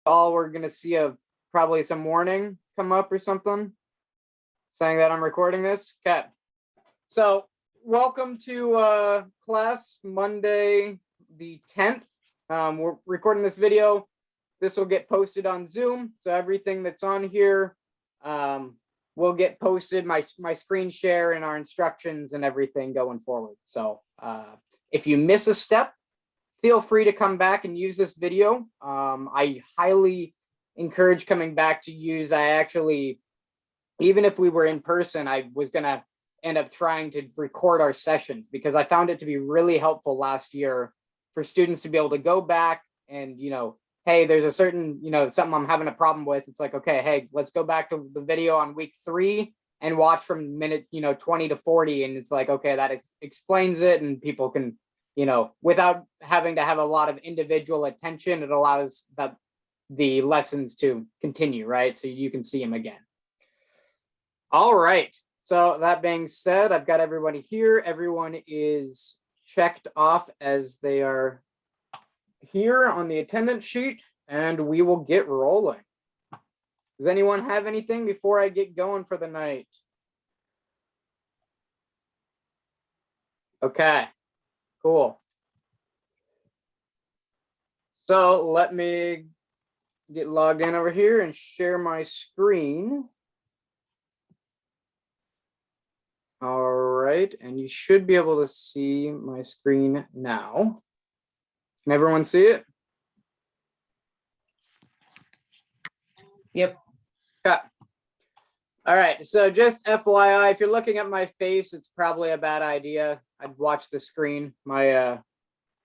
all we're going to see probably some warning come up or something saying that I'm recording this. Okay. So welcome to class Monday the 10th. We're recording this video. This will get posted on Zoom. So everything that's on here will get posted, my screen share and our instructions and everything going forward. So if you miss a step, feel free to come back and use this video. I highly encourage coming back to use. I actually, even if we were in person, I was going to end up trying to record our sessions because I found it to be really helpful last year for students to be able to go back and, hey, there's a certain, something I'm having a problem with. It's like, okay, hey, let's go back to the video on week 3 and watch from minute, 20 to 40. And it's like, okay, that explains it. And people can, without having to have a lot of individual attention, it allows the lessons to continue, right? So you can see them again. All right. So that being said, I've got everybody here. Everyone is checked off as they are here on the attendance sheet, and we will get rolling. Does anyone have anything before I get going for the night? Okay, cool. So let me get logged in over here and share my screen. All right, and you should be able to see my screen now. Can everyone see it? Yep. Okay. All right, so just FYI, if you're looking at my face, it's probably a bad idea. I'd watch the screen. I'm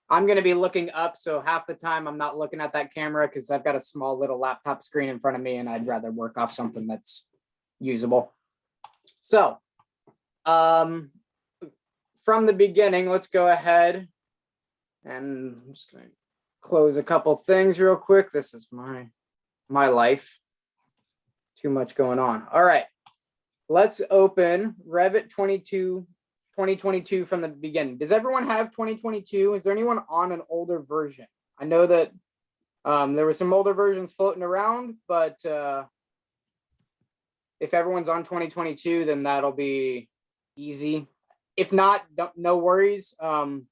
going to be looking up, so half the time I'm not looking at that camera because I've got a small little laptop screen in front of me and I'd rather work off something that's usable. So, from the beginning, let's go ahead and I'm just going to close a couple things real quick. This is my life. Too much going on. All right, let's open Revit 2022 from the beginning. Does everyone have 2022? Is there anyone on an older version? I know that there were some older versions floating around, but if everyone's on 2022, then that'll be easy. If not, no worries.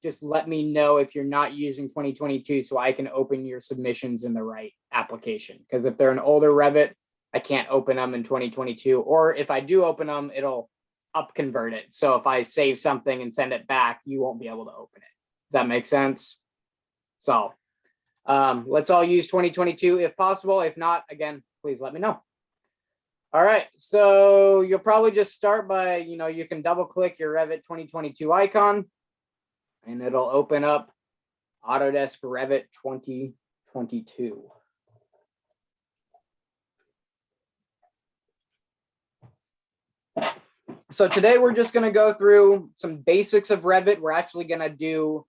Just let me know if you're not using 2022 so I can open your submissions in the right application. Because if they're an older Revit, I can't open them in 2022. Or if I do open them, it'll upconvert it. So if I save something and send it back, you won't be able to open it. Does that make sense? So let's all use 2022 if possible. If not, again, please let me know. All right, so you'll probably just start by, you can double click your Revit 2022 icon and it'll open up Autodesk Revit 2022. So today we're just going to go through some basics of Revit. We're actually going to do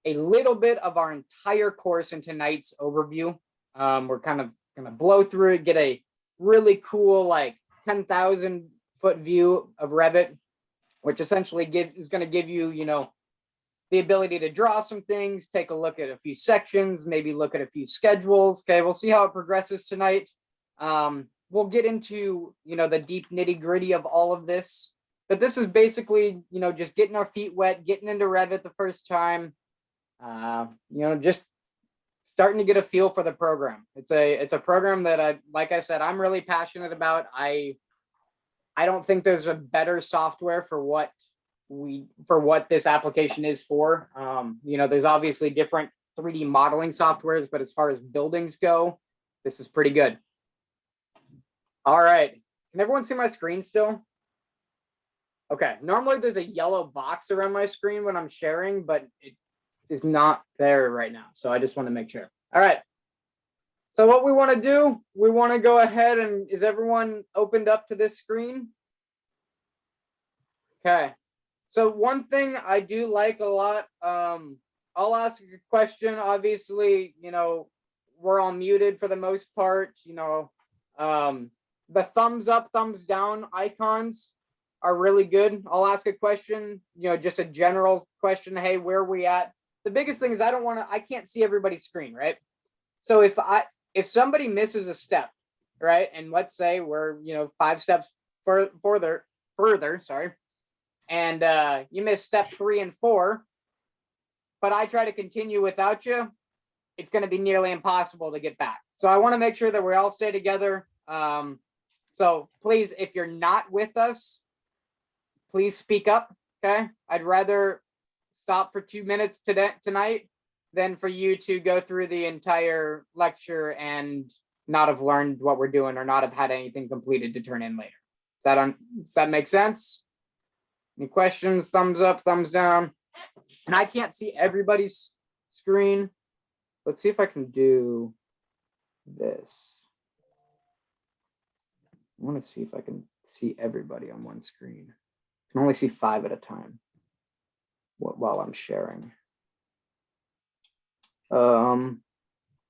a little bit of our entire course in tonight's overview. We're kind of going to blow through it, get a really cool, like 10,000 foot view of Revit, which essentially is going to give you, the ability to draw some things, take a look at a few sections, maybe look at a few schedules. Okay, we'll see how it progresses tonight. We'll get into, the deep nitty gritty of all of this, but this is basically, just getting our feet wet, getting into Revit the first time, just starting to get a feel for the program. It's a program that like I said, I'm really passionate about. I don't think there's a better software for what this application is for. There's obviously different 3D modeling softwares, but as far as buildings go, this is pretty good. All right. Can everyone see my screen still? Okay. Normally there's a yellow box around my screen when I'm sharing, but it is not there right now. So I just want to make sure. All right. So what we want to do, we want to go ahead and is everyone opened up to this screen? Okay. So one thing I do like a lot, I'll ask a question. Obviously, we're all muted for the most part, the thumbs up, thumbs down icons are really good. I'll ask a question, just a general question. Hey, where are we at? The biggest thing is I can't see everybody's screen, right? So if if somebody misses a step, right, and let's say we're 5 steps further, sorry, and you miss step 3 and 4, but I try to continue without you, it's going to be nearly impossible to get back. So I want to make sure that we all stay together. So please, if you're not with us, please speak up. Okay, I'd rather stop for 2 minutes tonight than for you to go through the entire lecture and not have learned what we're doing or not have had anything completed to turn in later. Does that make sense? Any questions? Thumbs up, thumbs down. And I can't see everybody's screen. Let's see if I can do this. I want to see if I can see everybody on one screen. I can only see 5 at a time while I'm sharing.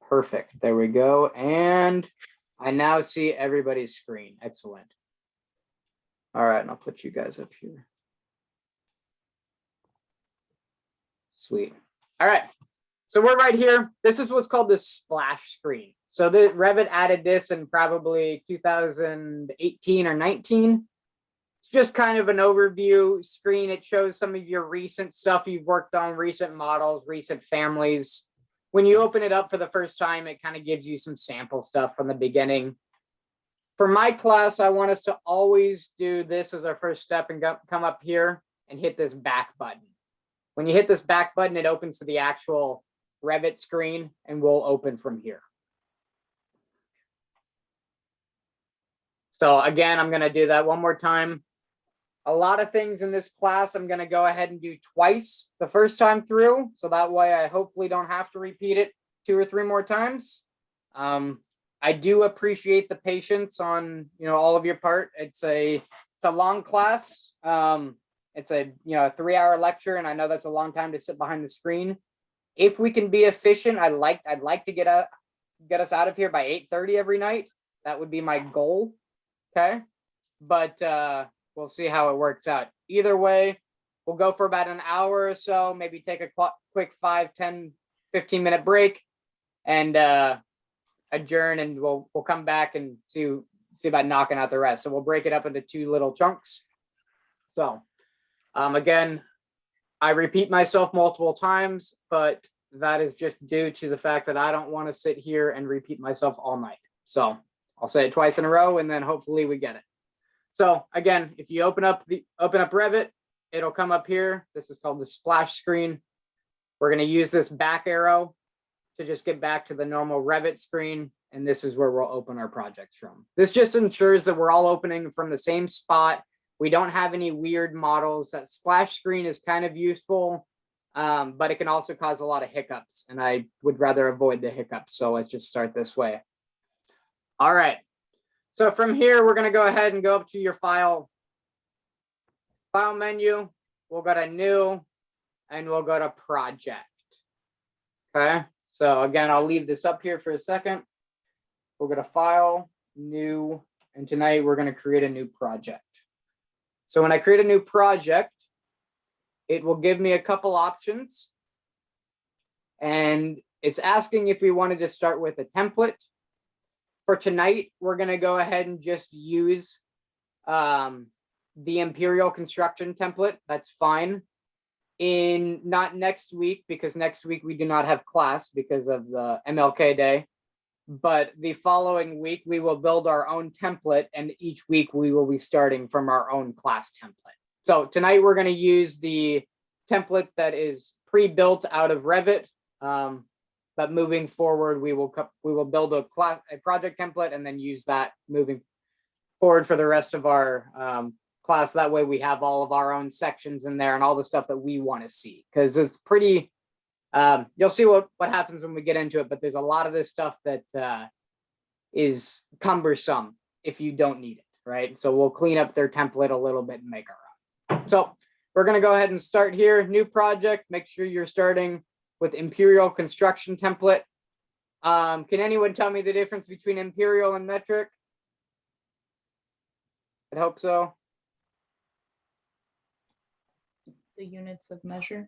Perfect. There we go. And I now see everybody's screen. Excellent. All right, and I'll put you guys up here. Sweet. All right. So we're right here. This is what's called the splash screen. So the Revit added this in probably 2018 or 19. It's just kind of an overview screen. It shows some of your recent stuff you've worked on, recent models, recent families. When you open it up for the first time, it kind of gives you some sample stuff from the beginning. For my class, I want us to always do this as our first step and come up here and hit this back button. When you hit this back button, it opens to the actual Revit screen and we'll open from here. So again, I'm going to do that one more time. A lot of things in this class I'm going to go ahead and do twice the first time through. So that way I hopefully don't have to repeat it 2 or 3 more times. I do appreciate the patience on all of your part. It's a long class. It's a 3-hour lecture, and I know that's a long time to sit behind the screen. If we can be efficient, I'd like to get us out of here by 8:30 every night. That would be my goal. Okay, but we'll see how it works out. Either way, we'll go for about an hour or so, maybe take a quick 5, 10, 15-minute break and adjourn, and we'll come back and see about knocking out the rest. So we'll break it up into 2 little chunks. So again, I repeat myself multiple times, but that is just due to the fact that I don't want to sit here and repeat myself all night. So I'll say it twice in a row, and then hopefully we get it. So again, if you open up Revit, it'll come up here. This is called the splash screen. We're going to use this back arrow to just get back to the normal Revit screen, and this is where we'll open our projects from. This just ensures that we're all opening from the same spot. We don't have any weird models. That splash screen is kind of useful, but it can also cause a lot of hiccups, and I would rather avoid the hiccups. So let's just start this way. All right. So from here, we're going to go ahead and go up to your file menu. We'll go to new, and we'll go to project. Okay. So again, I'll leave this up here for a second. We'll go to file, new, and tonight we're going to create a new project. So when I create a new project, it will give me a couple options. And it's asking if we wanted to start with a template. For tonight, we're going to go ahead and just use the Imperial construction template. That's fine. Not next week, because next week we do not have class because of the MLK Day. But the following week, we will build our own template, and each week we will be starting from our own class template. So tonight we're going to use the template that is pre-built out of Revit. But moving forward, we will build a project template and then use that moving forward for the rest of our class. That way we have all of our own sections in there and all the stuff that we want to see, because it's pretty. You'll see what happens when we get into it, but there's a lot of this stuff that is cumbersome if you don't need it, right? So we'll clean up their template a little bit and make our own. So we're going to go ahead and start here. New project. Make sure you're starting with Imperial construction template. Can anyone tell me the difference between Imperial and metric? I hope so. The units of measure.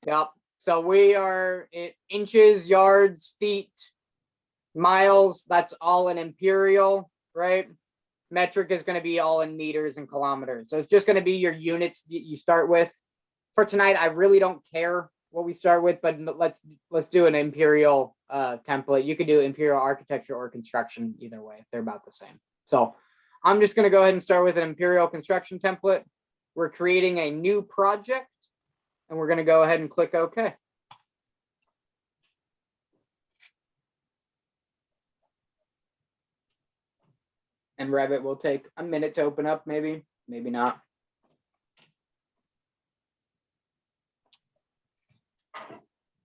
Yep. So we are in inches, yards, feet, Miles, that's all in imperial, right? Metric is going to be all in meters and kilometers. So it's just going to be your units that you start with. For tonight, I really don't care what we start with, but let's do an imperial template. You could do imperial architecture or construction, either way. They're about the same. So I'm just going to go ahead and start with an imperial construction template. We're creating a new project, and we're going to go ahead and click OK. And Revit will take a minute to open up, maybe not.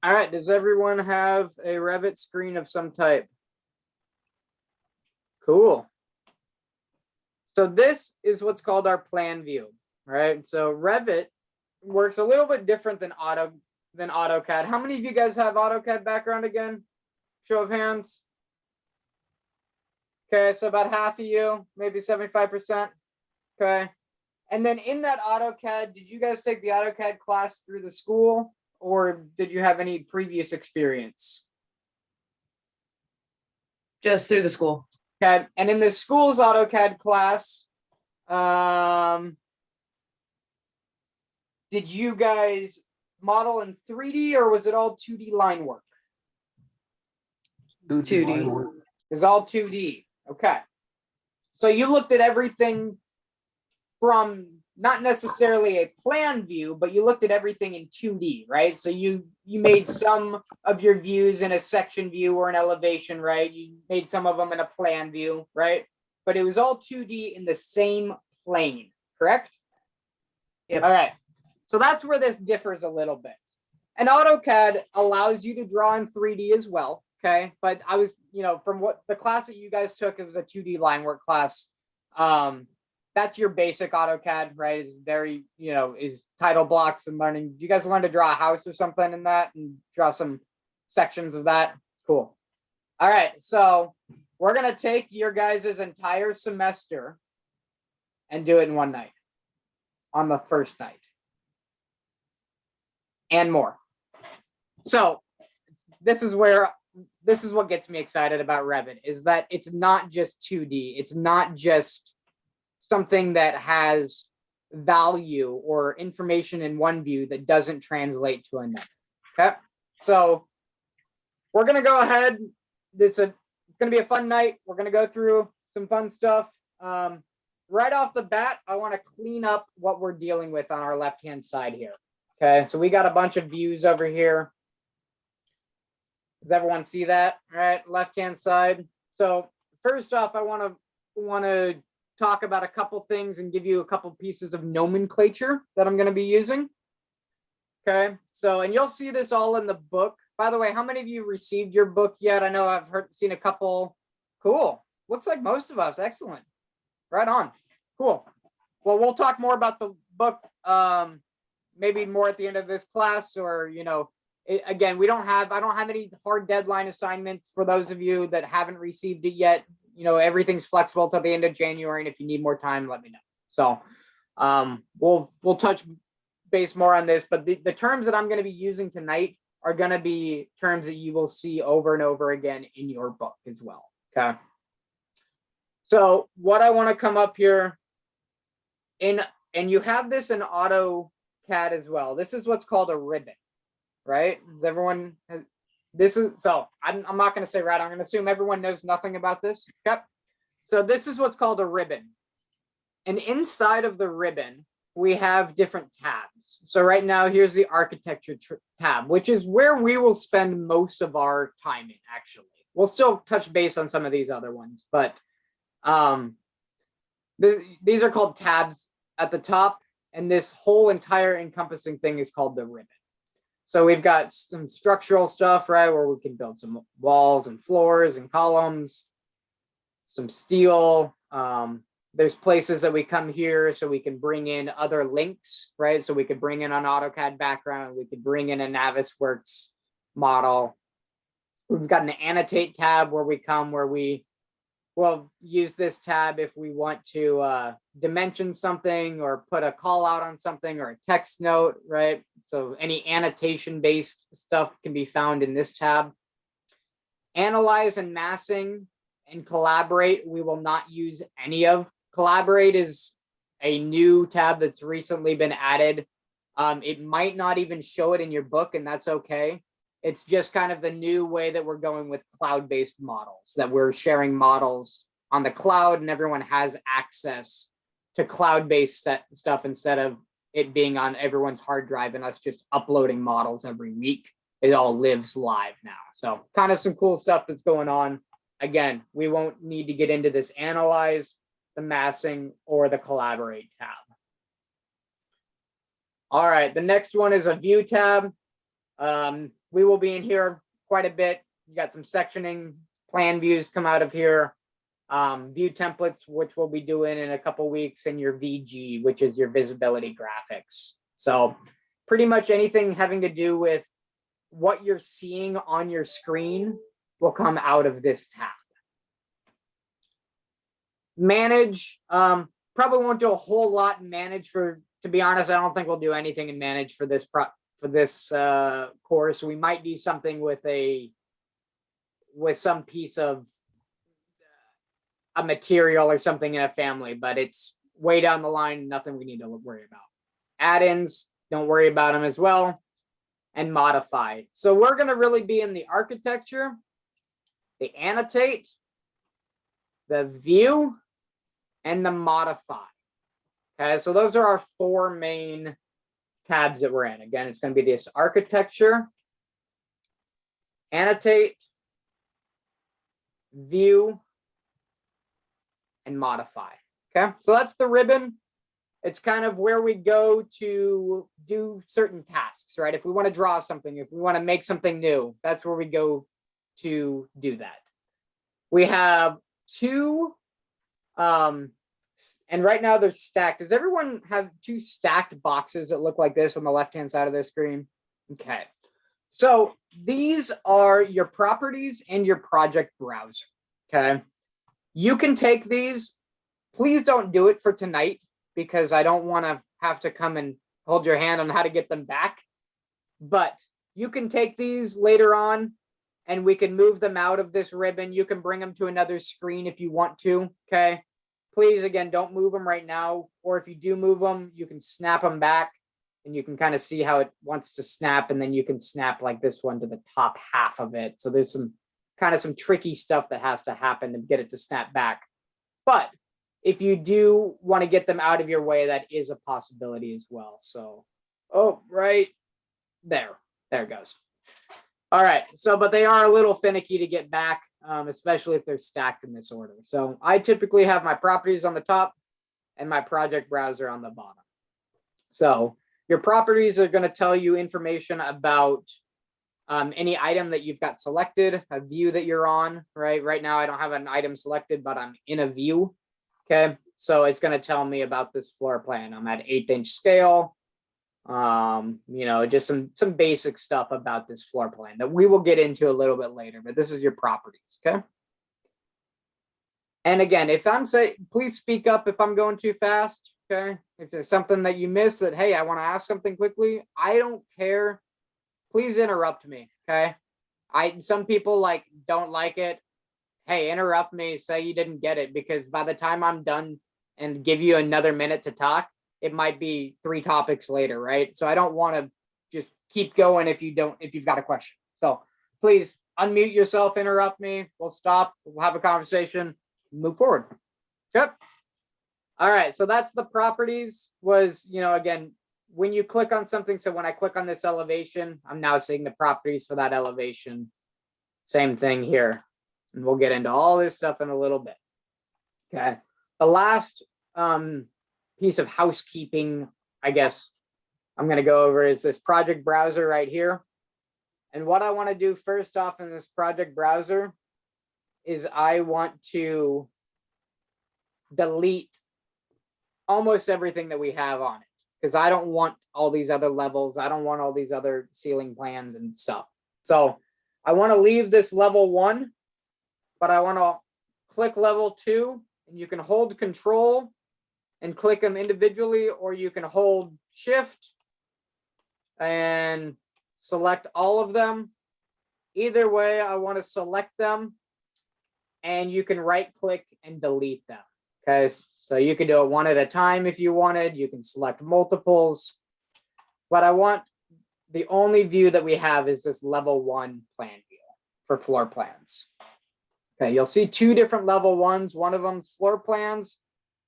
All right, does everyone have a Revit screen of some type? Cool. So this is what's called our plan view, right? So Revit works a little bit different than AutoCAD. How many of you guys have AutoCAD background again? Show of hands. Okay, so about half of you, maybe 75%. Okay. And then in that AutoCAD, did you guys take the AutoCAD class through the school, or did you have any previous experience? Just through the school. Okay. And in the school's AutoCAD class, did you guys model in 3D, or was it all 2D line work? 2D. It was all 2D. Okay. So you looked at everything from not necessarily a plan view, but you looked at everything in 2D, right? So you made some of your views in a section view or an elevation, right? You made some of them in a plan view, right? But it was all 2D in the same plane, correct? Yep. All right. So that's where this differs a little bit. And AutoCAD allows you to draw in 3D as well. Okay, but I was, from what the class that you guys took, it was a 2D line work class. That's your basic AutoCAD, right? It's very, is title blocks and learning. Do you guys learn to draw a house or something in that and draw some sections of that? Cool. All right, so we're going to take your guys' entire semester and do it in one night on the first night and more. So this is what gets me excited about Revit, is that it's not just 2D. It's not just something that has value or information in one view that doesn't translate to another. Okay. So we're going to go ahead. It's going to be a fun night. We're going to go through some fun stuff. Right off the bat, I want to clean up what we're dealing with on our left-hand side here. Okay. So we got a bunch of views over here. Does everyone see that? All right, left-hand side. So first off, I want to talk about a couple things and give you a couple pieces of nomenclature that I'm going to be using. Okay, so, and you'll see this all in the book. By the way, how many of you received your book yet? I know I've seen a couple. Cool. Looks like most of us. Excellent. Right on. Cool. Well, we'll talk more about the book, maybe more at the end of this class, or, again, I don't have any hard deadline assignments for those of you that haven't received it yet. Everything's flexible till the end of January, and if you need more time, let me know. So we'll touch base more on this, but the terms that I'm going to be using tonight are going to be terms that you will see over and over again in your book as well. Okay. So what I want to come up here and you have this in AutoCAD as well. This is what's called a ribbon. Right? Does everyone so I'm not going to say right. I'm going to assume everyone knows nothing about this. Yep. So this is what's called a ribbon. And inside of the ribbon, we have different tabs. So right now, here's the architecture tab, which is where we will spend most of our time in, actually. We'll still touch base on some of these other ones, but these are called tabs at the top, and this whole entire encompassing thing is called the ribbon. So we've got some structural stuff, right, where we can build some walls and floors and columns, some steel. There's places that we come here so we can bring in other links, right? So we could bring in an AutoCAD background. We could bring in a Navisworks model. We've got an annotate tab where we will use this tab if we want to dimension something or put a call out on something or a text note, right? So any annotation based stuff can be found in this tab. Analyze and massing and collaborate, we will not use any of. Collaborate is a new tab that's recently been added. It might not even show it in your book, and that's okay. It's just kind of the new way that we're going with cloud-based models, that we're sharing models on the cloud and everyone has access to cloud-based stuff instead of it being on everyone's hard drive and us just uploading models every week. It all lives live now. So kind of some cool stuff that's going on. Again, we won't need to get into this analyze, the massing, or the collaborate tab. All right, the next one is a view tab. We will be in here quite a bit. You got some sectioning, plan views come out of here. View templates, which we'll be doing in a couple weeks, and your VG, which is your visibility graphics. So pretty much anything having to do with what you're seeing on your screen will come out of this tab. Manage, probably won't do a whole lot in manage for, to be honest, I don't think we'll do anything in manage for this course. We might do something with some piece of a material or something in a family, but it's way down the line, nothing we need to worry about. Add-ins, don't worry about them as well. And modify. So we're going to really be in the architecture, the annotate, the view, and the modify. Okay, so those are our four main tabs that we're in. Again, it's going to be this architecture, annotate, view, and modify. Okay, so that's the ribbon. It's kind of where we go to do certain tasks, right? If we want to draw something, if we want to make something new, that's where we go to do that. We have two, and right now they're stacked. Does everyone have two stacked boxes that look like this on the left-hand side of their screen? Okay, so these are your properties and your project browser, okay? You can take these. Please don't do it for tonight, because I don't want to have to come and hold your hand on how to get them back. But you can take these later on and we can move them out of this ribbon. You can bring them to another screen if you want to, okay? Please, again, don't move them right now. Or if you do move them, you can snap them back and you can kind of see how it wants to snap, and then you can snap like this one to the top half of it. So there's some kind of some tricky stuff that has to happen to get it to snap back. But if you do want to get them out of your way, that is a possibility as well. So, oh, right there it goes. All right, so, but they are a little finicky to get back, especially if they're stacked in this order. So I typically have my properties on the top and my project browser on the bottom. So your properties are going to tell you information about any item that you've got selected, a view that you're on, right? Right now, I don't have an item selected, but I'm in a view. Okay, so it's going to tell me about this floor plan. I'm at 1/8" scale. You know, just some basic stuff about this floor plan that we will get into a little bit later, but this is your properties, okay? And again, if I'm saying, please speak up if I'm going too fast, okay? If there's something that you miss that, hey, I want to ask something quickly, I don't care. Please interrupt me, okay? Some people like don't like it. Hey, interrupt me, say you didn't get it, because by the time I'm done and give you another minute to talk, it might be 3 topics later, right? So I don't want to just keep going if you've got a question. So please unmute yourself, interrupt me. We'll stop, we'll have a conversation, move forward. Yep. All right, so that's the properties. Was, you know, again, when you click on something, so when I click on this elevation, I'm now seeing the properties for that elevation. Same thing here. And we'll get into all this stuff in a little bit. Okay. The last piece of housekeeping, I guess, I'm going to go over is this project browser right here. And what I want to do first off in this project browser is I want to delete almost everything that we have on it, because I don't want all these other levels. I don't want all these other ceiling plans and stuff. So I want to leave this level 1. But I want to click level 2, and you can hold control and click them individually, or you can hold shift and select all of them Either way, I want to select them, and you can right click and delete them. Okay, so you can do it one at a time if you wanted. You can select multiples, but I want the only view that we have is this level 1 plan view for floor plans. Okay, you'll see two different level 1s. One of them's floor plans,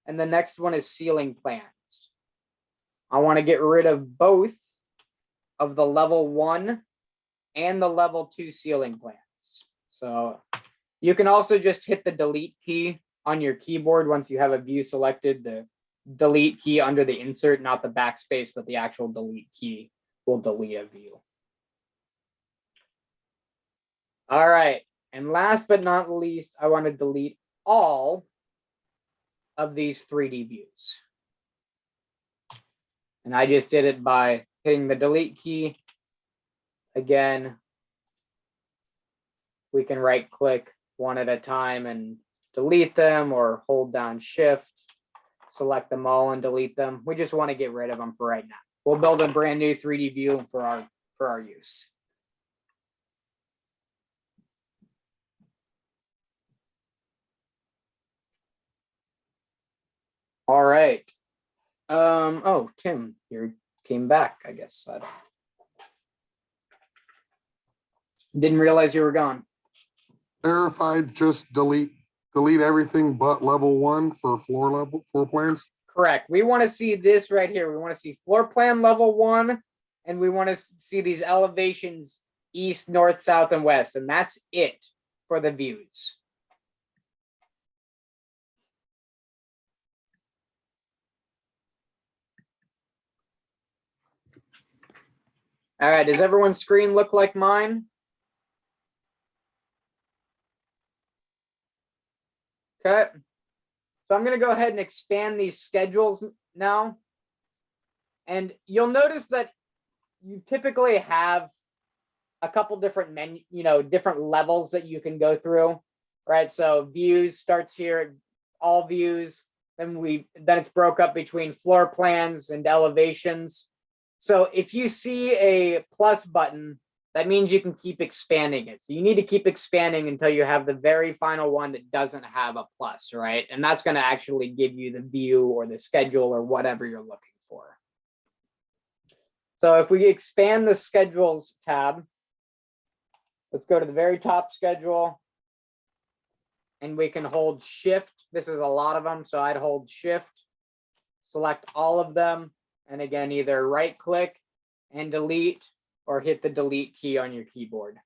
and the next one is ceiling plans. I want to get rid of both of the level 1 and the level 2 ceiling plans. So you can also just hit the delete key on your keyboard once you have a view selected. The delete key under the insert, not the backspace, but the actual delete key will delete a view. All right. And last but not least, I want to delete all of these 3D views. And I just did it by hitting the delete key. Again, we can right click one at a time and delete them, or hold down shift, select them all and delete them. We just want to get rid of them for right now. We'll build a brand new 3D view for our use. All right. Oh, Tim, you came back, I guess. I didn't realize you were gone. Verified, just delete everything but level 1 for floor plans. Correct. We want to see this right here. We want to see floor plan level 1, and we want to see these elevations east, north, south, and west. And that's it for the views. All right. Does everyone's screen look like mine? Okay. So I'm going to go ahead and expand these schedules now. And you'll notice that you typically have a couple different menu, different levels that you can go through, right? So views starts here, all views, then it's broke up between floor plans and elevations. So if you see a plus button, that means you can keep expanding it. So you need to keep expanding until you have the very final one that doesn't have a plus, right? And that's going to actually give you the view or the schedule or whatever you're looking for. So if we expand the schedules tab, let's go to the very top schedule, and we can hold shift. This is a lot of them, so I'd hold shift, select all of them, and again, either right click and delete, or hit the delete key on your keyboard.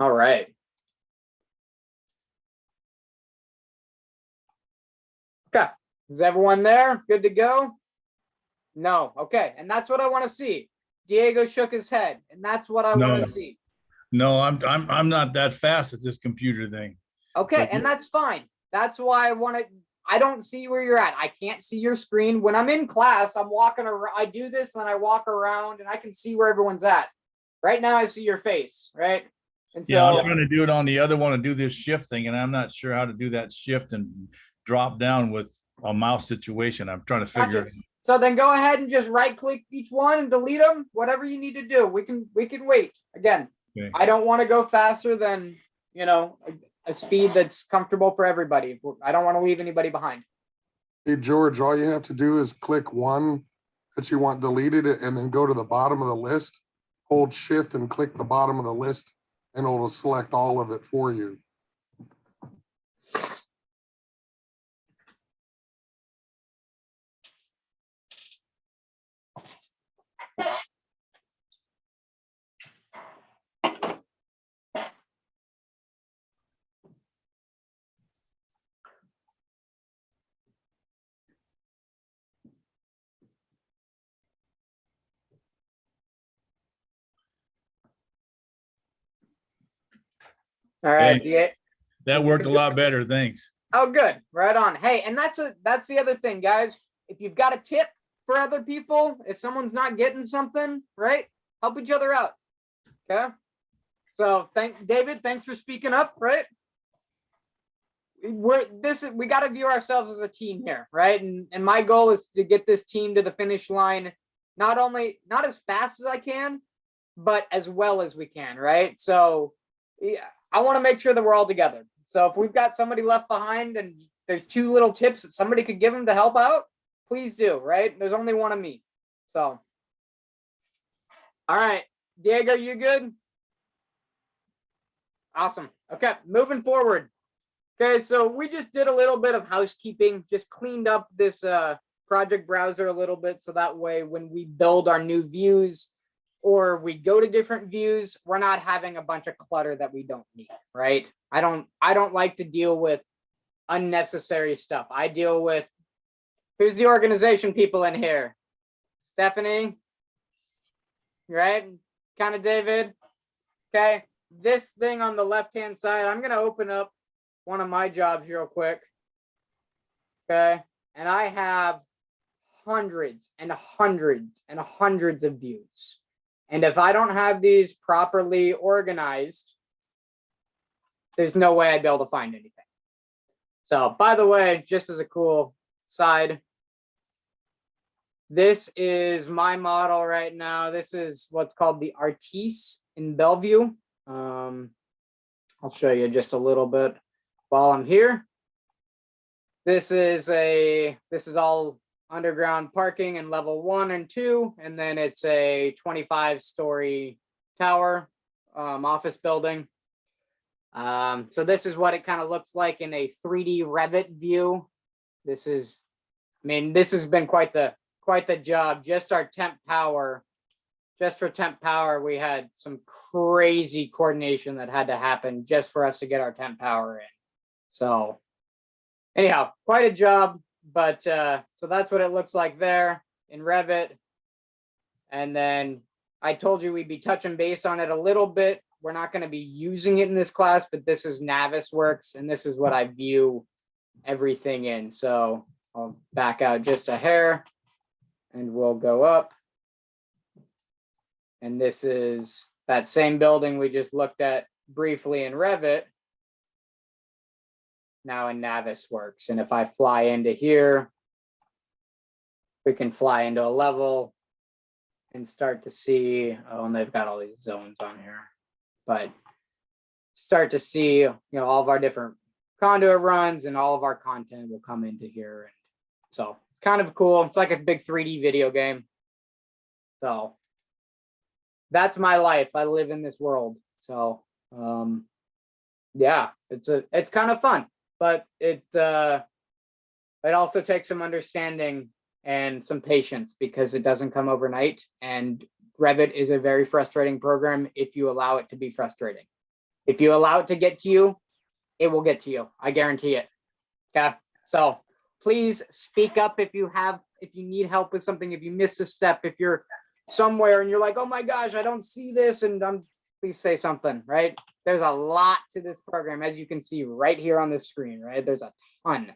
All right. Okay, is everyone there? Good to go? No, okay, and that's what I want to see. Diego shook his head, and that's what I want to see. No, I'm not that fast at this computer thing. Okay, and that's fine. That's why I don't see where you're at. I can't see your screen. When I'm in class, I'm walking around, I do this and I walk around and I can see where everyone's at. Right now I see your face, right? And so Yeah, I'm trying to do it on the other one and do this shift thing, and I'm not sure how to do that shift and drop down with a mouse situation. I'm trying to figure gotcha. So then go ahead and just right click each one and delete them, whatever you need to do. We can wait. Again, okay. I don't want to go faster than, a speed that's comfortable for everybody. I don't want to leave anybody behind. Hey, George, all you have to do is click one that you want deleted, and then go to the bottom of the list, hold shift and click the bottom of the list, and it'll select all of it for you. All right. Yeah. That worked a lot better. Thanks. Oh, good. Right on. Hey, and that's the other thing, guys. If you've got a tip for other people, if someone's not getting something, right? Help each other out. Okay. So David, thanks for speaking up, right? we got to view ourselves as a team here, right? And my goal is to get this team to the finish line, not as fast as I can, but as well as we can, right? So yeah, I want to make sure that we're all together. So if we've got somebody left behind and there's 2 little tips that somebody could give them to help out, please do, right? There's only one of me. So, all right, Diego, you good? Awesome. Okay, moving forward. Okay, so we just did a little bit of housekeeping, just cleaned up this project browser a little bit, so that way when we build our new views or we go to different views, we're not having a bunch of clutter that we don't need, right? I don't like to deal with unnecessary stuff. I deal with, who's the organization people in here? Stephanie, right? Kind of David. Okay, this thing on the left-hand side, I'm gonna open up one of my jobs real quick. Okay, and I have hundreds and hundreds and hundreds of views. And if I don't have these properly organized, there's no way I'd be able to find anything. So, by the way, just as a cool side, this is my model right now. This is what's called the Artiste in Bellevue. I'll show you just a little bit while I'm here. This is all underground parking in level 1 and 2, and then it's a 25-story tower office building. So this is what it kind of looks like in a 3D Revit view. This has been quite the job. Just our temp power, just for temp power, we had some crazy coordination that had to happen just for us to get our temp power in. So anyhow, quite a job. But so that's what it looks like there in Revit. And then I told you we'd be touching base on it a little bit. We're not going to be using it in this class, but this is Navisworks, and this is what I view everything in. So I'll back out just a hair and we'll go up. And this is that same building we just looked at briefly in Revit, now in Navisworks. And if I fly into here, we can fly into a level and start to see, oh, and they've got all these zones on here, but start to see, all of our different conduit runs and all of our content will come into here. And so kind of cool. It's like a big 3D video game. So that's my life. I live in this world. So yeah, it's kind of fun, but it also takes some understanding and some patience because it doesn't come overnight. And Revit is a very frustrating program if you allow it to be frustrating. If you allow it to get to you, it will get to you. I guarantee it. Okay. So please speak up if you need help with something, if you missed a step, if you're somewhere and you're like, oh my gosh, I don't see this. And please say something, right? There's a lot to this program, as you can see right here on the screen, right? There's a ton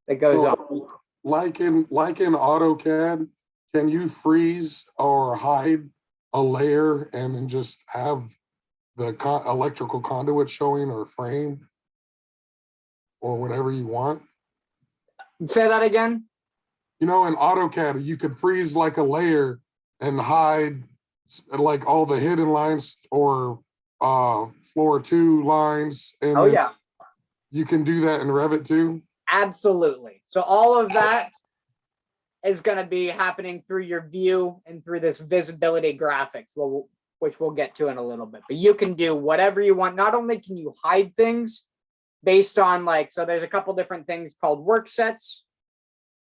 that goes on. Like in AutoCAD, can you freeze or hide a layer and then just have the electrical conduit showing or frame or whatever you want? Say that again. In AutoCAD, you could freeze like a layer and hide like all the hidden lines or floor 2 lines. And oh yeah, you can do that in Revit too. Absolutely. So all of that is going to be happening through your view and through this visibility graphics, which we'll get to in a little bit. But you can do whatever you want. Not only can you hide things based on so there's a couple different things called work sets.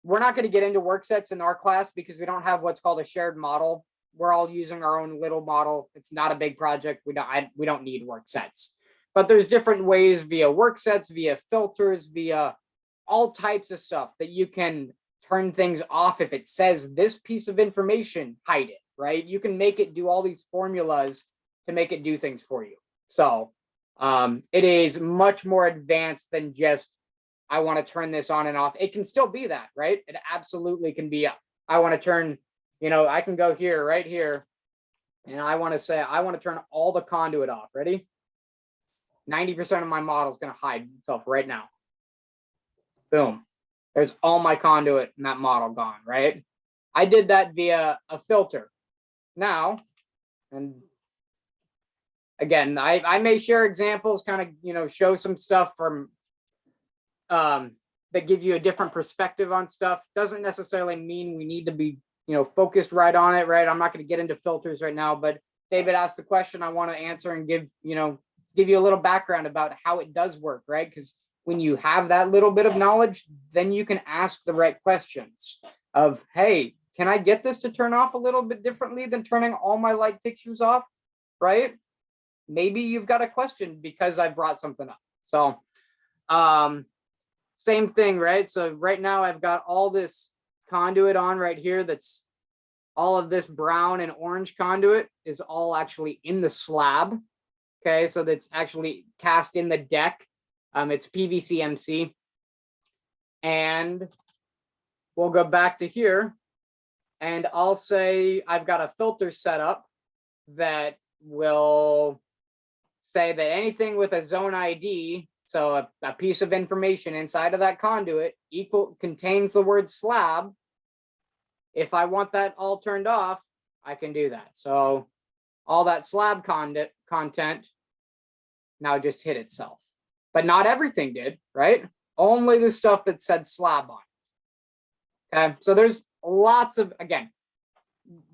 We're not going to get into work sets in our class because we don't have what's called a shared model. We're all using our own little model. It's not a big project. We don't need work sets. But there's different ways via work sets, via filters, via all types of stuff that you can turn things off. If it says this piece of information, hide it, right? You can make it do all these formulas to make it do things for you. So it is much more advanced than just, I want to turn this on and off. It can still be that, right? It absolutely can be, I want to turn, I can go here, right here, and I want to say, I want to turn all the conduit off. Ready? 90% of my model is going to hide itself right now. Boom. There's all my conduit in that model gone, right? I did that via a filter. Now, and again, I may share examples, kind of, you know, show some stuff from that give you a different perspective on stuff. Doesn't necessarily mean we need to be, you know, focused right on it, right? I'm not going to get into filters right now, but David asked the question I want to answer and give you a little background about how it does work, right? Because when you have that little bit of knowledge, then you can ask the right questions of, hey, can I get this to turn off a little bit differently than turning all my light fixtures off, right? Maybe you've got a question because I brought something up. So same thing, right? So right now I've got all this conduit on right here. That's all of this brown and orange conduit is all actually in the slab. Okay, so that's actually cast in the deck. It's PVC MC. And we'll go back to here. And I'll say I've got a filter set up that will say that anything with a zone ID, so a piece of information inside of that conduit contains the word slab. If I want that all turned off, I can do that. So all that slab content now just hit itself. But not everything did, right? Only the stuff that said slab on it. Okay, so there's lots of, again,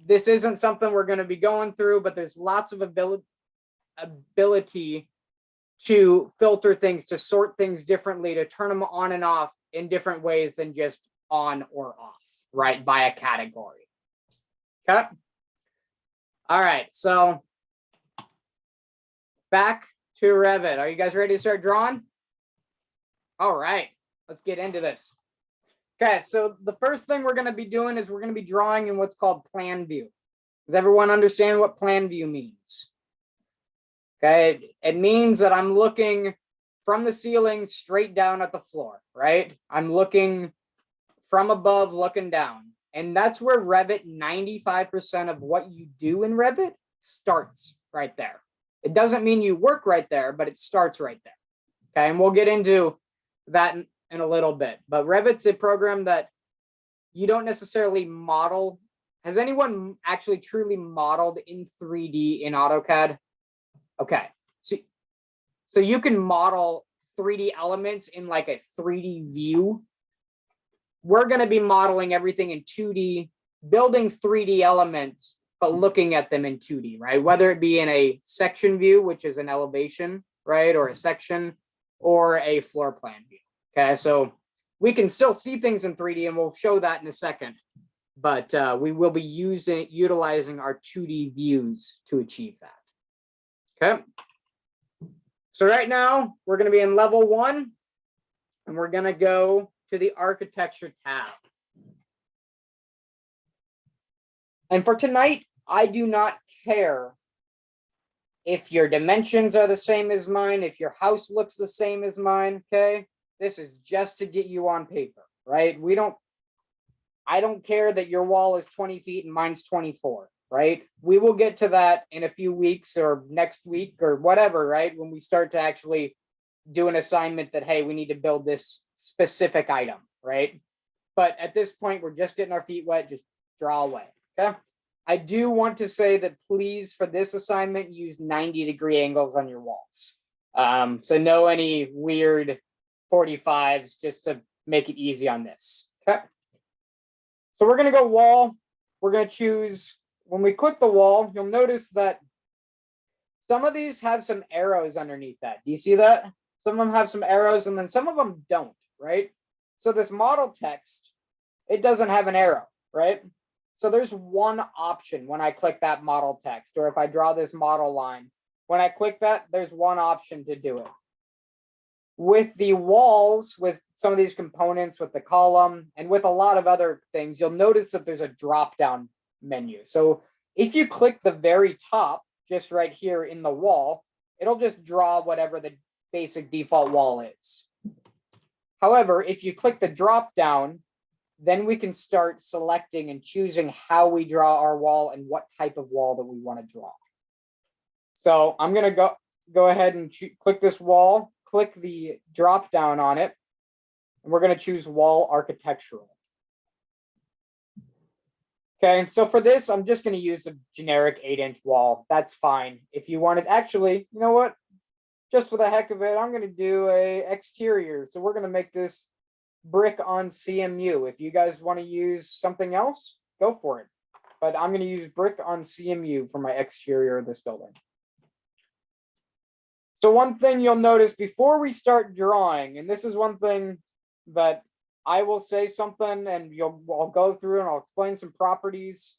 this isn't something we're going to be going through, but there's lots of ability to filter things, to sort things differently, to turn them on and off in different ways than just on or off, right, by a category. Okay. All right, so back to Revit. Are you guys ready to start drawing? All right, let's get into this. Okay, so the first thing we're going to be doing is we're going to be drawing in what's called plan view. Does everyone understand what plan view means? Okay, it means that I'm looking from the ceiling straight down at the floor, right? I'm looking from above, looking down. And that's where Revit, 95% of what you do in Revit starts right there. It doesn't mean you work right there, but it starts right there. Okay, and we'll get into that in a little bit. But Revit's a program that you don't necessarily model. Has anyone actually truly modeled in 3D in AutoCAD? Okay, so you can model 3D elements in like a 3D view. We're going to be modeling everything in 2D, building 3D elements, but looking at them in 2D, right? Whether it be in a section view, which is an elevation, right? Or a section, or a floor plan view. Okay, so we can still see things in 3D, and we'll show that in a second. But we will be utilizing our 2D views to achieve that. Okay. So right now we're going to be in level 1, and we're going to go to the architecture tab. And for tonight, I do not care if your dimensions are the same as mine, if your house looks the same as mine. Okay. This is just to get you on paper, right? I don't care that your wall is 20 feet and mine's 24. Right? We will get to that in a few weeks or next week or whatever, right? When we start to actually do an assignment that, hey, we need to build this specific item, right? But at this point, we're just getting our feet wet, just draw away, okay? I do want to say that please, for this assignment, use 90-degree angles on your walls. So no any weird 45s, just to make it easy on this, okay? So we're gonna go wall. We're gonna choose. When we click the wall, you'll notice that some of these have some arrows underneath that. Do you see that? Some of them have some arrows, and then some of them don't, right? So this model text, it doesn't have an arrow, right? So there's one option when I click that model text, or if I draw this model line, when I click that, there's one option to do it. With the walls, with some of these components, with the column, and with a lot of other things, you'll notice that there's a drop-down menu. So if you click the very top, just right here in the wall, it'll just draw whatever the basic default wall is. However, if you click the drop down, then we can start selecting and choosing how we draw our wall and what type of wall that we want to draw. So I'm going to go ahead and click this wall, click the drop down on it. And we're going to choose wall architectural. Okay, so for this, I'm just going to use a generic 8-inch wall. That's fine. If you wanted, actually, you know what? Just for the heck of it, I'm going to do a exterior. So we're going to make this brick on CMU. If you guys want to use something else, go for it. But I'm going to use brick on CMU for my exterior of this building. So one thing you'll notice before we start drawing, and this is one thing that I will say something and I'll go through and I'll explain some properties.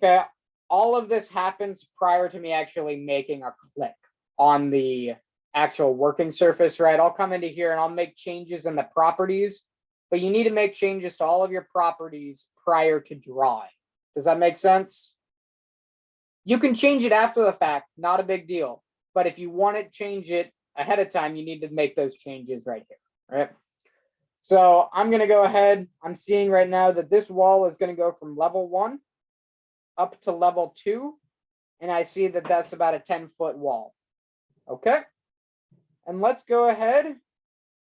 Okay, all of this happens prior to me actually making a click on the actual working surface, right? I'll come into here and I'll make changes in the properties, but you need to make changes to all of your properties prior to drawing. Does that make sense? You can change it after the fact, not a big deal. But if you want to change it ahead of time, you need to make those changes right here, right? So I'm going to go ahead. I'm seeing right now that this wall is going to go from level 1 up to level 2. And I see that that's about a 10-foot wall. Okay. And let's go ahead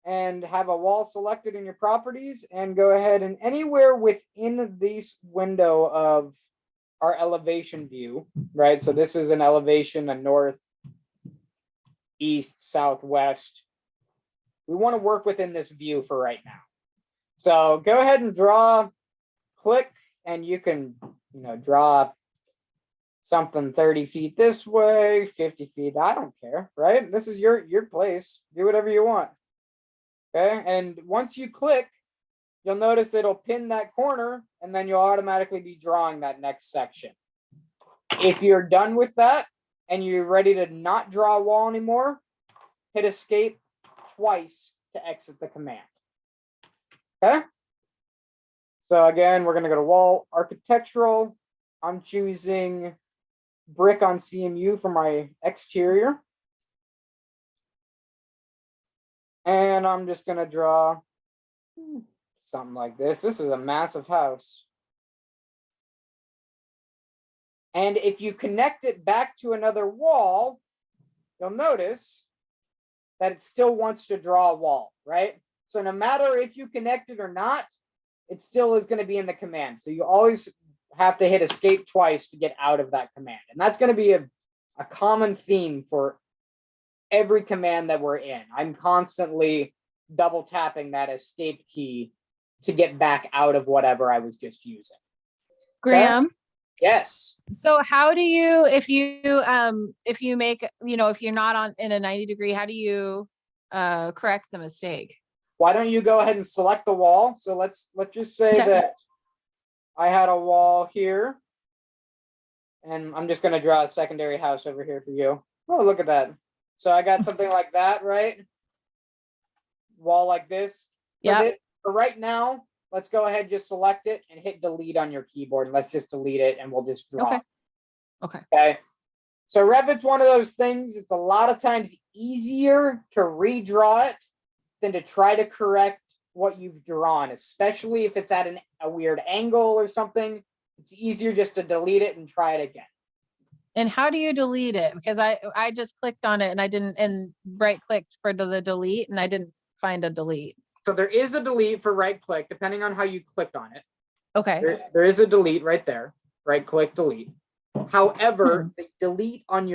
and have a wall selected in your properties and go ahead and anywhere within this window of our elevation view, right? So this is an elevation, a north, east, southwest. We want to work within this view for right now. So go ahead and draw, click, and you can, draw something 30 feet this way, 50 feet. I don't care, right? This is your place. Do whatever you want. Okay. And once you click, you'll notice it'll pin that corner and then you'll automatically be drawing that next section. If you're done with that and you're ready to not draw a wall anymore, hit escape twice to exit the command. Okay. So again, we're going to go to wall architectural. I'm choosing brick on CMU for my exterior. And I'm just going to draw something like this. This is a massive house. And if you connect it back to another wall, you'll notice that it still wants to draw a wall, right? So no matter if you connect it or not, it still is going to be in the command. So you always have to hit escape twice to get out of that command. And that's going to be a common theme for every command that we're in. I'm constantly double tapping that escape key to get back out of whatever I was just using. Graham. Okay? Yes. So how do you, if you make, if you're not in a 90 degree, how do you correct the mistake? Why don't you go ahead and select the wall? So let's just say that I had a wall here. And I'm just going to draw a secondary house over here for you. Oh, look at that. So I got something like that, right? Wall like this. Yeah. For right now, let's go ahead, just select it and hit delete on your keyboard. And let's just delete it and we'll just draw. Okay. So Revit's one of those things. It's a lot of times easier to redraw it than to try to correct what you've drawn, especially if it's at a weird angle or something. It's easier just to delete it and try it again. And how do you delete it? Because I just clicked on it and I didn't, and right clicked for the delete and I didn't find a delete. So there is a delete for right click, depending on how you clicked on it. Okay. There is a delete right there. Right click, delete. However, the delete on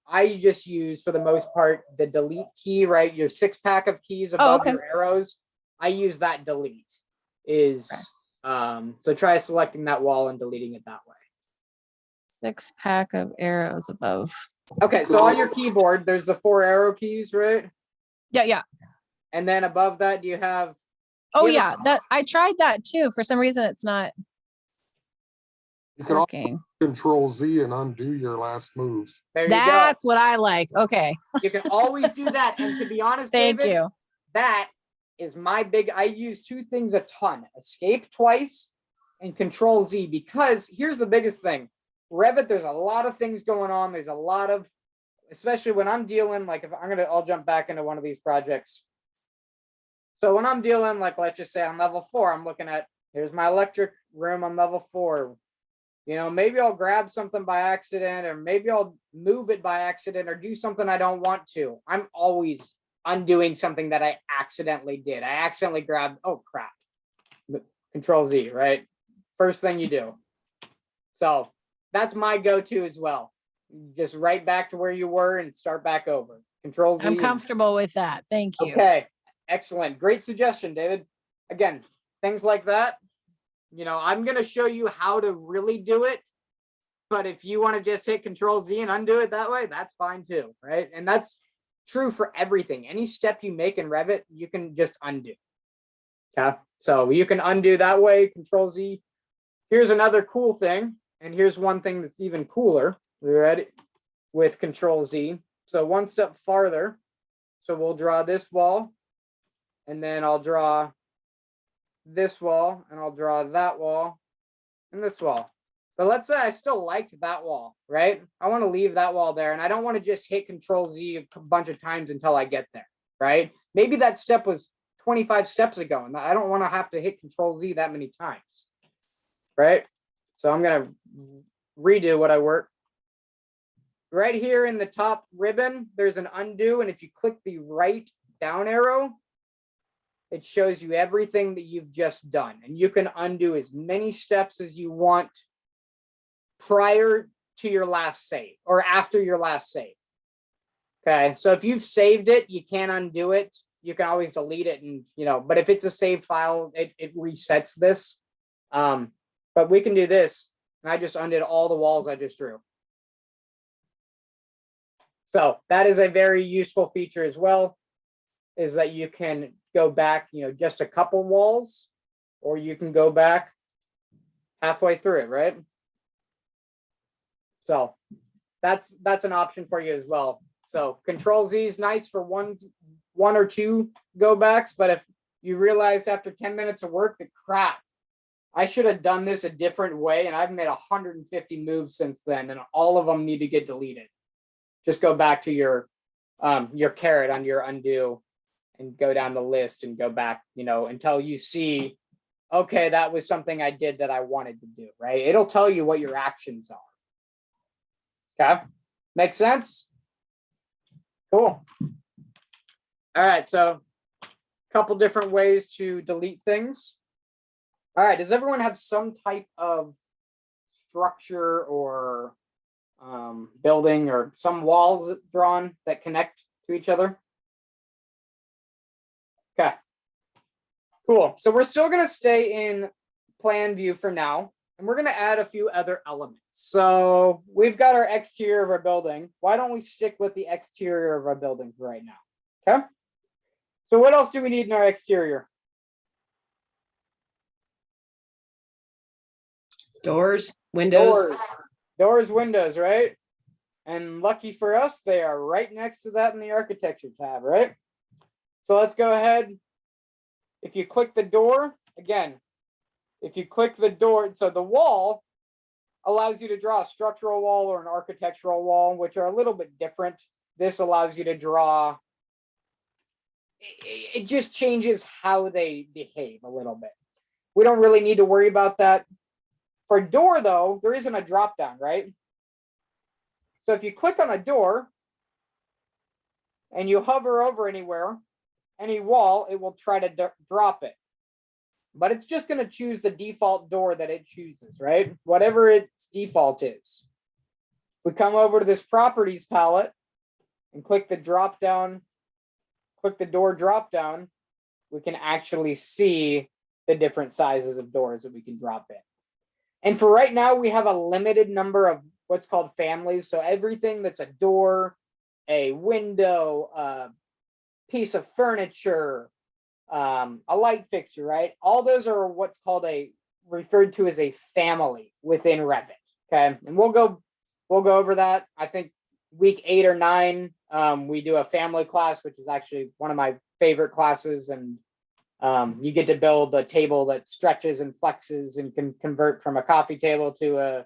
I just use for the most part the delete key, right? Your 6-pack of keys above your arrows. I use that delete so try selecting that wall and deleting it that way. 6-pack of arrows above. Okay, so on your keyboard, there's the 4 arrow keys, right? Yeah. And then above that, do you have? Oh yeah, that I tried that too. For some reason, it's not You can working. Control Z and undo your last moves. There you go. That's what I like. Okay. You can always do that. And to be honest, Thank David, you. that is my I use 2 things a ton: escape twice and Control Z, because here's the biggest thing. Revit, there's a lot of things going on. There's a lot of, especially when I'm dealing, like I'll jump back into one of these projects. So when I'm dealing, like, let's just say on level 4, I'm looking at, here's my electric room on level 4. Maybe I'll grab something by accident, or maybe I'll move it by accident or do something I don't want to. I'm always undoing something that I accidentally did. I accidentally grabbed, oh crap, Control Z, right? First thing you do. So that's my go-to as well. Just right back to where you were and start back over. Control Z. I'm comfortable with that. Thank you. Okay, excellent. Great suggestion, David. Again, things like that. You know, I'm going to show you how to really do it. But if you want to just hit Control Z and undo it that way, that's fine too, right? And that's true for everything. Any step you make in Revit, you can just undo. Okay, so you can undo that way, Control Z. Here's another cool thing. And here's one thing that's even cooler. We're ready with Control Z. So one step farther. So we'll draw this wall. And then I'll draw this wall. And I'll draw that wall. And this wall. But let's say I still liked that wall, right? I want to leave that wall there. And I don't want to just hit Control Z a bunch of times until I get there, right? Maybe that step was 25 steps ago. And I don't want to have to hit Control Z that many times, right? So I'm going to redo what I worked. Right here in the top ribbon, there's an undo. And if you click the right down arrow, it shows you everything that you've just done. And you can undo as many steps as you want prior to your last save or after your last save. Okay, so if you've saved it, you can't undo it. You can always delete it, and you know, but if it's a saved file, it resets this. But we can do this, and I just undid all the walls I just drew. So that is a very useful feature as well, is that you can go back, you know, just a couple walls, or you can go back halfway through it, right? So that's an option for you as well. So Control Z is nice for one or two go backs, but if you realize after 10 minutes of work that crap, I should have done this a different way, and I've made 150 moves since then, and all of them need to get deleted. Just go back to your caret on your undo and go down the list and go back, you know, until you see, okay, that was something I did that I wanted to do, right? It'll tell you what your actions are. Okay, makes sense? Cool. All right, so a couple different ways to delete things. All right, does everyone have some type of structure or building or some walls drawn that connect to each other? Okay, cool. So we're still gonna stay in plan view for now, and we're gonna add a few other elements. So we've got our exterior of our building. Why don't we stick with the exterior of our building right now? Okay. So what else do we need in our exterior? Doors, windows. Doors, windows, right? And lucky for us, they are right next to that in the architecture tab, right? So let's go ahead. If you click the door, again, if you click the door, so the wall allows you to draw a structural wall or an architectural wall, which are a little bit different. This allows you to draw, it just changes how they behave a little bit. We don't really need to worry about that. For door, though, there isn't a drop down, right? So if you click on a door and you hover over anywhere, any wall, it will try to drop it. But it's just going to choose the default door that it chooses, right? Whatever its default is. We come over to this properties palette and click the drop down, click the door drop down, we can actually see the different sizes of doors that we can drop in. And for right now, we have a limited number of what's called families. So everything that's a door, a window, a piece of furniture, a light fixture, right? All those are what's called referred to as a family within Revit. Okay, and we'll go over that. I think week 8 or 9, we do a family class, which is actually one of my favorite classes, and you get to build a table that stretches and flexes and can convert from a coffee table to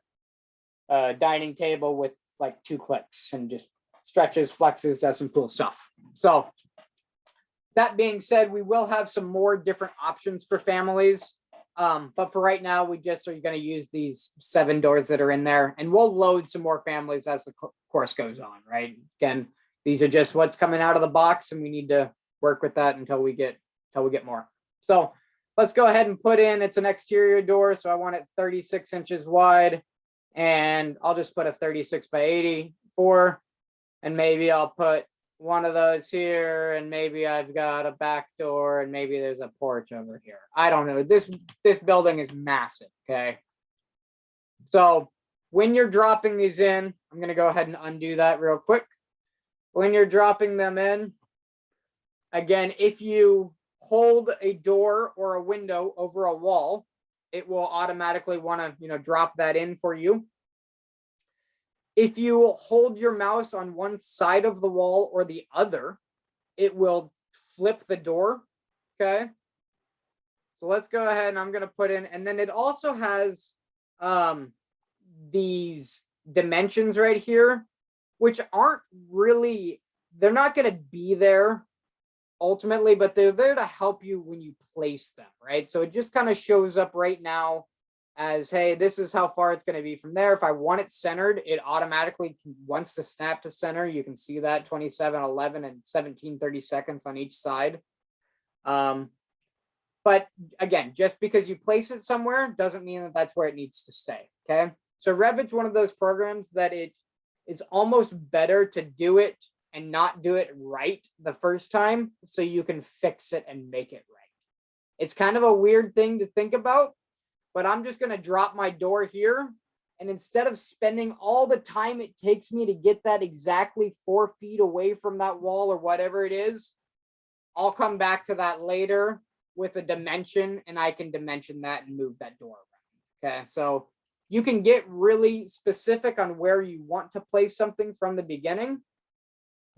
a dining table with like 2 clicks and just stretches, flexes, does some cool stuff. So that being said, we will have some more different options for families. But for right now, we just are going to use these 7 doors that are in there, and we'll load some more families as the course goes on, right? Again, These are just what's coming out of the box, and we need to work with that until we get more. So let's go ahead and put in, it's an exterior door, so I want it 36 inches wide, and I'll just put a 36 by 84, and maybe I'll put one of those here, and maybe I've got a back door, and maybe there's a porch over here. I don't know. This building is massive, okay? So when you're dropping these in, I'm going to go ahead and undo that real quick. When you're dropping them in, again, if you hold a door or a window over a wall, it will automatically want to, drop that in for you. If you hold your mouse on one side of the wall or the other, it will flip the door. Okay. So let's go ahead, and I'm going to put in, and then it also has these dimensions right here, which aren't really, they're not going to be there ultimately, but they're there to help you when you place them, right? So it just kind of shows up right now as, hey, this is how far it's going to be from there. If I want it centered, it automatically wants to snap to center. You can see that 27:11 and 17:30 seconds on each side. But again, just because you place it somewhere doesn't mean that that's where it needs to stay. Okay. So Revit's one of those programs that it is almost better to do it and not do it right the first time, so you can fix it and make it right. It's kind of a weird thing to think about, but I'm just going to drop my door here. And instead of spending all the time it takes me to get that exactly 4 feet away from that wall or whatever it is, I'll come back to that later with a dimension, and I can dimension that and move that door around. Okay, so you can get really specific on where you want to place something from the beginning,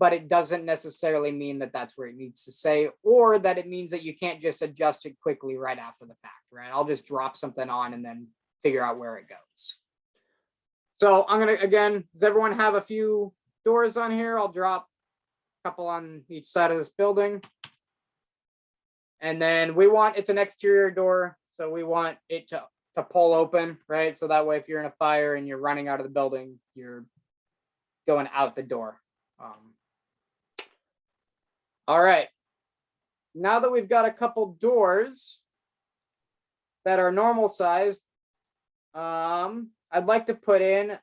but it doesn't necessarily mean that that's where it needs to stay, or that it means that you can't just adjust it quickly right after the fact, right? I'll just drop something on and then figure out where it goes. So I'm going to, again, does everyone have a few doors on here? I'll drop a couple on each side of this building. And then it's an exterior door, so we want it to pull open, right? So that way, if you're in a fire and you're running out of the building, you're going out the door. All right. Now that we've got a couple doors that are normal sized, I'd like to put in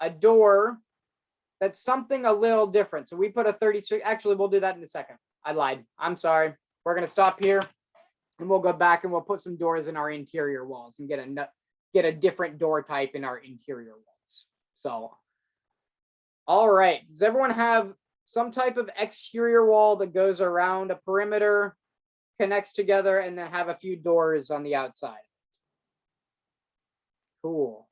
a door that's something a little different. So we put a 36, actually, we'll do that in a second. I lied. I'm sorry. We're going to stop here, and we'll go back and we'll put some doors in our interior walls and get a different door type in our interior walls. So, all right. Does everyone have some type of exterior wall that goes around a perimeter, connects together, and then have a few doors on the outside? Cool.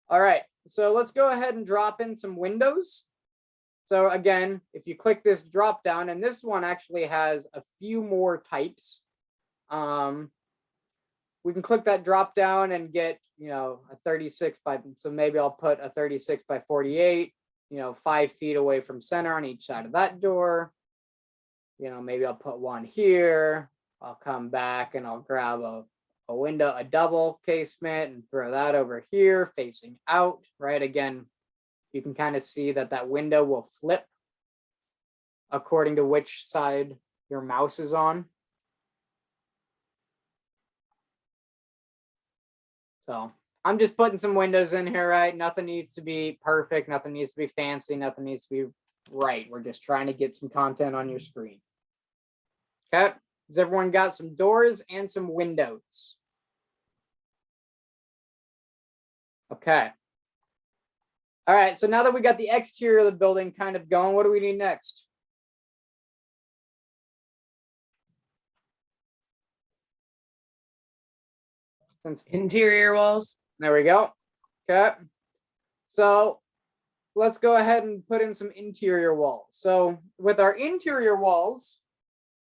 All right. So let's go ahead and drop in some windows. So again, if you click this drop down, and this one actually has a few more types, we can click that drop down and get, a 36 by, so maybe I'll put a 36 by 48, 5 feet away from center on each side of that door. Maybe I'll put one here. I'll come back and I'll grab a window, a double casement, and throw that over here facing out, right? Again, you can kind of see that window will flip according to which side your mouse is on. So I'm just putting some windows in here, right? Nothing needs to be perfect. Nothing needs to be fancy. Nothing needs to be right. We're just trying to get some content on your screen. Okay. Has everyone got some doors and some windows? Okay. All right, so now that we got the exterior of the building kind of going, what do we need next? Interior walls. There we go. Okay. So let's go ahead and put in some interior walls. So with our interior walls,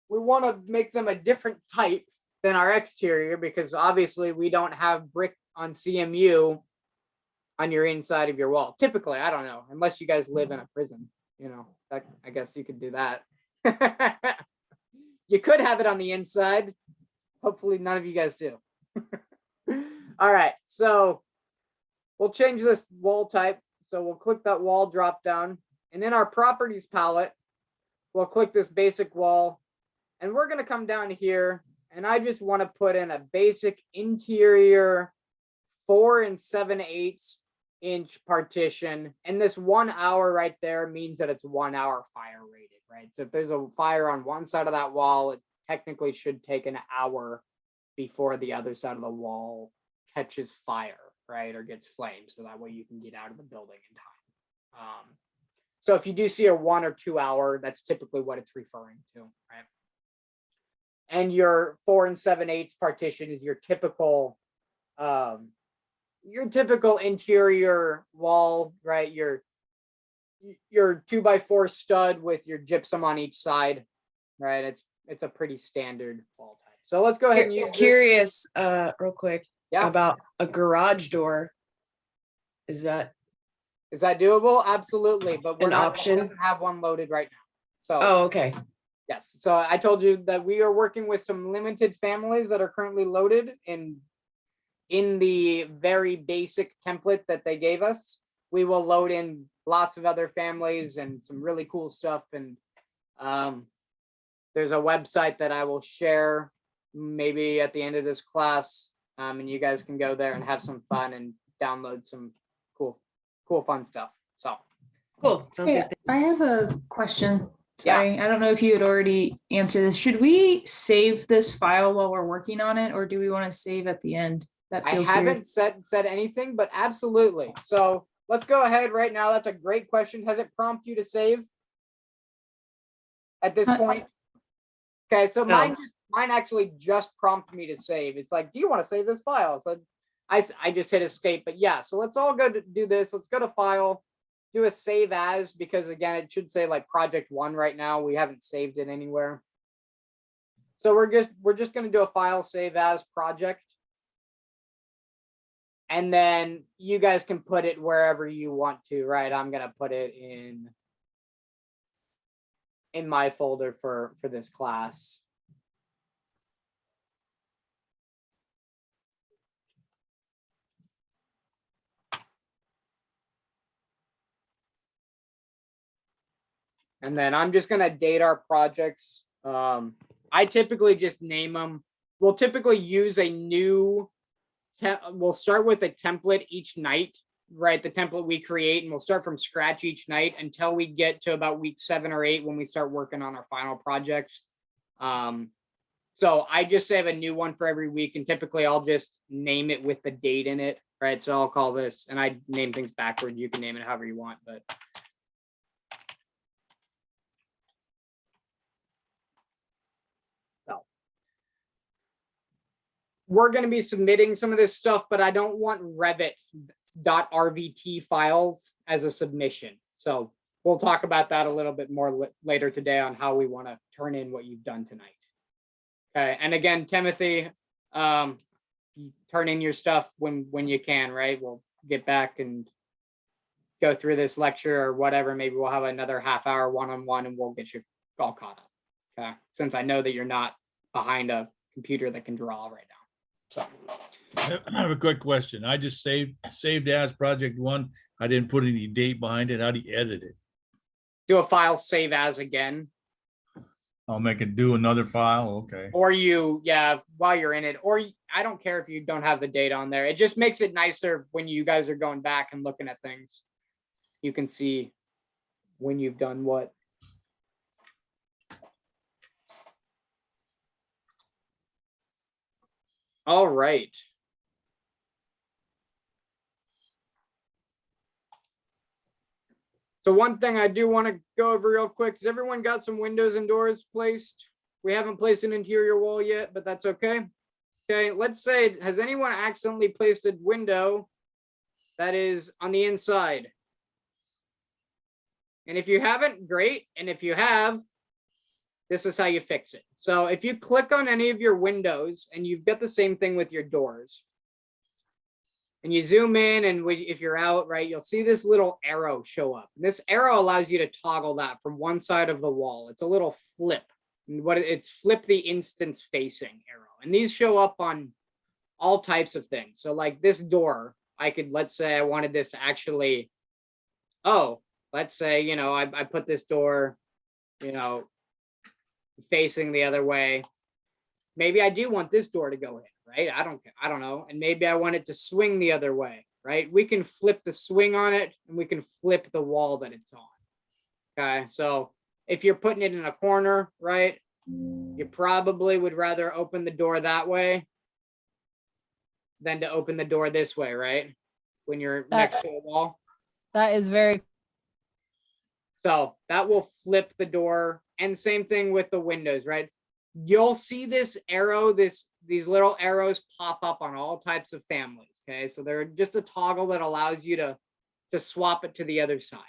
we want to make them a different type than our exterior, because obviously we don't have brick on CMU on your inside of your wall. Typically, I don't know, unless you guys live in a prison, I guess you could do that. You could have it on the inside. Hopefully none of you guys do. All right, so we'll change this wall type. So we'll click that wall drop down And in our properties palette, we'll click this basic wall, and we're going to come down here, and I just want to put in a basic interior 4 7/8 inch partition. And this 1 hour right there means that it's 1 hour fire rated, right? So if there's a fire on one side of that wall, it technically should take an hour before the other side of the wall catches fire, right? Or gets flamed. So that way you can get out of the building in time. So if you do see a 1 or 2 hour, that's typically what it's referring to, right? And your 4 7/8 partition is your typical interior wall, right? Your 2x4 stud with your gypsum on each side, right? It's a pretty standard wall type. So let's go ahead and use this. Curious, real quick, Yeah. about a garage door. Is that doable? Absolutely, but we're an not option? doesn't have one loaded right now. So Oh, okay. yes. So I told you that we are working with some limited families that are currently loaded in the very basic template that they gave us. We will load in lots of other families and some really cool stuff. And there's a website that I will share maybe at the end of this class. And you guys can go there and have some fun and download some cool fun stuff. So Cool. Sounds Hey, good. I have a question. Yeah. Sorry, I don't know if you had already answered this. Should we save this file while we're working on it, or do we want to save at the end? That I feels haven't weird. said anything, but absolutely. So let's go ahead right now. That's a great question. Has it prompted you to save at this Uh, point? Okay, so No. mine actually just prompted me to save. It's like, do you want to save this file? So I just hit escape, but yeah. So let's all go to do this. Let's go to file, do a save as, because again, it should say like project 1 right now. We haven't saved it anywhere. So we're just going to do a file save as project. And then you guys can put it wherever you want to, right? I'm going to put it in my folder for this class. And then I'm just going to date our projects. I typically just name them. We'll typically use a new we'll start with a template each night, right? The template we create, and we'll start from scratch each night until we get to about week 7 or 8 when we start working on our final projects. So I just save a new one for every week, and typically I'll just name it with the date in it, right? So I'll call this, and I name things backwards. You can name it however you want, but we're going to be submitting some of this stuff, but I don't want Revit.rvt files as a submission. So we'll talk about that a little bit more later today on how we want to turn in what you've done tonight. Okay. And again, Timothy, turn in your stuff when you can, right? We'll get back and go through this lecture or whatever. Maybe we'll have another half-hour one-on-one and we'll get you all caught up. Okay. Since I know that you're not behind a computer that can draw right now. So I have a quick question. I just saved as project 1. I didn't put any date behind it. How do you edit it? do a file save as again, I'll make it do another file. Okay. or while you're in it, or I don't care if you don't have the date on there. It just makes it nicer when you guys are going back and looking at things. You can see when you've done what. All right. So one thing I do want to go over real quick is everyone got some windows and doors placed? We haven't placed an interior wall yet, but that's okay. Okay, let's say, has anyone accidentally placed a window that is on the inside? And if you haven't, great. And if you have, this is how you fix it. So if you click on any of your windows, and you've got the same thing with your doors, and you zoom in, and if you're out, right, you'll see this little arrow show up. And this arrow allows you to toggle that from one side of the wall. It's a little flip. And it's flip the instance facing arrow. And these show up on all types of things. So like this door, I could, let's say I wanted this to actually, let's say, I put this door, facing the other way. Maybe I do want this door to go in, right? I don't know. And maybe I want it to swing the other way, right? We can flip the swing on it and we can flip the wall that it's on. Okay, so if you're putting it in a corner, right, you probably would rather open the door that way than to open the door this way, right? When you're next to a wall. That is very, So that will flip the door. And same thing with the windows, right? You'll see this arrow, these little arrows pop up on all types of families. Okay, so they're just a toggle that allows you to swap it to the other side.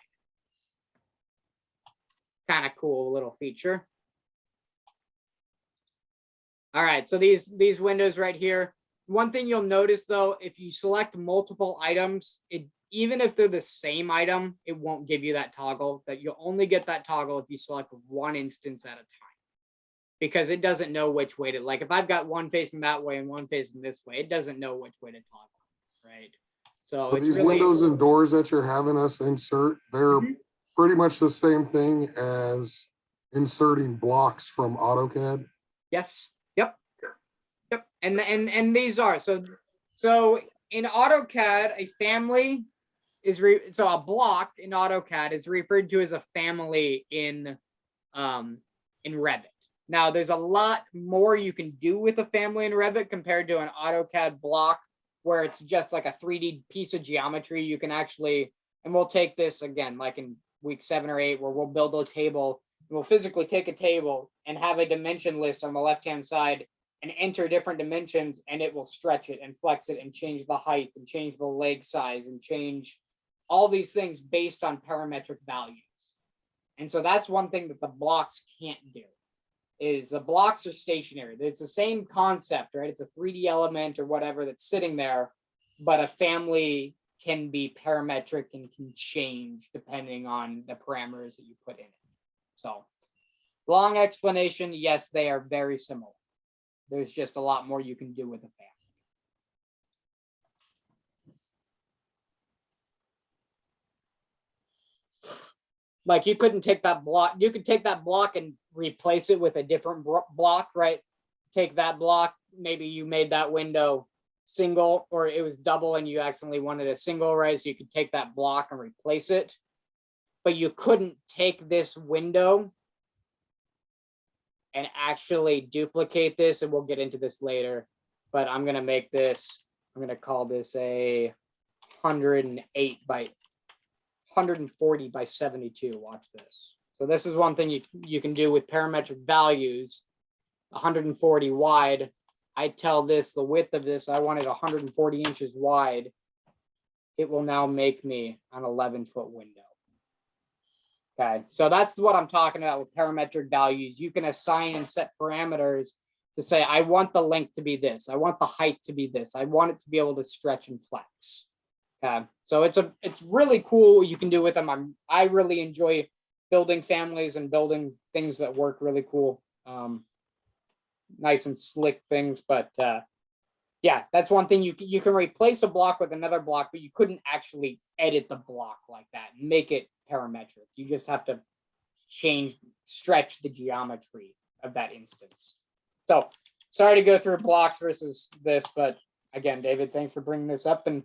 Kind of cool little feature. All right, so these windows right here. One thing you'll notice though, if you select multiple items, even if they're the same item, it won't give you that toggle. That you'll only get that toggle if you select one instance at a time, because it doesn't know which way to, like if I've got one facing that way and one facing this way, it doesn't know which way to toggle, right? So But it's these really, windows and doors that you're having us insert, they're pretty much the same thing as inserting blocks from AutoCAD. yes, yep. And these are so in AutoCAD, a family is so a block in AutoCAD is referred to as a family in Revit. Now there's a lot more you can do with a family in Revit compared to an AutoCAD block, where it's just like a 3D piece of geometry. You can actually, and we'll take this again, like in week 7 or 8, where we'll build a table. We'll physically take a table and have a dimension list on the left-hand side and enter different dimensions, and it will stretch it and flex it and change the height and change the leg size and change all these things based on parametric values. And so that's one thing that the blocks can't do, is the blocks are stationary. It's the same concept, right? It's a 3D element or whatever that's sitting there, but a family can be parametric and can change depending on the parameters that you put in it. So long explanation, yes, they are very similar. There's just a lot more you can do with a family. Like you couldn't take that block, you could take that block and replace it with a different block, right? Take that block, maybe you made that window single or it was double and you accidentally wanted a single, right? So you could take that block and replace it. But you couldn't take this window and actually duplicate this, and we'll get into this later, but I'm gonna make this, I'm gonna call this a 140 by 72. Watch this. So this is one thing you can do with parametric values. 140 wide. I tell this, the width of this, I want it 140 inches wide. It will now make me an 11-foot window. Okay, so that's what I'm talking about with parametric values. You can assign and set parameters to say, I want the length to be this. I want the height to be this. I want it to be able to stretch and flex. Okay, so it's really cool what you can do with them. I really enjoy building families and building things that work really cool. Nice and slick things, but yeah, that's one thing. You can replace a block with another block, but you couldn't actually edit the block like that and make it parametric. You just have to stretch the geometry of that instance. So sorry to go through blocks versus this, but again, David, thanks for bringing this up. And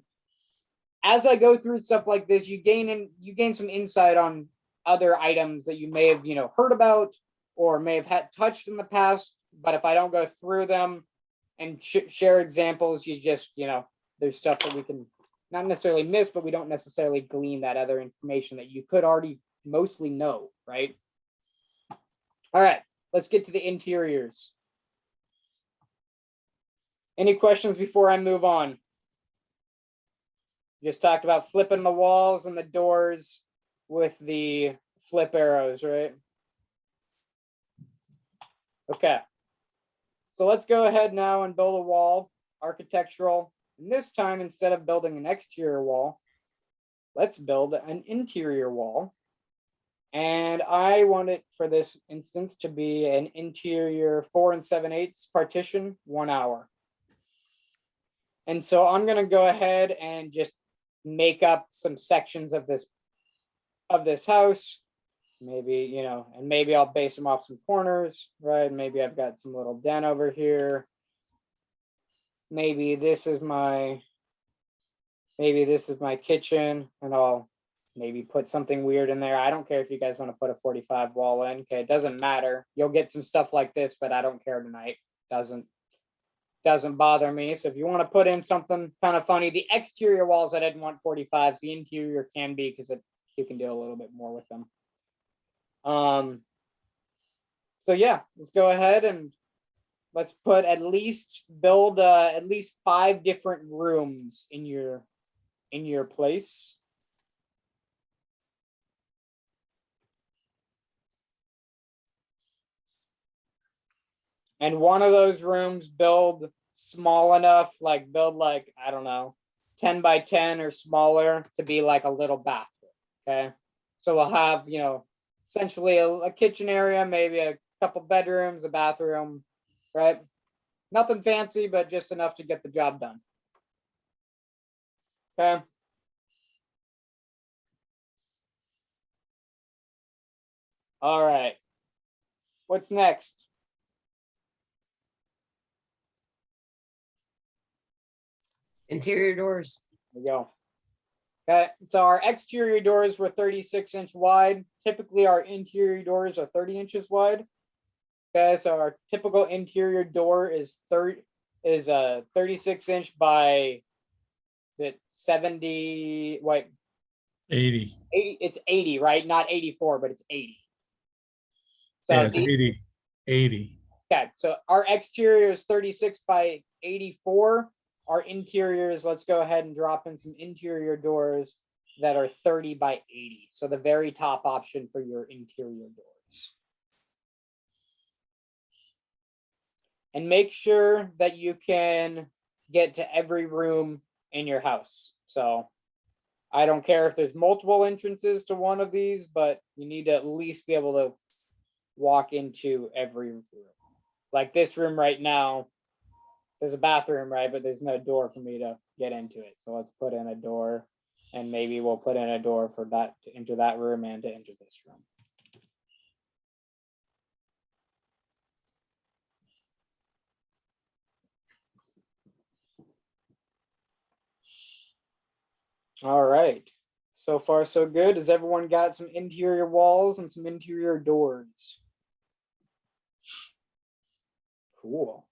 as I go through stuff like this, you gain some insight on other items that you may have, heard about or may have had touched in the past. But if I don't go through them and share examples, you just, there's stuff that we can not necessarily miss, but we don't necessarily glean that other information that you could already mostly know, right? All right, let's get to the interiors. Any questions before I move on? Just talked about flipping the walls and the doors with the flip arrows, right? Okay. So let's go ahead now and build a wall, architectural. And this time, instead of building an exterior wall, let's build an interior wall. And I want it for this instance to be an interior 4 7/8 partition, 1 hour. And so I'm going to go ahead and just make up some sections of this of this house. Maybe, you know, and maybe I'll base them off some corners, right? Maybe I've got some little den over here. Maybe this is my kitchen, and I'll maybe put something weird in there. I don't care if you guys want to put a 45 wall in. Okay, it doesn't matter. You'll get some stuff like this, but I don't care tonight. Doesn't bother me. So if you want to put in something kind of funny, the exterior walls I didn't want 45s. The interior can be, because you can do a little bit more with them. So yeah, let's go ahead and let's put build at least 5 different rooms in your place. And one of those rooms build small enough, build I don't know, 10 by 10 or smaller to be like a little bathroom. Okay. So we'll have, you know, essentially a kitchen area, maybe a couple bedrooms, a bathroom, right? Nothing fancy, but just enough to get the job done. Okay. All right. What's next? Interior doors. There we go. Okay, so our exterior doors were 36-inch wide. Typically, our interior doors are 30 inches wide. Okay, so our typical interior door is 36-inch by, is it 70? Wait, 80. 80. It's 80, right? Not 84, but it's 80. So Yeah, it's 80. 80. okay, so our exterior is 36 by 84. Our interiors, let's go ahead and drop in some interior doors that are 30 by 80. So the very top option for your interior doors. And make sure that you can get to every room in your house. So I don't care if there's multiple entrances to one of these, but you need to at least be able to walk into every room. Like this room right now, there's a bathroom, right? But there's no door for me to get into it. So let's put in a door, and maybe we'll put in a door for that to enter that room and to enter this room. All right. So far, so good. Has everyone got some interior walls and some interior doors? Cool.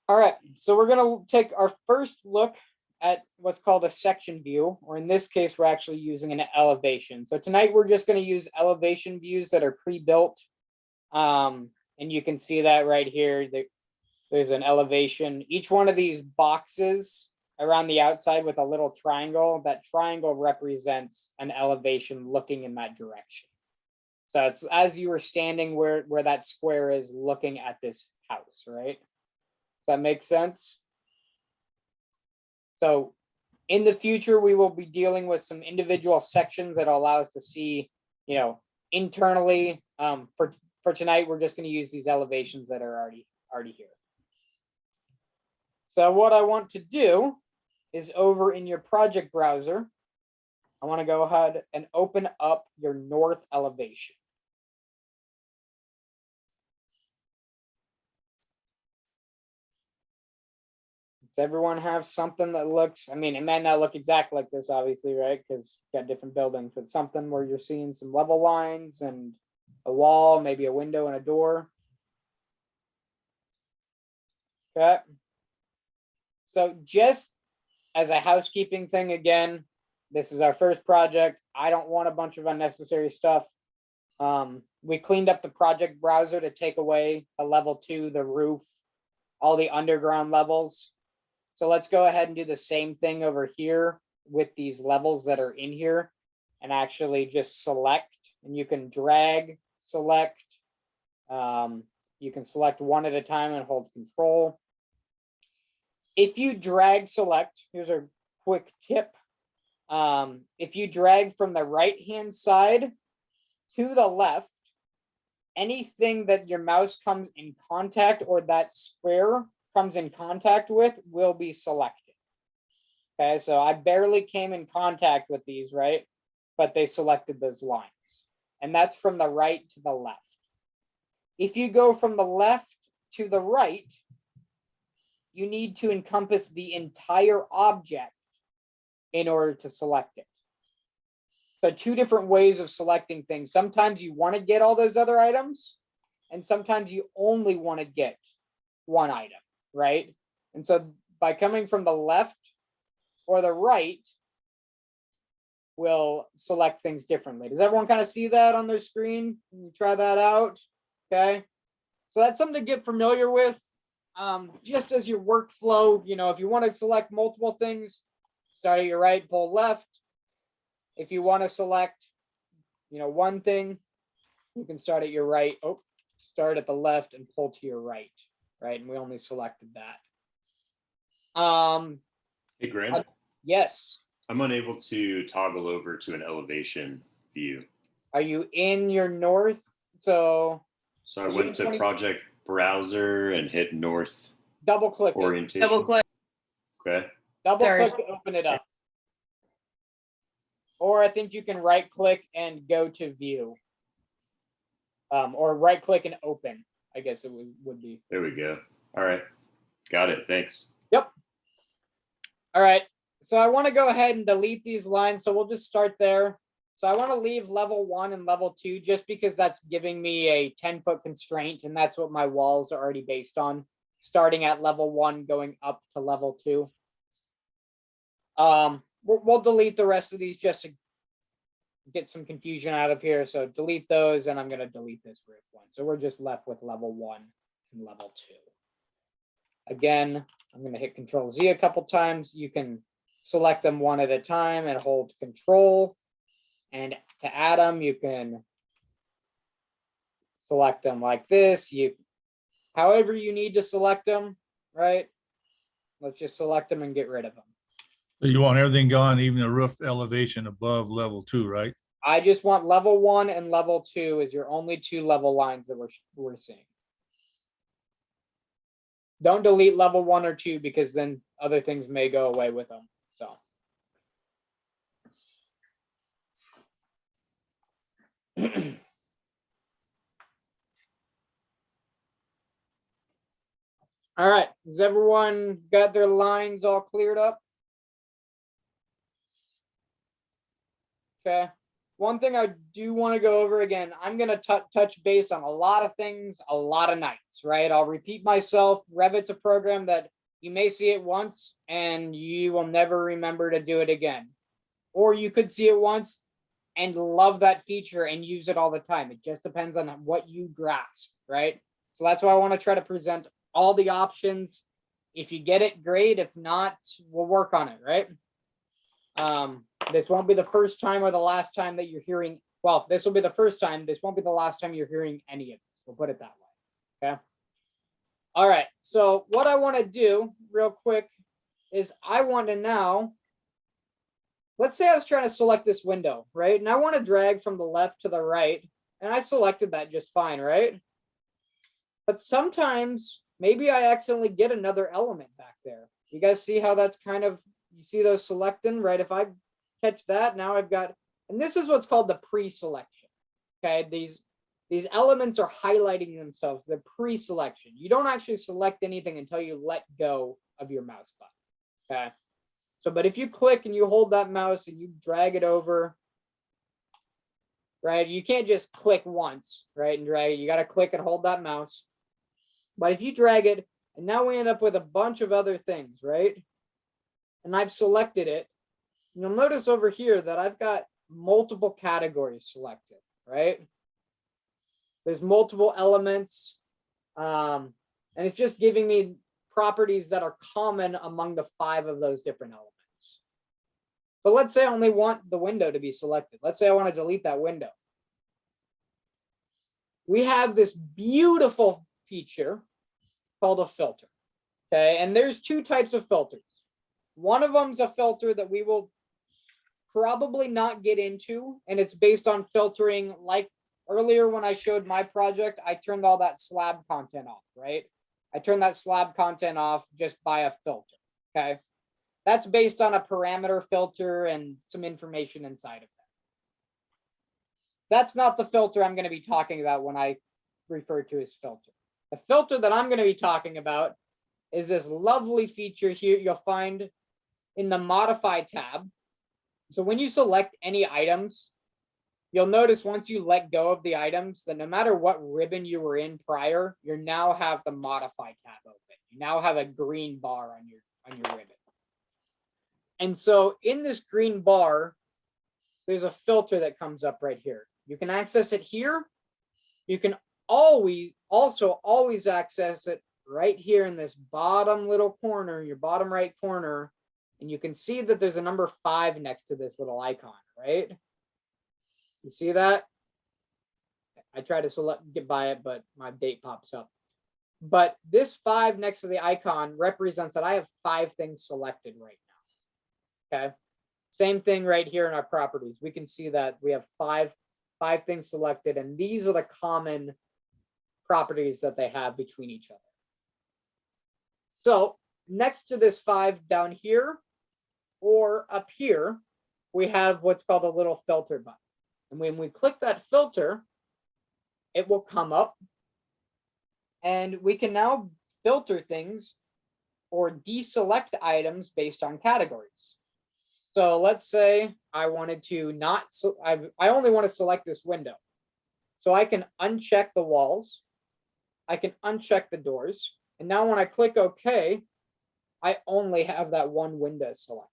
All right, so we're going to take our first look at what's called a section view, or in this case, we're actually using an elevation. So tonight, we're just going to use elevation views that are pre-built. And you can see that right here. There's an elevation. Each one of these boxes around the outside with a little triangle, that triangle represents an elevation looking in that direction. So it's as you were standing where that square is looking at this house, right? Does that make sense? So in the future, we will be dealing with some individual sections that allow us to see, you know, internally. For tonight, we're just going to use these elevations that are already here. So what I want to do is over in your project browser, I want to go ahead and open up your north elevation. Does everyone have something that looks, I mean, it may not look exactly like this, obviously, right? Because you've got different buildings, but something where you're seeing some level lines and a wall, maybe a window and a door. Okay. So just as a housekeeping thing, again, this is our first project. I don't want a bunch of unnecessary stuff. We cleaned up the project browser to take away the level 2, the roof, all the underground levels. So let's go ahead and do the same thing over here with these levels that are in here and actually just select, and you can drag, select. You can select one at a time and hold control. If you drag select, here's a quick tip. If you drag from the right-hand side to the left anything that your mouse comes in contact or that square comes in contact with will be selected. Okay, so I barely came in contact with these, right? But they selected those lines. And that's from the right to the left. If you go from the left to the right, you need to encompass the entire object in order to select it. So two different ways of selecting things. Sometimes you want to get all those other items, and sometimes you only want to get one item, right? And so by coming from the left or the right, will select things differently. Does everyone kind of see that on their screen? Can you try that out? Okay. So that's something to get familiar with. Just as your workflow, if you want to select multiple things, start at your right, pull left. If you want to select, one thing, you can start at your right. Oh, start at the left and pull to your right, right? And we only selected that. Hey, Graham, Yes. I'm unable to toggle over to an elevation view. Are you in your north? So I went to project browser and hit north double click it. orientation. Double click. Okay. Double Sorry. click to open it up. Or I think you can right click and go to view. Or right click and open, I guess it would be. There we go. All right. Got it. Thanks. Yep. All right. So I want to go ahead and delete these lines. So we'll just start there. So I want to leave level 1 and level 2 just because that's giving me a 10-foot constraint, and that's what my walls are already based on, starting at level 1 going up to level 2. We'll delete the rest of these just to get some confusion out of here. So delete those, and I'm going to delete this roof one. So we're just left with level 1 and level 2. Again, I'm going to hit Control Z a couple times. You can select them one at a time and hold Control. And to add them, you can select them like this. However you need to select them, right? Let's just select them and get rid of them. So you want everything gone, even the roof elevation above level 2, right? I just want level 1 and level 2 as your only 2 level lines that we're seeing. Don't delete level 1 or 2 because then other things may go away with them. So. All right, has everyone got their lines all cleared up? Okay, one thing I do want to go over again, I'm going to touch base on a lot of things, a lot of nights, right? I'll repeat myself. Revit's a program that you may see it once and you will never remember to do it again. Or you could see it once and love that feature and use it all the time. It just depends on what you grasp, right? So that's why I want to try to present all the options. If you get it, great. If not, we'll work on it, right? This won't be the first time or the last time that you're hearing. Well, this will be the first time. This won't be the last time you're hearing any of this. We'll put it that way. Okay. All right. So what I want to do real quick is I want to now, let's say I was trying to select this window, right? And I want to drag from the left to the right. And I selected that just fine, right? But sometimes maybe I accidentally get another element back there. You guys see how that's kind of, you see those selecting, right? If I catch that, now I've got, and this is what's called the pre-selection. Okay, these elements are highlighting themselves. They're pre-selection. You don't actually select anything until you let go of your mouse button. Okay, so but if you click and you hold that mouse and you drag it over, right? You can't just click once, right, and drag it. You got to click and hold that mouse. But if you drag it, and now we end up with a bunch of other things, right? And I've selected it. You'll notice over here that I've got multiple categories selected, right? There's multiple elements, and it's just giving me properties that are common among the 5 of those different elements. But let's say I only want the window to be selected. Let's say I want to delete that window. We have this beautiful feature called a filter. Okay, and there's 2 types of filters. One of them is a filter that we will probably not get into, and it's based on filtering like earlier when I showed my project, I turned all that slab content off, right? I turned that slab content off just by a filter, okay? That's based on a parameter filter and some information inside of that. That's not the filter I'm going to be talking about when I refer to as filter. The filter that I'm going to be talking about is this lovely feature here you'll find in the Modify tab. So when you select any items, you'll notice once you let go of the items that no matter what ribbon you were in prior, you now have the Modify tab open. You now have a green bar on your ribbon. And so in this green bar, there's a filter that comes up right here. You can access it here. You can also always access it right here in this bottom little corner, your bottom right corner. And you can see that there's a number 5 next to this little icon, right? You see that? I try to get by it, but my date pops up. But this 5 next to the icon represents that I have 5 things selected right now. Okay. Same thing right here in our properties. We can see that we have five things selected, and these are the common properties that they have between each other. So next to this 5 down here or up here, we have what's called a little filter button. And when we click that filter, it will come up and we can now filter things or deselect items based on categories. So let's say I wanted to I only want to select this window. So I can uncheck the walls. I can uncheck the doors. And now when I click OK, I only have that one window selected.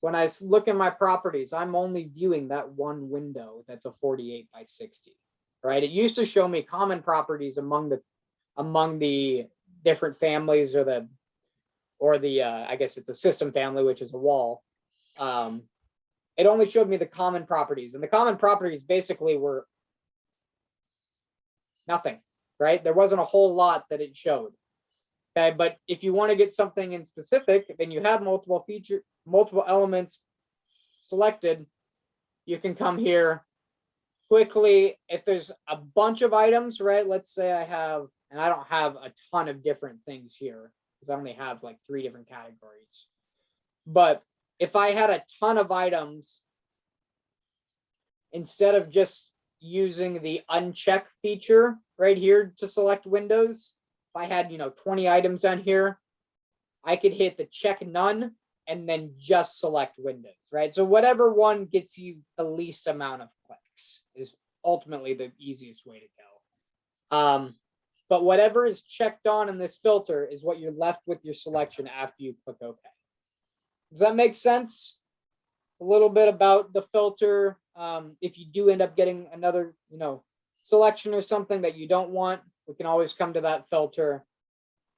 When I look in my properties, I'm only viewing that one window that's a 48 by 60, right? It used to show me common properties among the different families or the I guess it's a system family, which is a wall. It only showed me the common properties, and the common properties basically were nothing, right? There wasn't a whole lot that it showed. Okay, but if you want to get something in specific, then you have multiple elements selected, you can come here quickly. If there's a bunch of items, right? Let's say I have, and I don't have a ton of different things here because I only have like 3 different categories. But if I had a ton of items, instead of just using the uncheck feature right here to select windows, if I had, 20 items on here, I could hit the check none and then just select windows, right? So whatever one gets you the least amount of clicks is ultimately the easiest way to go. But whatever is checked on in this filter is what you're left with your selection after you click OK. Does that make sense? A little bit about the filter. If you do end up getting another, selection or something that you don't want, we can always come to that filter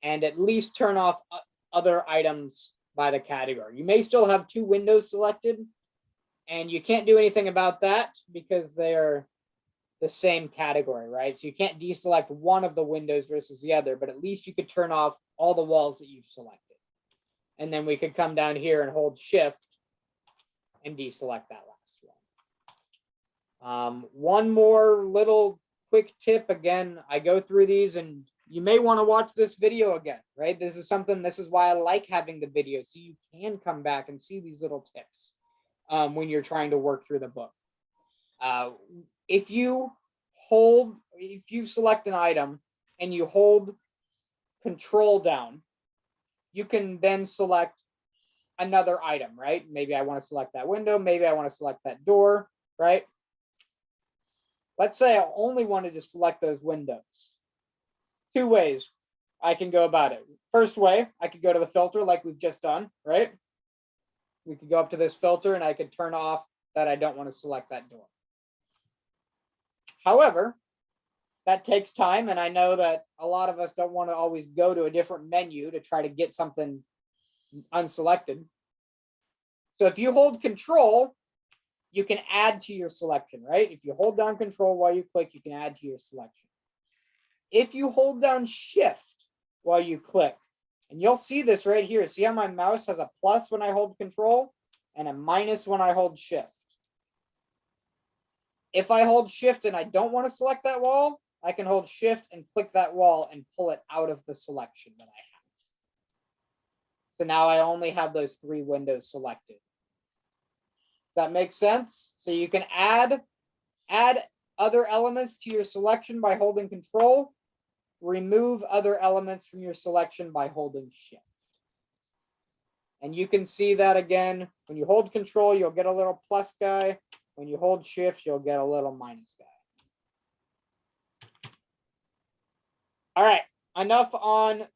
and at least turn off other items by the category. You may still have 2 windows selected, and you can't do anything about that because they are the same category, right? So you can't deselect one of the windows versus the other, but at least you could turn off all the walls that you've selected. And then we could come down here and hold Shift and deselect that last one. One more little quick tip. Again, I go through these and you may want to watch this video again, right? This is why I like having the video, so you can come back and see these little tips when you're trying to work through the book. If you select an item and you hold Control down, you can then select another item, right? Maybe I want to select that window. Maybe I want to select that door, right? Let's say I only wanted to select those windows. 2 ways I can go about it. First way, I could go to the filter like we've just done, right? We could go up to this filter and I could turn off that I don't want to select that door. However, that takes time, and I know that a lot of us don't want to always go to a different menu to try to get something unselected. So if you hold Control, you can add to your selection, right? If you hold down Control while you click, you can add to your selection. If you hold down Shift while you click, and you'll see this right here. See how my mouse has a plus when I hold Control and a minus when I hold Shift. if I hold shift and I don't want to select that wall, I can hold shift and click that wall and pull it out of the selection that I have. So now I only have those 3 windows selected. Does that make sense? So you can add other elements to your selection by holding control, remove other elements from your selection by holding shift. And you can see that again, when you hold control, you'll get a little plus guy. When you hold shift, you'll get a little minus guy. All right, enough on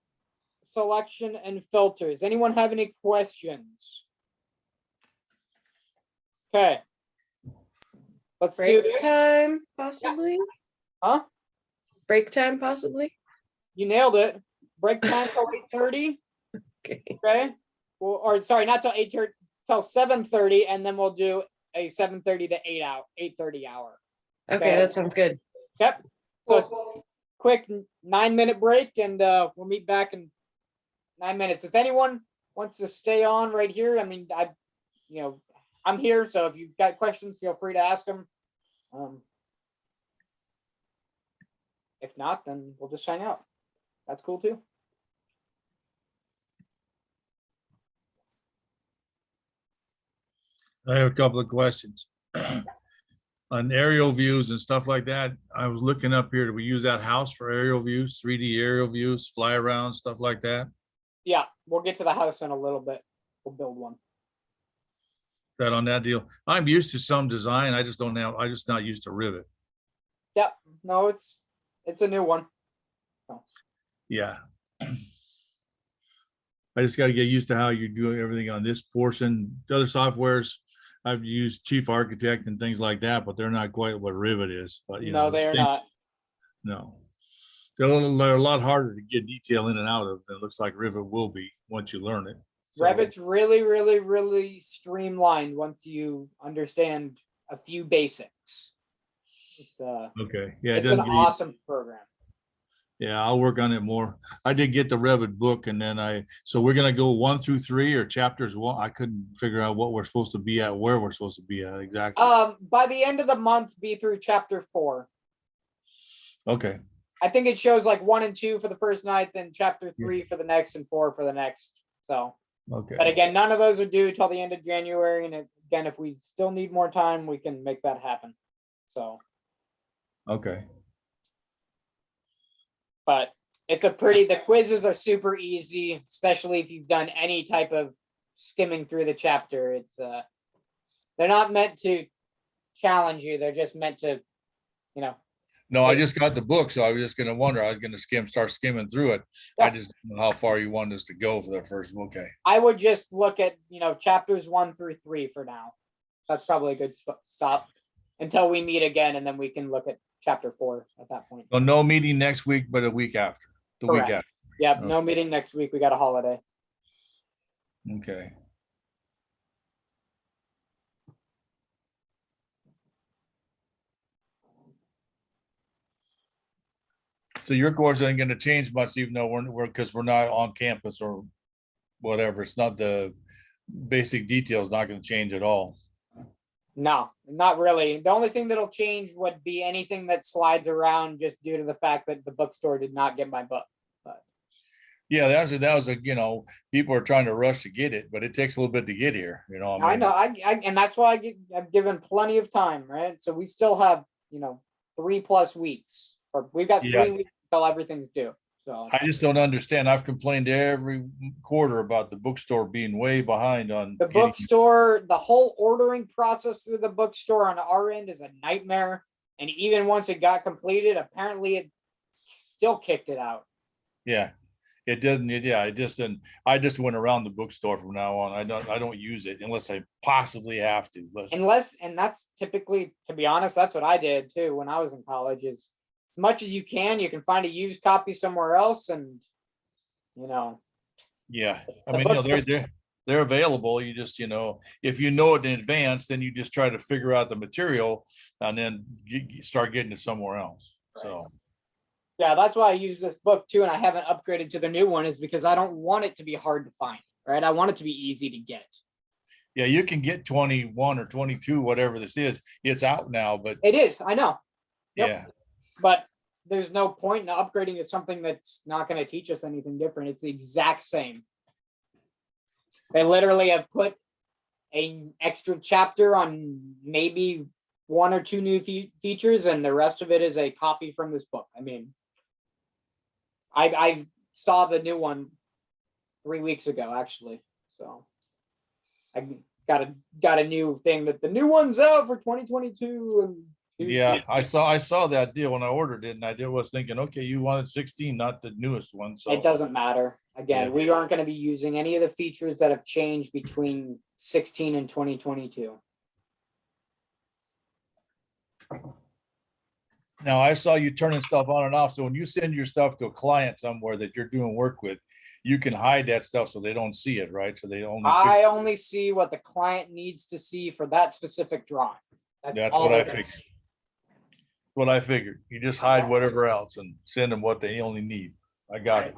selection and filters. Anyone have any questions? Okay. Let's do Break this. time, possibly. Huh? Break time, possibly. You nailed it. Break time till 8:30. Okay. Okay. Well, or sorry, not till 8:30, till 7:30, and then we'll do a 7:30 to 8:30 hour. Okay, that sounds good. Yep. So quick 9-minute break, and we'll meet back in 9 minutes. If anyone wants to stay on right here, I mean, I'm here, so if you've got questions, feel free to ask them. If not, then we'll just hang out. That's cool too. I have a couple of questions. On aerial views and stuff like that, I was looking up here, do we use that house for aerial views, 3D aerial views, fly around, stuff like that? Yeah, we'll get to the house in a little bit. We'll build one. That on that deal? I'm used to some design, I just not used to Rivet. Yep. No, it's a new one. Yeah. I just got to get used to how you're doing everything on this portion. The other softwares, I've used Chief Architect and things like that, but they're not quite what Rivet is. But No, they are not. No, they're a lot harder to get detail in and out of than it looks like Rivet will be once you learn it. So, Revit's really, really, really streamlined once you understand a few basics. It's okay, yeah, it's an awesome program. Yeah, I'll work on it more. I did get the Revit book, and then so we're gonna go 1 through 3 or chapters 1. I couldn't figure out what we're supposed to be at, where we're supposed to be at exactly. By the end of the month, be through chapter 4. Okay, I think it shows like 1 and 2 for the first night, then chapter 3 for the next, and 4 for the next. So, okay. but again, none of those are due till the end of January. And again, if we still need more time, we can make that happen. So, Okay. but the quizzes are super easy, especially if you've done any type of skimming through the chapter. It's they're not meant to challenge you. They're just meant to, No, I just got the book, so I was just gonna wonder. I was gonna start skimming through it. Yeah. I just don't know how far you wanted us to go for the first. Okay. I would just look at, chapters 1 through 3 for now. That's probably a good stop until we meet again, and then we can look at chapter 4 at that point. So no meeting next week, but a week after. The Correct. week after. Yep, no meeting next week. We got a holiday. Okay. So your course ain't gonna change much, even though because we're not on campus or whatever. It's not the basic details not gonna change at all. No, not really. The only thing that'll change would be anything that slides around just due to the fact that the bookstore did not get my book. But Yeah, that was people are trying to rush to get it, but it takes a little bit to get here, I know, and that's why I've given plenty of time, right? So we still have, 3+ weeks, or we've got 3 weeks until everything's due. So I just don't understand. I've complained every quarter about the bookstore being way behind on the bookstore, the whole ordering process through the bookstore on our end is a nightmare. And even once it got completed, apparently it still kicked it out. Yeah, it doesn't. Yeah, it just didn't. I just went around the bookstore from now on. I don't use it unless I possibly have to. And that's typically, to be honest, that's what I did too when I was in college. Is as much as you can find a used copy somewhere else, and Yeah, I The mean, bookstore- they're available. You just if you know it in advance, then you just try to figure out the material and then start getting it somewhere else. So. yeah, that's why I use this book too, and I haven't upgraded to the new one, is because I don't want it to be hard to find, right? I want it to be easy to get. Yeah, you can get 21 or 22, whatever this is. It's out now, but It is, I know, Yep. yeah, but there's no point in upgrading to something that's not going to teach us anything different. It's the exact same. They literally have put an extra chapter on maybe 1 or 2 new features, and the rest of it is a copy from this book. I mean, I saw the new one 3 weeks ago, actually. So I got a new thing that the new one's out for 2022. And yeah, I saw that deal when I ordered it, and I was thinking, okay, you wanted 16, not the newest one. So it doesn't matter. Again, Yeah. we aren't going to be using any of the features that have changed between 16 and 2022. Now I saw you turning stuff on and off. So when you send your stuff to a client somewhere that you're doing work with, you can hide that stuff so they don't see it, right? So they only. I only see what the client needs to see for that specific drawing. That's all what I it is. figured. What I figured. You just hide whatever else and send them what they only need. I got it.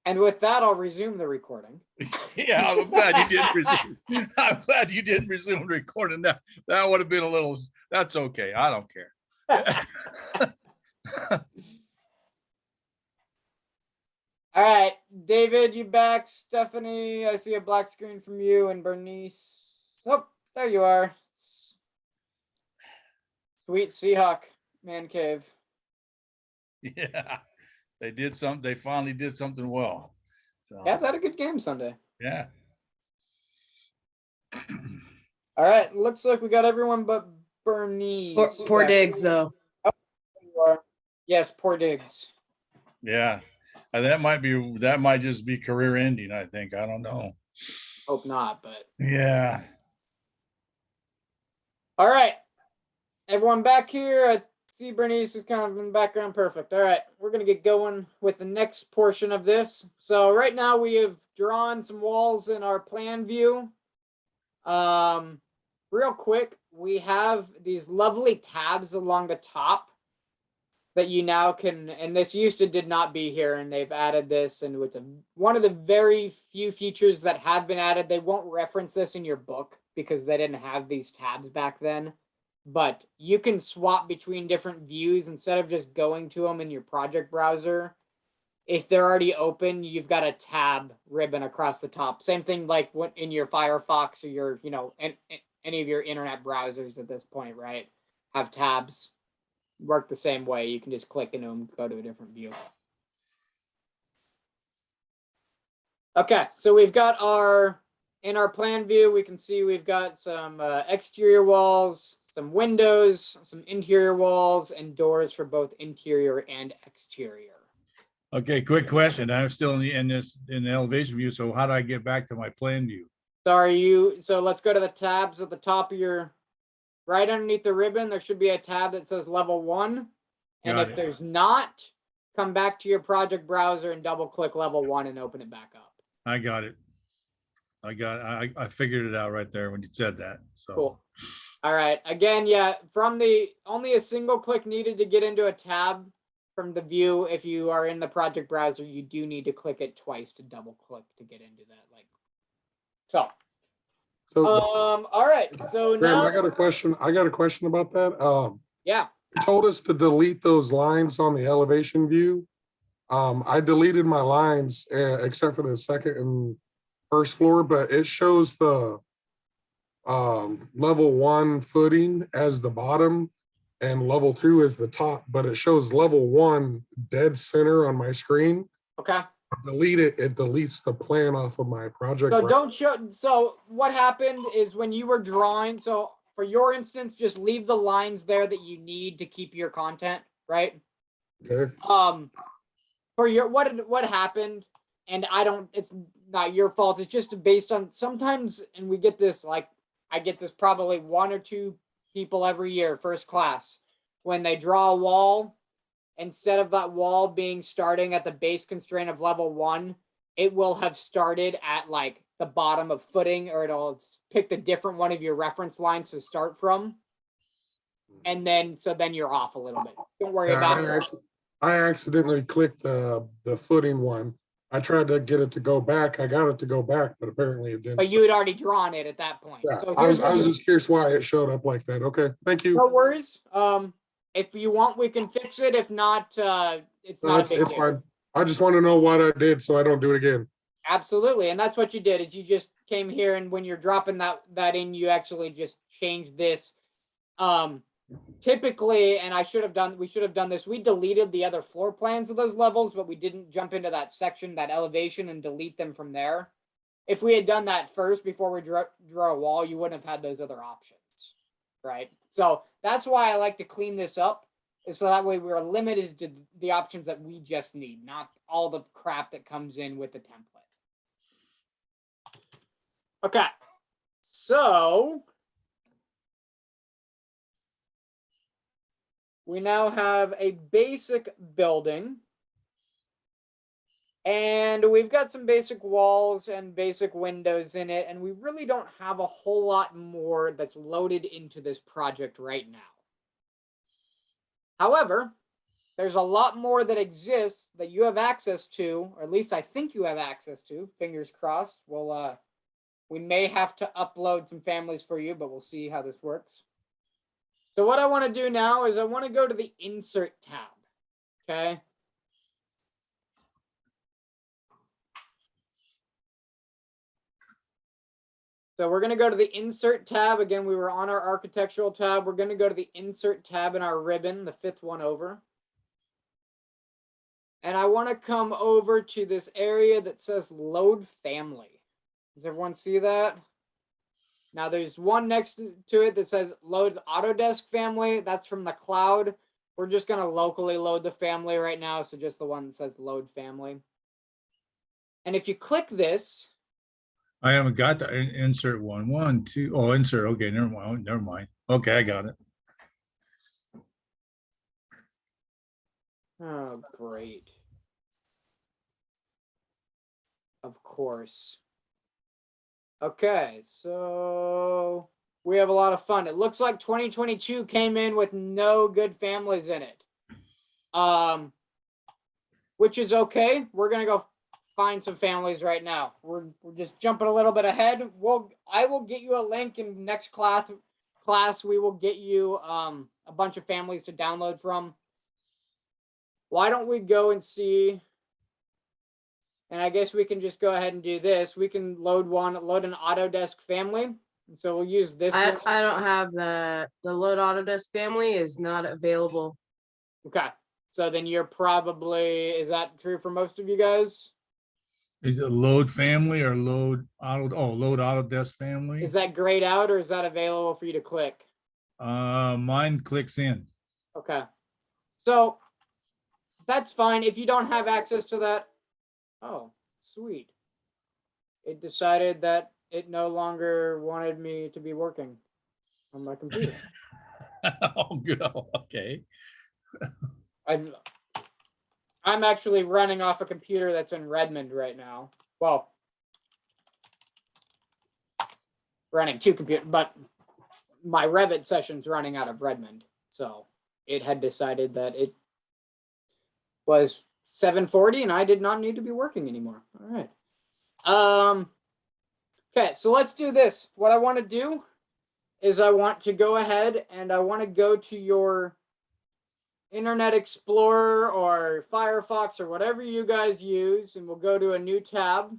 And with that, I'll resume the recording. Yeah, I'm glad you didn't resume. I'm glad you didn't resume recording. That would have been a little. That's okay. I don't care. All right, David, you back? Stephanie, I see a black screen from you, and Bernice. Oh, there you are. Sweet Seahawk Man Cave. Yeah, they did something. They finally did something well. So Yeah, they had a good game Sunday. yeah. All right, looks like we got everyone but Bernice. Poor back. Diggs, though. There you are. Yes, poor Diggs. Yeah. That might just be career ending, I think. I don't know. Hope not, but Yeah. all right. Everyone back here. I see Bernice is kind of in the background. Perfect. All right, we're gonna get going with the next portion of this. So right now we have drawn some walls in our plan view. Real quick, we have these lovely tabs along the top that you now can, and this used to did not be here, and they've added this, and it's one of the very few features that have been added. They won't reference this in your book because they didn't have these tabs back then, but you can swap between different views instead of just going to them in your project browser. If they're already open, you've got a tab ribbon across the top. Same thing like what in your Firefox or your, any of your internet browsers at this point, right? Have tabs. Work the same way. You can just click into them, go to a different view. Okay, so we've got in our plan view, we can see we've got some exterior walls, some windows, some interior walls, and doors for both interior and exterior. Okay, quick question. I'm still in the elevation view. So how do I get back to my plan view? So let's go to the tabs at the top of your, right underneath the ribbon, there should be a tab that says level 1. And Got if it. there's not, come back to your project browser and double click level 1 and open it back up. I got it. I figured it out right there when you said that. So Cool. All right. Again, yeah, only a single click needed to get into a tab from the view. If you are in the project browser, you do need to click it twice to double click to get into that. So, So, all right. So Graham, now, I got a question. About that. yeah. You told us to delete those lines on the elevation view. I deleted my lines except for the second and first floor, but it shows the level 1 footing as the bottom and level 2 as the top, but it shows level 1 dead center on my screen. Okay. Delete it, it deletes the plan off of my project. So don't show. So what happened is when you were drawing, so for your instance, just leave the lines there that you need to keep your content, right? Okay. For your, what happened, and it's not your fault. It's just based on sometimes, and we get this, like, I get this probably 1 or 2 people every year, first class, when they draw a wall, instead of that wall being starting at the base constraint of level 1, it will have started at like the bottom of footing, or it'll pick the different one of your reference lines to start from. And then, so then you're off a little bit. Don't worry about it. I accidentally clicked the footing one. I tried to get it to go back. I got it to go back, but apparently it didn't. But you had already drawn it at that point. Yeah, So I was just curious why it showed up like that. Okay, thank you. no worries. If you want, we can fix it. If not, it's not a big It's deal. fine. I just want to know what I did so I don't do it again. Absolutely, and that's what you did. Is you just came here, and when you're dropping that in, you actually just changed this. Typically, and we should have done this. We deleted the other floor plans of those levels, but we didn't jump into that section, that elevation, and delete them from there. If we had done that first before we draw a wall, you wouldn't have had those other options, right? So that's why I like to clean this up, so that way we're limited to the options that we just need, not all the crap that comes in with the template. Okay, so we now have a basic building, and we've got some basic walls and basic windows in it, and we really don't have a whole lot more that's loaded into this project right now. However, there's a lot more that exists that you have access to, or at least I think you have access to. Fingers crossed. We may have to upload some families for you, but we'll see how this works. So what I want to do now is I want to go to the Insert tab, okay? So we're going to go to the Insert tab. Again, we were on our Architectural tab. We're going to go to the Insert tab in our ribbon, the 5th one over. And I want to come over to this area that says Load Family. Does everyone see that? Now there's one next to it that says Load Autodesk Family. That's from the cloud. We're just going to locally load the family right now. So just the one that says Load Family. And if you click this, I haven't got the insert one. 1, 2. Oh, insert. Okay, never mind. Never mind. Okay, I got it. oh, great. Of course. Okay, so we have a lot of fun. It looks like 2022 came in with no good families in it. Which is okay. We're gonna go find some families right now. We're just jumping a little bit ahead. I will get you a link in next class. We will get you a bunch of families to download from. Why don't we go and see? And I guess we can just go ahead and do this. We can load an Autodesk family. And so we'll use this. I don't have the load Autodesk family is not available. Okay. So then you're probably, is that true for most of you guys? Is it load family or load auto? Oh, load Autodesk family. Is that grayed out or is that available for you to click? Mine clicks in. Okay. So that's fine. If you don't have access to that, oh, sweet. It decided that it no longer wanted me to be working on my computer. Oh, good. Okay. I'm actually running off a computer that's in Redmond right now. Well, running two computers, but my Revit session's running out of Redmond. So it had decided that it was 7:40 and I did not need to be working anymore. All right. Okay, so let's do this. What I want to do is I want to go ahead and I want to go to your Internet Explorer or Firefox or whatever you guys use, and we'll go to a new tab.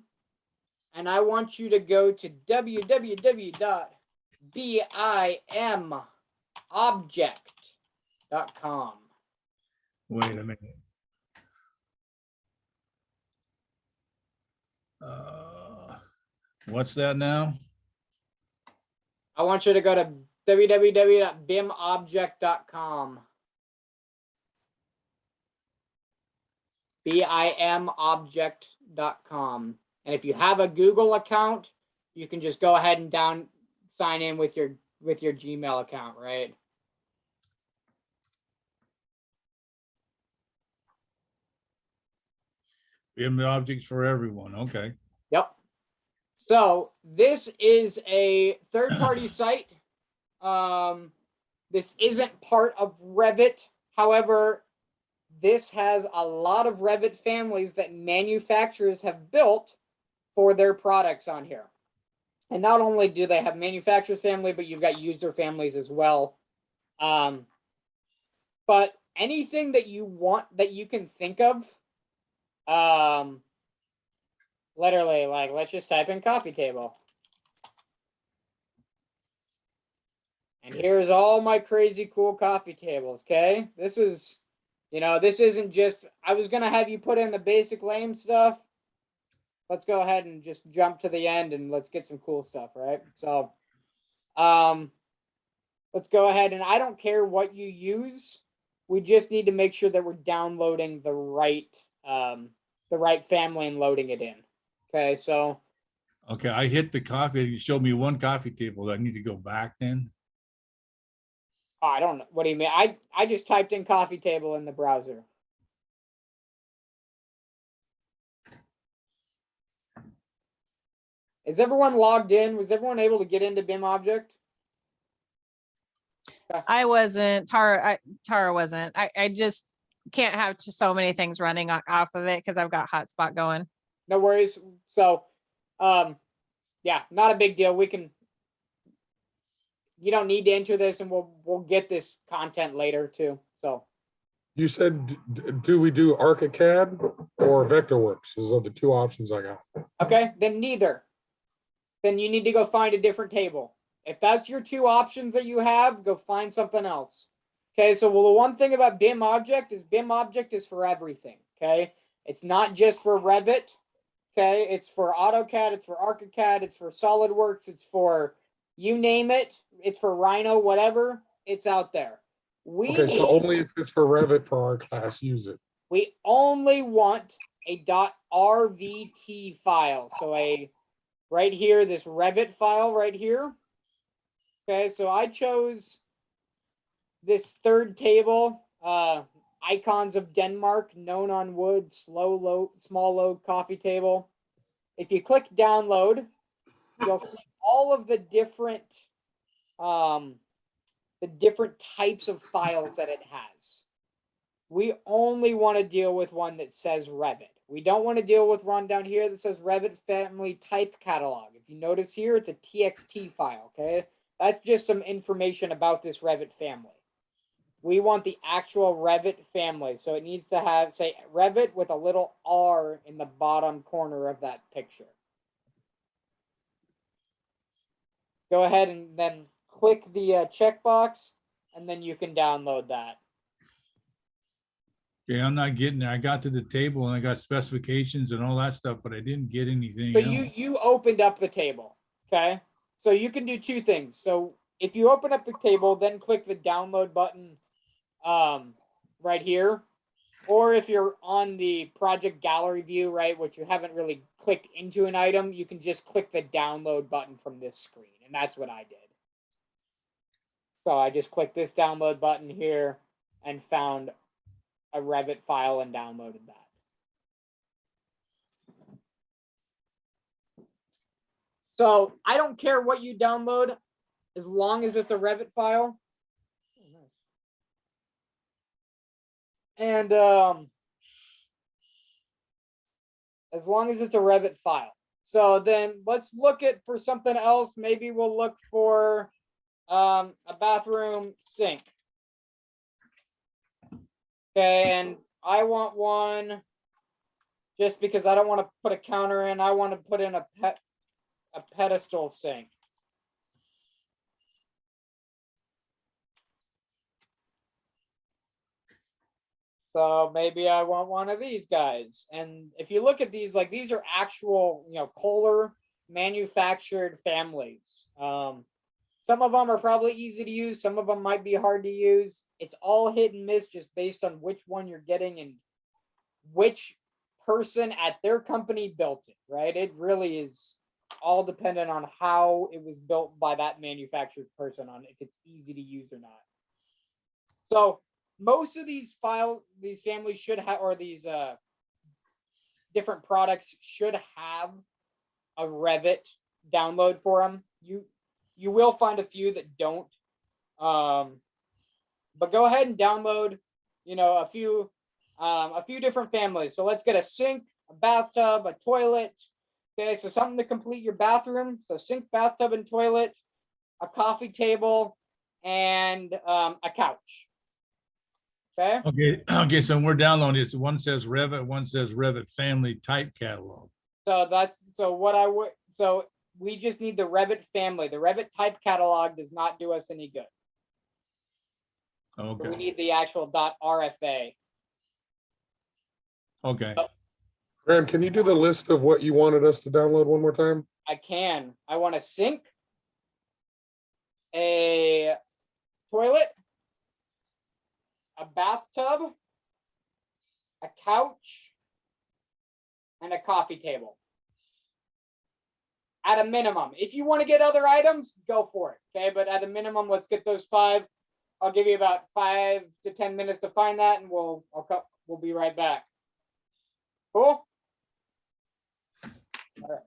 And I want you to go to www.bimobject.com. Wait a minute. What's that now? I want you to go to www.bimobject.com. bimobject.com. And if you have a Google account, you can just go ahead and sign in with your Gmail account, right? BIM objects for everyone. Okay. Yep. So this is a third-party site. This isn't part of Revit. However, this has a lot of Revit families that manufacturers have built for their products on here. And not only do they have manufacturers family, but you've got user families as well. But anything that you want, that you can think of, literally, like, let's just type in coffee table. And here's all my crazy cool coffee tables, okay? This is, this isn't just, I was going to have you put in the basic lame stuff. Let's go ahead and just jump to the end and let's get some cool stuff, right? So, let's go ahead, and I don't care what you use. We just need to make sure that we're downloading the right family and loading it in. Okay, so. Okay, I hit the coffee. You showed me one coffee table. I need to go back then. I don't know. What do you mean? I just typed in coffee table in the browser. Is everyone logged in? Was everyone able to get into BIM object? I wasn't, Tara wasn't. I just can't have so many things running off of it because I've got hotspot going. No worries. So, yeah, not a big deal. You don't need to enter this, and we'll get this content later too. So. You said, do we do ArchiCAD or Vectorworks? Those are the two options I got. Okay, then neither. Then you need to go find a different table. If that's your two options that you have, go find something else. Okay, so the one thing about BIM object is for everything. Okay, it's not just for Revit. Okay, it's for AutoCAD, it's for ArchiCAD, it's for SolidWorks, it's for you name it. It's for Rhino, whatever. It's out there. Okay, so only if it's for Revit for our class, use it. We only want a .rvt file. So right here, this Revit file right here. Okay, so I chose this third table, icons of Denmark, known on wood, small load coffee table. If you click download, you'll see all of the different types of files that it has. We only want to deal with one that says Revit. We don't want to deal with one down here that says Revit family type catalog. If you notice here, it's a TXT file, okay? That's just some information about this Revit family. We want the actual Revit family. So it needs to have, say, Revit with a little R in the bottom corner of that picture. Go ahead and then click the checkbox, and then you can download that. Okay, I'm not getting there. I got to the table and I got specifications and all that stuff, but I didn't get anything So else. you opened up the table, okay? So you can do two things. So if you open up the table, then click the download button right here. Or if you're on the project gallery view, right, which you haven't really clicked into an item, you can just click the download button from this screen. And that's what I did. So I just clicked this download button here and found a Revit file and downloaded that. So I don't care what you download as long as it's a Revit file. And as long as it's a Revit file. So then let's look at for something else. Maybe we'll look for a bathroom sink. Okay, and I want one just because I don't want to put a counter in. I want to put in a pedestal sink. So maybe I want one of these guys. And if you look at these, like these are actual, Kohler manufactured families. Some of them are probably easy to use. Some of them might be hard to use. It's all hit and miss just based on which one you're getting and which person at their company built it, right? It really is all dependent on how it was built by that manufactured person on if it's easy to use or not. So most of these families should have, or these different products should have a Revit download for them. You will find a few that don't, but go ahead and download, a few different families. So let's get a sink, a bathtub, a toilet. Okay, so something to complete your bathroom. So sink, bathtub, and toilet, a coffee table, and a couch. Okay. Okay. So we're downloading this. One says Revit, one says Revit Family Type Catalog. So we just need the Revit family. The Revit type catalog does not do us any good. Okay. So we need the actual .rfa. Okay. Graham, can you do the list of what you wanted us to download one more time? I can. I want a sink, a toilet, a bathtub, a couch, and a coffee table. At a minimum. If you want to get other items, go for it. Okay, but at a minimum, let's get those 5. I'll give you about 5 to 10 minutes to find that, and we'll be right back. Cool. All right.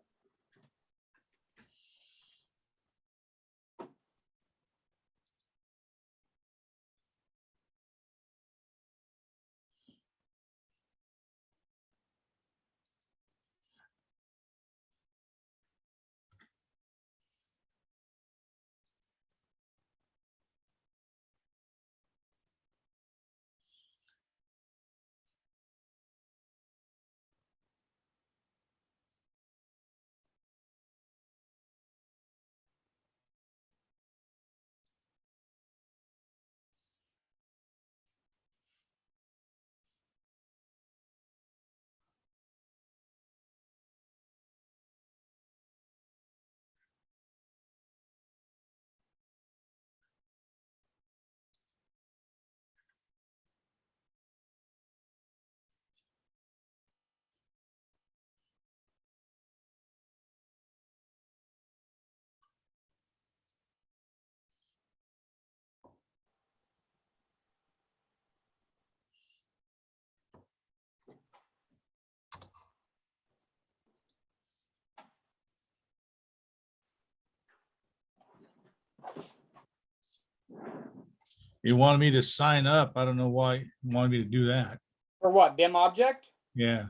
You wanted me to sign up. I don't know why you wanted me to do that. For what? BIM object? Yeah.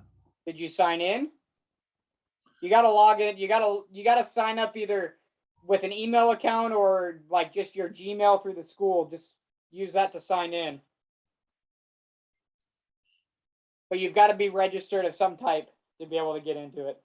Did you sign in? You got to log in. You got to sign up either with an email account or like just your Gmail through the school. Just use that to sign in. But you've got to be registered of some type to be able to get into it.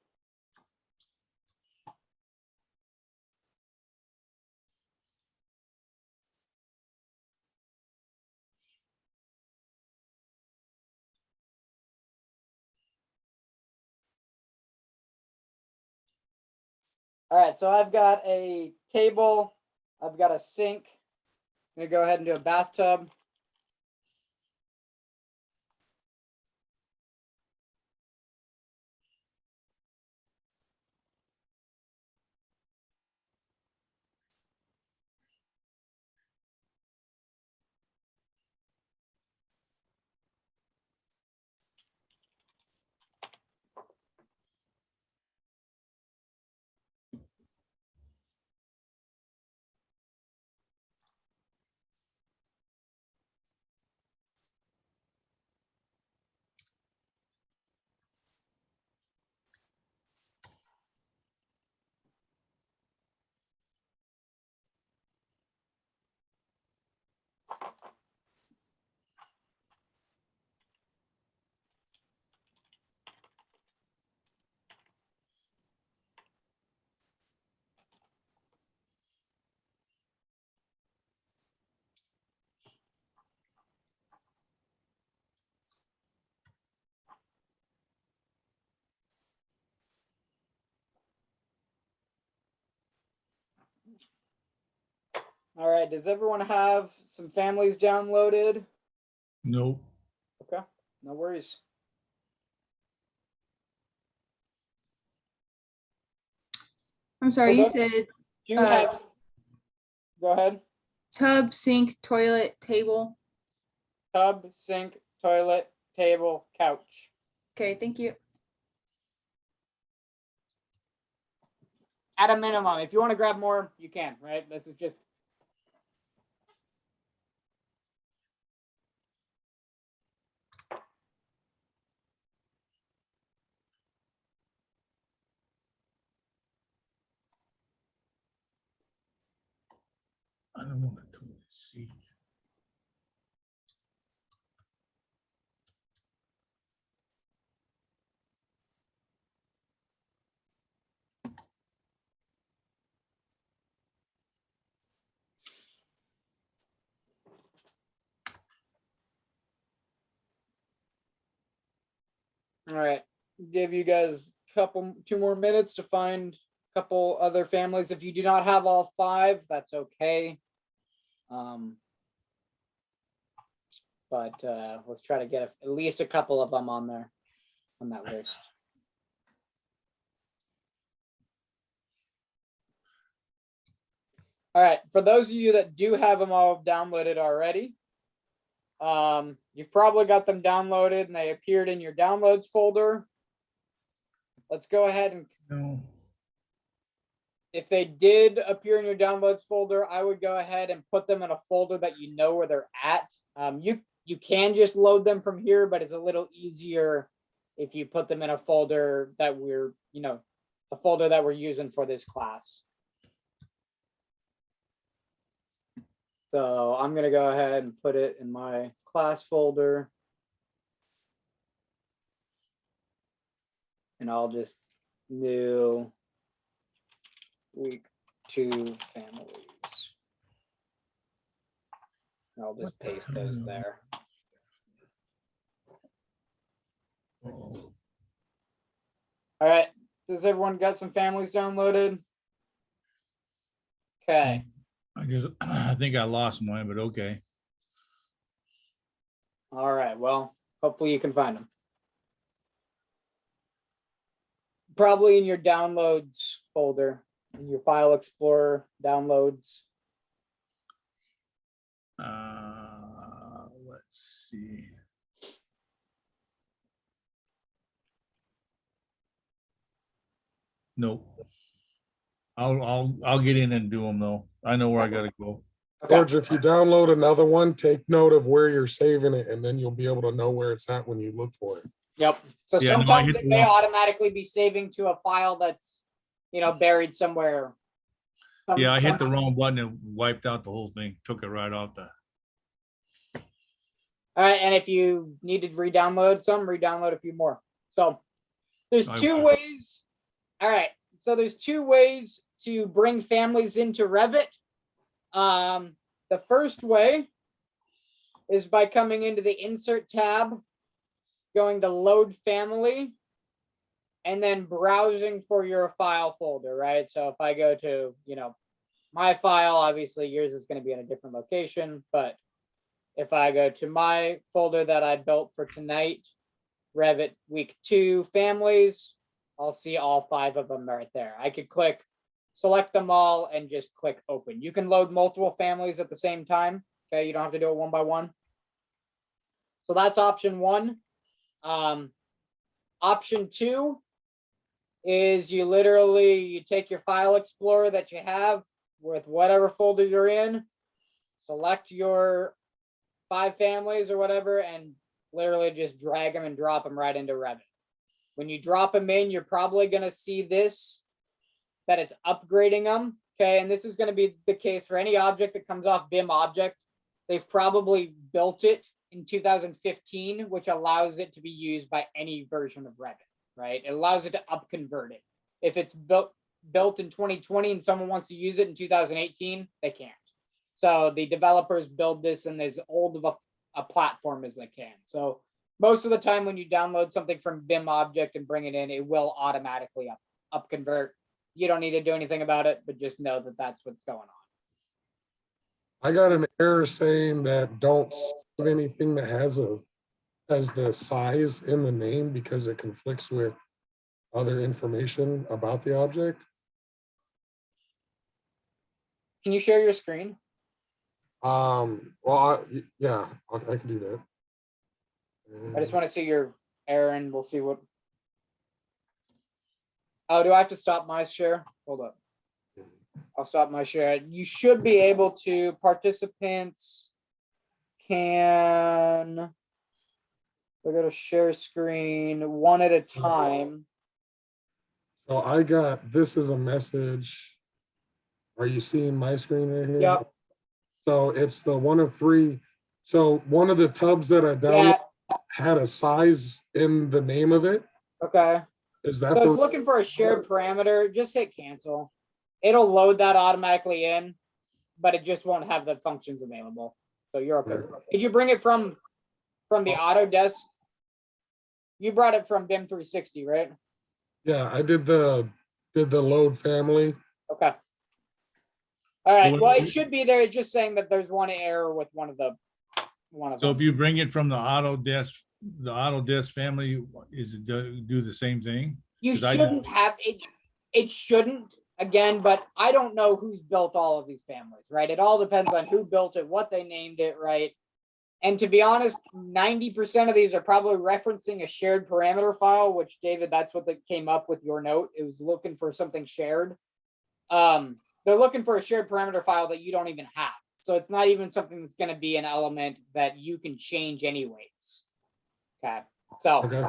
All right, so I've got a table I've got a sink. I'm gonna go ahead and do a bathtub. All right, does everyone have some families downloaded? Nope. Okay, no worries. I'm sorry, you Hold said Do you Uh, have? Go ahead. tub, sink, toilet, table. Tub, sink, toilet, table, couch. Okay, thank you. At a minimum, if you want to grab more, you can, right? This is just. I don't want to see. All right, give you guys two more minutes to find a couple other families. If you do not have all 5, that's okay. But let's try to get at least a couple of them on there, on that list. All right, for those of you that do have them all downloaded already, you've probably got them downloaded and they appeared in your downloads folder. Let's go ahead and, No. if they did appear in your downloads folder, I would go ahead and put them in a folder that you know where they're at. You can just load them from here, but it's a little easier if you put them in a folder that we're, a folder that we're using for this class. So I'm gonna go ahead and put it in my class folder. And I'll just new week 2 families. And I'll just paste those there. Oh. All right, does everyone got some families downloaded? Okay. I think I lost mine, but okay. All right, well, hopefully you can find them. Probably in your downloads folder, in your file explorer downloads. Let's see. Nope. I'll get in and do them though. I know where I gotta go. Okay. George, if you download another one, take note of where you're saving it, and then you'll be able to know where it's at when you look for it. Yep. So Yeah, no, I sometimes hit it the may wrong- automatically be saving to a file that's, buried somewhere. Yeah, I hit the wrong button and wiped out the whole thing. Took it right off the. All right, and if you need to re-download some, re-download a few more. So there's I 2 will. ways. All right, so there's 2 ways to bring families into Revit. The first way is by coming into the Insert tab, going to Load Family, and then browsing for your file folder, right? So if I go to, my file, obviously yours is going to be in a different location, but if I go to my folder that I built for tonight, Revit week 2 families, I'll see all 5 of them right there. I could click, select them all and just click open. You can load multiple families at the same time. Okay, you don't have to do it one by one. So that's option 1. Option 2 is you take your file explorer that you have with whatever folder you're in, select your 5 families or whatever, and literally just drag them and drop them right into Revit. When you drop them in, you're probably going to see this, that it's upgrading them. Okay, and this is going to be the case for any object that comes off BIM object. They've probably built it in 2015, which allows it to be used by any version of Revit, right? It allows it to upconvert it. If it's built in 2020 and someone wants to use it in 2018, they can't. So the developers build this in as old of a platform as they can. So most of the time when you download something from BIM object and bring it in, it will automatically upconvert. You don't need to do anything about it, but just know that that's what's going on. I got an error saying that don't save anything that has the size in the name because it conflicts with other information about the object. Can you share your screen? Well, yeah, I can do that. I just want to see your error and we'll see what. Oh, do I have to stop my share? Hold up. I'll stop my share. You should be able to, participants can, we're going to share screen one at a time. So I got, this is a message. Are you seeing my screen right here? Yep. So it's the one of 3. So one of the tubs that I downloaded had a size in the name of it. Okay. Is that So the it's looking for a shared parameter. Just hit cancel. It'll load that automatically in, but it just won't have the functions available. So you're okay. Did you bring it from the Autodesk? You brought it from BIM 360, right? Yeah, I did the load family. Okay. All right. Well, it should be there. It's just saying that there's one error with one of them. So if you bring it from the Autodesk family, is it do the same thing? You 'Cause shouldn't have it. It shouldn't, again, but I don't know who's built all of these families, right? It all depends on who built it, what they named it, right? And to be honest, 90% of these are probably referencing a shared parameter file, which, David, that's what they came up with your note. It was looking for something shared. They're looking for a shared parameter file that you don't even have. So it's not even something that's going to be an element that you can change anyways. Okay. So. Okay.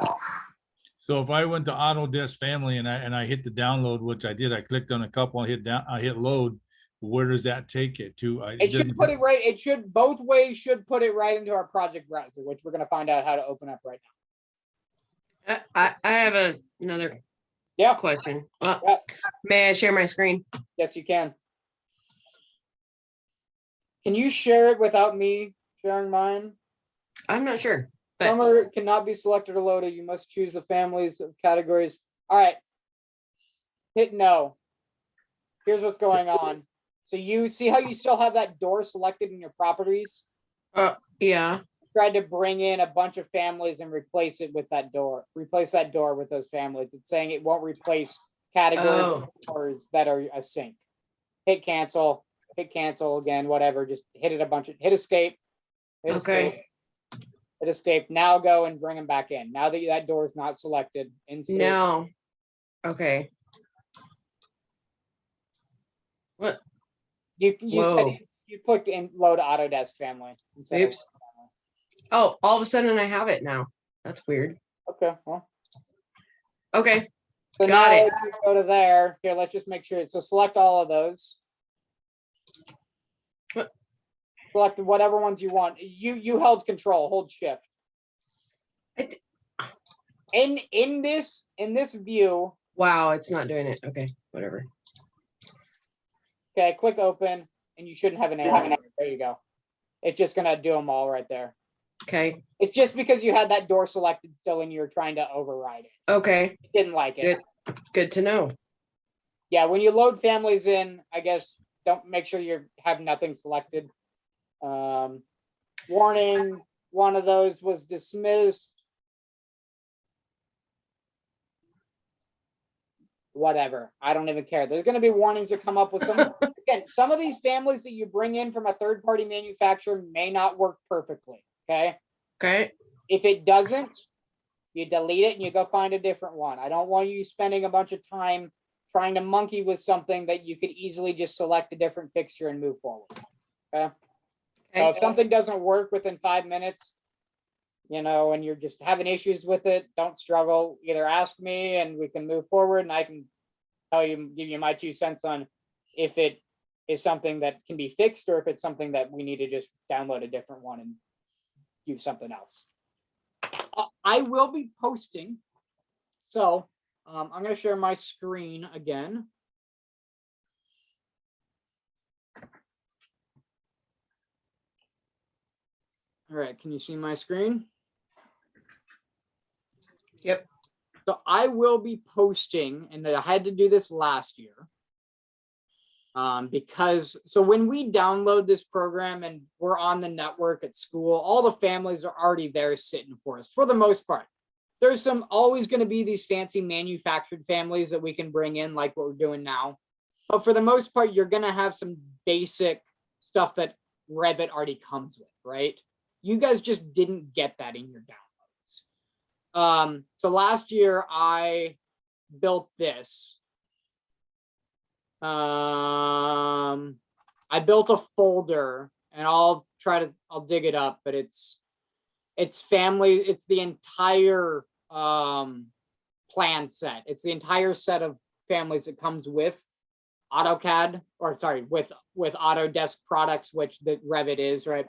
So if I went to Autodesk family and I hit the download, which I did, I clicked on a couple, I hit load. Where does that take it to? It should put it right. It should, both ways should put it right into our project browser, which we're going to find out how to open up right now. I have another question. Yeah. May I share my screen? Yes, you can. Can you share it without me sharing mine? I'm not sure. But Summer cannot be selected or loaded. You must choose the families of categories. All right. Hit no. Here's what's going on. So you see how you still have that door selected in your properties? yeah. Tried to bring in a bunch of families and replace it with that door. Replace that door with those families. It's saying it won't replace categories doors that are a sync. Hit cancel. Hit cancel again. Whatever. Just hit it a bunch of. Hit escape. Hit escape. Hit escape. Now go and bring them back in. Now that that door is not selected. Insert. No. Okay. What? You said you clicked in load Autodesk family. Oops. Oh, all of a sudden I have it now. That's weird. Okay. Well. Okay. So Got it. Go to there. Here, let's just make sure. So select all of those. What? Select whatever ones you want. You held control. Hold shift. In this view. Wow, it's not doing it. Okay, whatever. Okay, click open, and you shouldn't have an error. There you go. It's just gonna do them all right there. Okay. It's just because you had that door selected still, and you're trying to override it. Okay. It didn't like it. Good to know. Yeah, when you load families in, I guess don't make sure you have nothing selected. Warning, one of those was dismissed. Whatever, I don't even care. There's gonna be warnings that come up with some, again, some of these families that you bring in from a third-party manufacturer may not work perfectly, okay? Okay. If it doesn't, you delete it and you go find a different one. I don't want you spending a bunch of time trying to monkey with something that you could easily just select a different fixture and move forward. Okay. So if something doesn't work within 5 minutes, you know, and you're just having issues with it, don't struggle. Either ask me and we can move forward and I can tell you, give you my 2 cents on if it is something that can be fixed or if it's something that we need to just download a different one and use something else. I will be posting. So I'm going to share my screen again. All right, can you see my screen? Yep. So I will be posting, and I had to do this last year. Because so when we download this program and we're on the network at school, all the families are already there sitting for us for the most part. There's some always going to be these fancy manufactured families that we can bring in like what we're doing now. But for the most part, you're going to have some basic stuff that Revit already comes with, right? You guys just didn't get that in your downloads. So last year I built this. I built a folder and I'll dig it up, but it's family, it's the entire plan set. It's the entire set of families that comes with AutoCAD, or sorry, with Autodesk products, which the Revit is, right?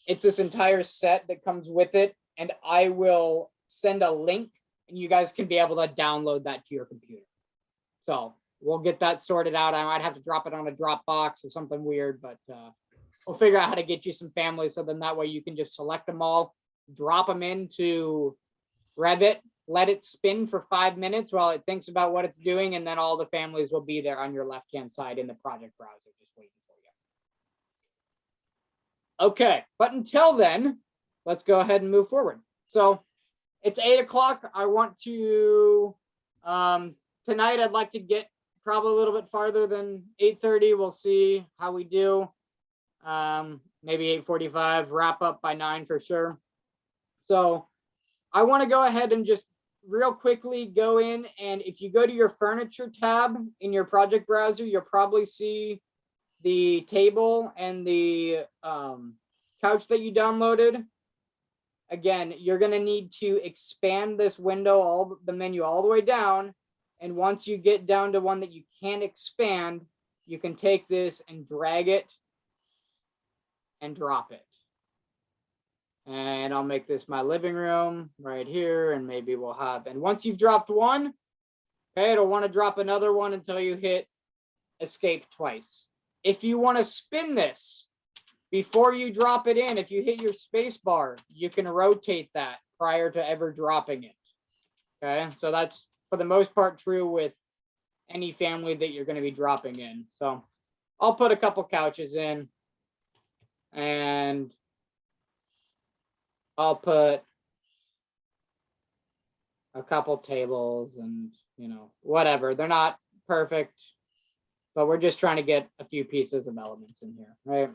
It's this entire set that comes with it, and I will send a link and you guys can be able to download that to your computer. So we'll get that sorted out. I might have to drop it on a Dropbox or something weird, but we'll figure out how to get you some families so then that way you can just select them all, drop them into Revit, let it spin for 5 minutes while it thinks about what it's doing, and then all the families will be there on your left-hand side in the project browser, just waiting for you. Okay, but until then, let's go ahead and move forward. So it's 8 o'clock. I want to, tonight I'd like to get probably a little bit farther than 8:30. We'll see how we do. Maybe 8:45, wrap up by 9 for sure. So I want to go ahead and just real quickly go in, and if you go to your furniture tab in your project browser, you'll probably see the table and the couch that you downloaded. Again, you're going to need to expand this window, the menu all the way down. And once you get down to one that you can't expand, you can take this and drag it and drop it. And I'll make this my living room right here. And maybe we'll have, and once you've dropped one, okay, it'll want to drop another one until you hit escape twice. If you want to spin this before you drop it in, if you hit your space bar, you can rotate that prior to ever dropping it. Okay, so that's for the most part true with any family that you're going to be dropping in. So I'll put a couple couches in, and I'll put a couple tables, and whatever. They're not perfect, but we're just trying to get a few pieces of elements in here, right?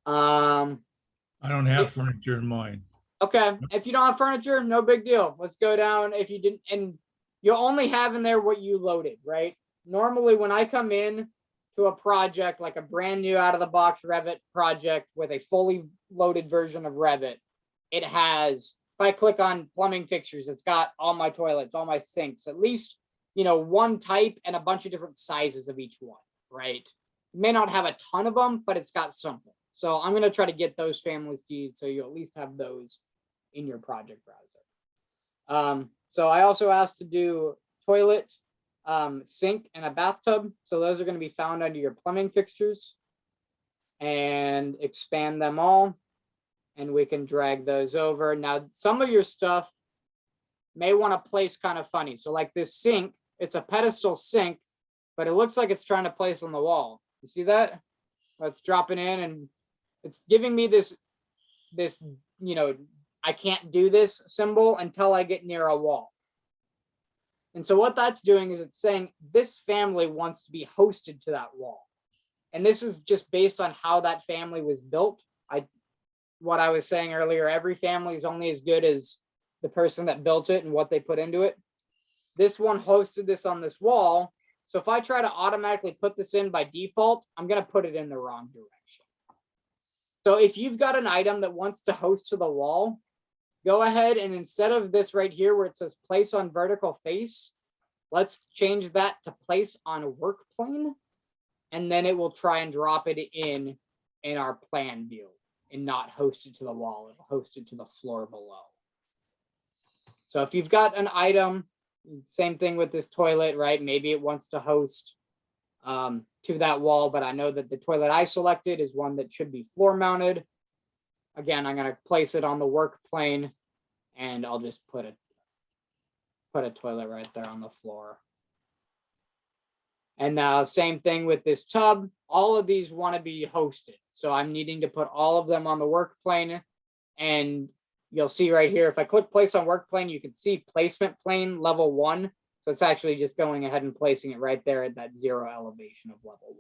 I don't have furniture in mine. Okay, if you don't have furniture, no big deal. Let's go down. If you didn't, and you'll only have in there what you loaded, right? Normally when I come in to a project, like a brand new out of the box Revit project with a fully loaded version of Revit, it has, if I click on plumbing fixtures, it's got all my toilets, all my sinks, at least, one type and a bunch of different sizes of each one, right? It may not have a ton of them, but it's got something. So I'm going to try to get those families to you so you at least have those in your project browser. So I also asked to do toilet, sink, and a bathtub. So those are going to be found under your plumbing fixtures, and expand them all. And we can drag those over. Now, some of your stuff may want to place kind of funny. So like this sink, it's a pedestal sink, but it looks like it's trying to place on the wall. You see that? It's dropping in and it's giving me this, you know, I can't do this symbol until I get near a wall. And so what that's doing is it's saying this family wants to be hosted to that wall. And this is just based on how that family was built. What I was saying earlier, every family is only as good as the person that built it and what they put into it. This one hosted this on this wall. So if I try to automatically put this in by default, I'm going to put it in the wrong direction. So if you've got an item that wants to host to the wall, go ahead and instead of this right here where it says place on vertical face, let's change that to place on work plane. And then it will try and drop it in our plan view and not host it to the wall. It'll host it to the floor below. So if you've got an item, same thing with this toilet, right? Maybe it wants to host to that wall, but I know that the toilet I selected is one that should be floor mounted. Again, I'm going to place it on the work plane and I'll just put a toilet right there on the floor. And now same thing with this tub. All of these want to be hosted. So I'm needing to put all of them on the work plane. And you'll see right here, if I click place on work plane, you can see placement plane level 1. So it's actually just going ahead and placing it right there at that 0 elevation of level 1.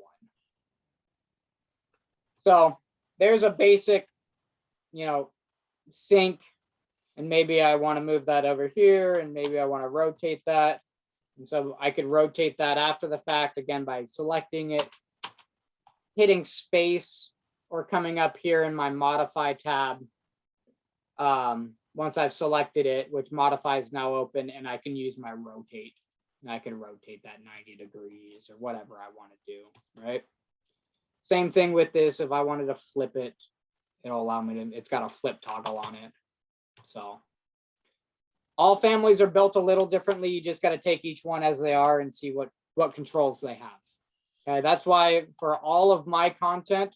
So there's a basic, you know, sink. And maybe I want to move that over here and maybe I want to rotate that. And so I could rotate that after the fact, again, by selecting it, hitting space, or coming up here in my modify tab. Once I've selected it, which modify is now open, and I can use my rotate. And I can rotate that 90 degrees or whatever I want to do, right? Same thing with this. If I wanted to flip it, it'll allow me to, it's got a flip toggle on it. So all families are built a little differently. You just got to take each one as they are and see what controls they have. Okay, that's why for all of my content,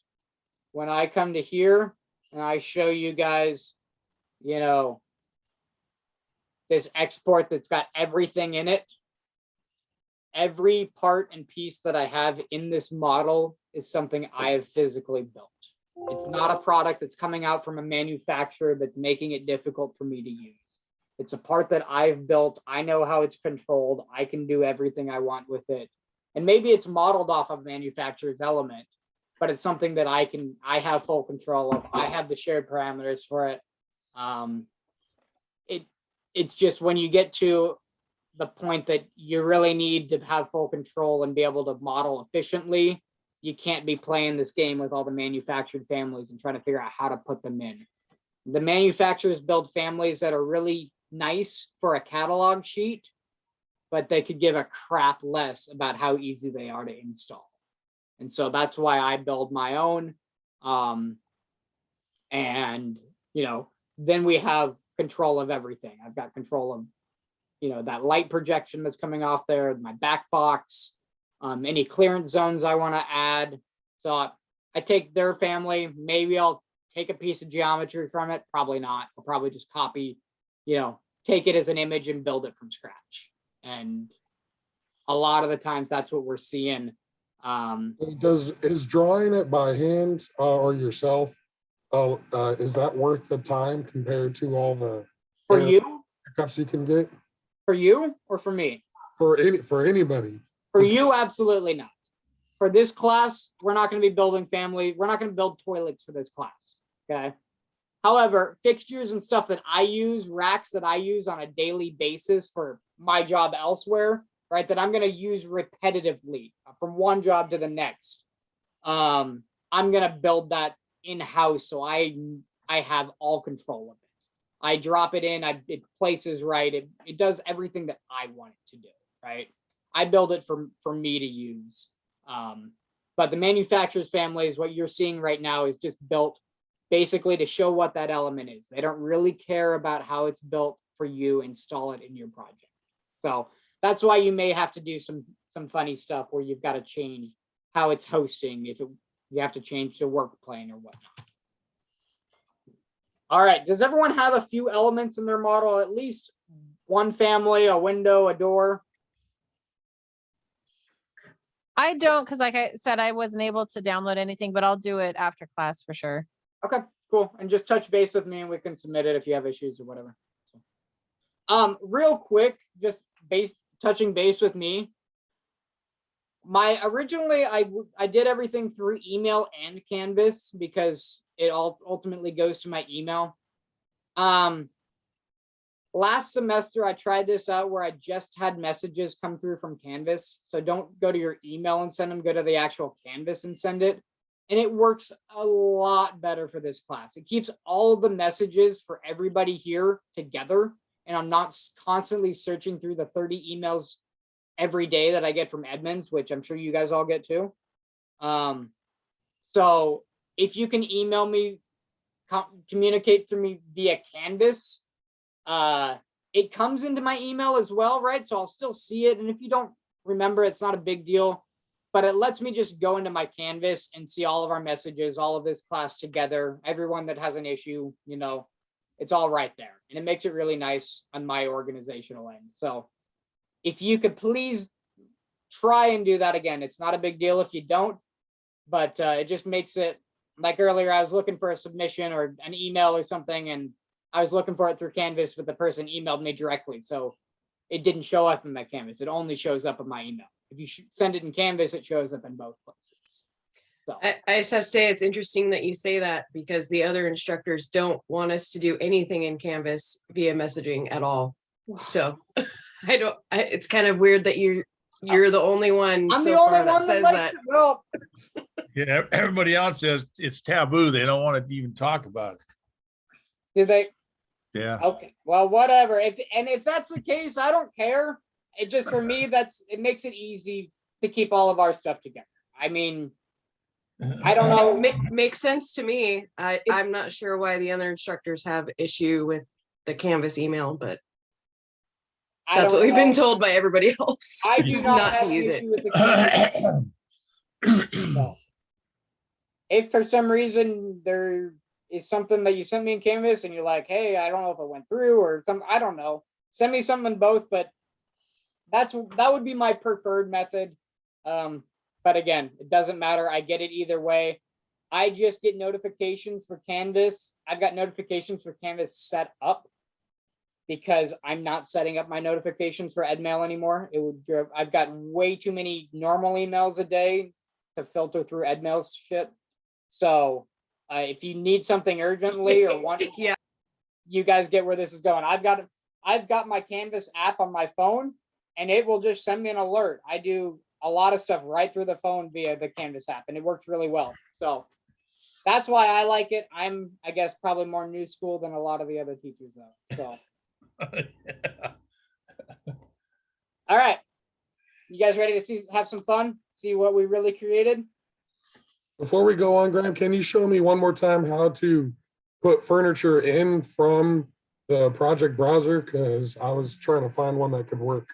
when I come to here and I show you guys, you know, this export that's got everything in it, every part and piece that I have in this model is something I have physically built. It's not a product that's coming out from a manufacturer that's making it difficult for me to use. It's a part that I've built. I know how it's controlled. I can do everything I want with it. And maybe it's modeled off of manufacturer's element, but it's something that I have full control of. I have the shared parameters for it. It's just when you get to the point that you really need to have full control and be able to model efficiently, you can't be playing this game with all the manufactured families and trying to figure out how to put them in. The manufacturers build families that are really nice for a catalog sheet, but they could give a crap less about how easy they are to install. And so that's why I build my own. And, you know, then we have control of everything. I've got control of, you know, that light projection that's coming off there, my back box, any clearance zones I want to add. So I take their family, maybe I'll take a piece of geometry from it. Probably not. I'll probably just copy, you know, take it as an image and build it from scratch. And a lot of the times that's what we're seeing. Is drawing it by hand or yourself, is that worth the time compared to all the For you? pickups you can get? For you or for me? For anybody. For you, absolutely not. For this class, we're not going to be building family. We're not going to build toilets for this class. Okay. However, fixtures and stuff that I use, racks that I use on a daily basis for my job elsewhere, right, that I'm going to use repetitively from one job to the next. I'm going to build that in-house so I have all control of it. I drop it in, it places right, it does everything that I want it to do, right? I build it for me to use. But the manufacturer's families, what you're seeing right now is just built basically to show what that element is. They don't really care about how it's built for you. Install it in your project. So that's why you may have to do some funny stuff where you've got to change how it's hosting. You have to change the work plane or whatnot. All right. Does everyone have a few elements in their model? At least one family, a window, a door? I don't, because like I said, I wasn't able to download anything, but I'll do it after class for sure. Okay, cool. And just touch base with me and we can submit it if you have issues or whatever. Real quick, just touching base with me. Originally I did everything through email and Canvas because it all ultimately goes to my email. Last semester I tried this out where I just had messages come through from Canvas. So don't go to your email and send them, go to the actual Canvas and send it. And it works a lot better for this class. It keeps all of the messages for everybody here together. And I'm not constantly searching through the 30 emails every day that I get from admins, which I'm sure you guys all get too. So if you can email me, communicate through me via Canvas, it comes into my email as well, right? So I'll still see it. And if you don't remember, it's not a big deal, but it lets me just go into my Canvas and see all of our messages, all of this class together, everyone that has an issue, you know, it's all right there. And it makes it really nice on my organizational end. So if you could please try and do that again, it's not a big deal if you don't, but it just makes it, like earlier, I was looking for a submission or an email or something, and I was looking for it through Canvas, but the person emailed me directly. So it didn't show up in my Canvas. It only shows up in my email. If you send it in Canvas, it shows up in both places. So I just have to say, it's interesting that you say that because the other instructors don't want us to do anything in Canvas via messaging at all. So it's kind of weird that you're the only one I'm so the only far that one that says likes that. it. Well, Yeah, everybody else says it's taboo. They don't want to even talk about it. do they? Yeah. Okay, well, whatever. If that's the case, I don't care. It just, for me, it makes it easy to keep all of our stuff together. I mean, I don't know. Makes sense to me. I'm not sure why the other instructors have issue with the Canvas email, but I that's don't what we've been know. told by everybody else. I do is not to have an use it. issue with the Canvas. So, if for some reason there is something that you sent me in Canvas and you're like, hey, I don't know if it went through or something, I don't know. Send me something in both, but that would be my preferred method. But again, it doesn't matter. I get it either way. I just get notifications for Canvas. I've got notifications for Canvas set up because I'm not setting up my notifications for EdMail anymore. I've got way too many normal emails a day to filter through EdMail's shit. So if you need something urgently or want, Yeah. you guys get where this is going. I've got my Canvas app on my phone, and it will just send me an alert. I do a lot of stuff right through the phone via the Canvas app, and it works really well. So that's why I like it. I'm, I guess, probably more new school than a lot of the other teachers, though. So, all right, you guys ready to have some fun? See what we really created? Before we go on, Graham, can you show me one more time how to put furniture in from the project browser? Because I was trying to find one that could work.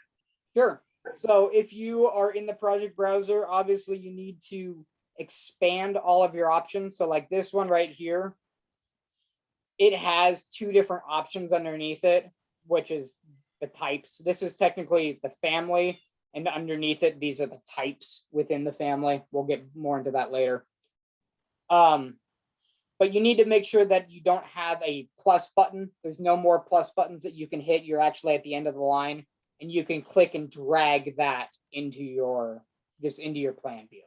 Sure. So if you are in the project browser, obviously you need to expand all of your options. So like this one right here, it has two different options underneath it, which is the types. This is technically the family, and underneath it, these are the types within the family. We'll get more into that later. But you need to make sure that you don't have a plus button. There's no more plus buttons that you can hit. You're actually at the end of the line, and you can click and drag that into your plan view.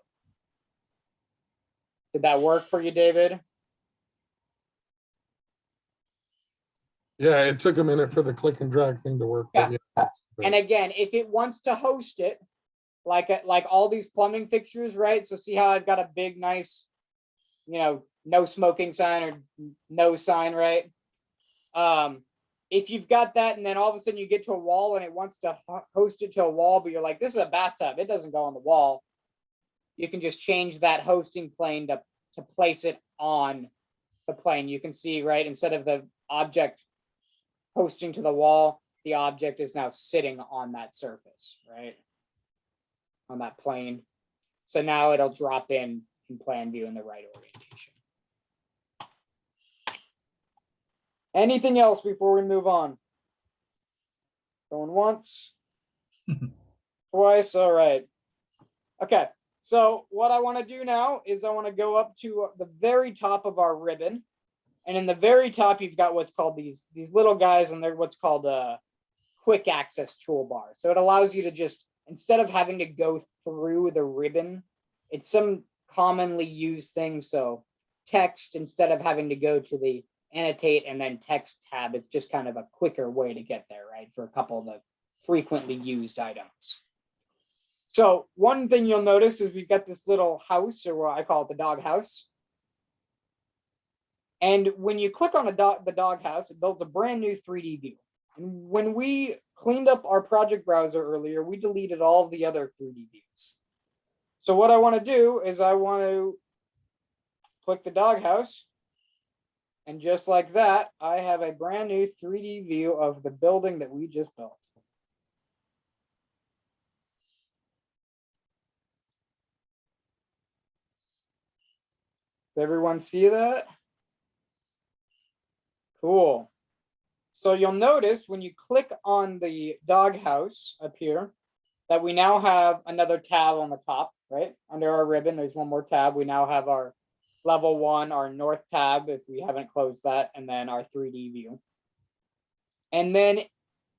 Did that work for you, David? Yeah, it took a minute for the click and drag thing to work. Yeah. But yeah. And again, if it wants to host it, like all these plumbing fixtures, right? So see how I've got a big, nice, no smoking sign or no sign, right? If you've got that and then all of a sudden you get to a wall and it wants to host it to a wall, but you're like, this is a bathtub, it doesn't go on the wall. You can just change that hosting plane to place it on the plane. You can see, right, instead of the object hosting to the wall, the object is now sitting on that surface, right? On that plane. So now it'll drop in plan view in the right orientation. Anything else before we move on? Going once, twice, all right. Okay, So what I want to do now is I want to go up to the very top of our ribbon. And in the very top, you've got what's called these little guys, and they're what's called a quick access toolbar. So it allows you to just, instead of having to go through the ribbon, it's some commonly used thing. So text, instead of having to go to the annotate and then text tab, it's just kind of a quicker way to get there, right? For a couple of the frequently used items. So one thing you'll notice is we've got this little house, or what I call it the dog house. And when you click on the dog house, it builds a brand new 3D view. And when we cleaned up our project browser earlier, we deleted all of the other 3D views. So what I want to do is I want to click the dog house. And just like that, I have a brand new 3D view of the building that we just built. Does everyone see that? Cool. So you'll notice when you click on the doghouse up here that we now have another tab on the top, right? Under our ribbon, there's one more tab. We now have our level 1, our north tab, if we haven't closed that, and then our 3D view. And then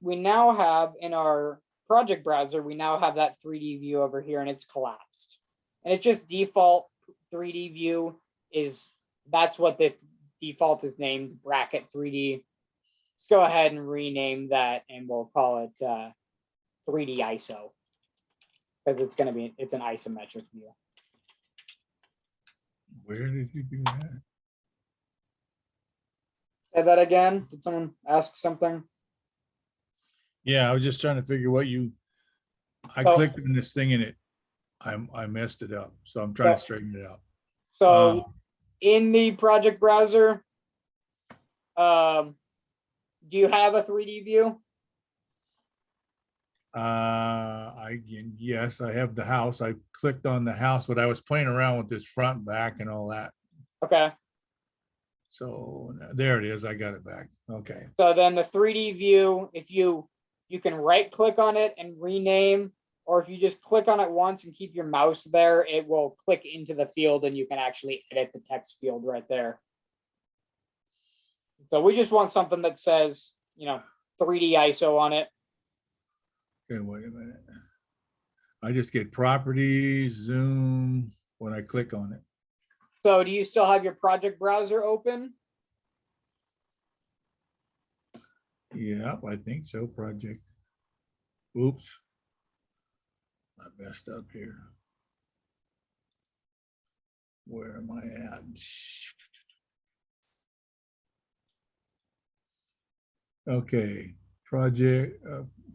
we now have in our project browser, we now have that 3D view over here, and it's collapsed. And it's just default 3D view is, that's what the default is named, bracket 3D. Let's go ahead and rename that, and we'll call it 3D ISO, because it's an isometric view. Where did you do that? Say that again. Did someone ask something? Yeah, I was just trying to figure what I So- clicked on this thing and I messed it up. So I'm trying to straighten it out. So in the project browser, do you have a 3D view? Yes, I have the house. I clicked on the house, but I was playing around with this front and back and all that. Okay. So there it is. I got it back. Okay. So then the 3D view, if you can right click on it and rename, or if you just click on it once and keep your mouse there, it will click into the field and you can actually edit the text field right there. So we just want something that says, 3D ISO on it. Okay, wait a minute. I just get properties, zoom when I click on it. So do you still have your project browser open? Yeah, I think so. Project. Oops. I messed up here. Where am I at? Okay,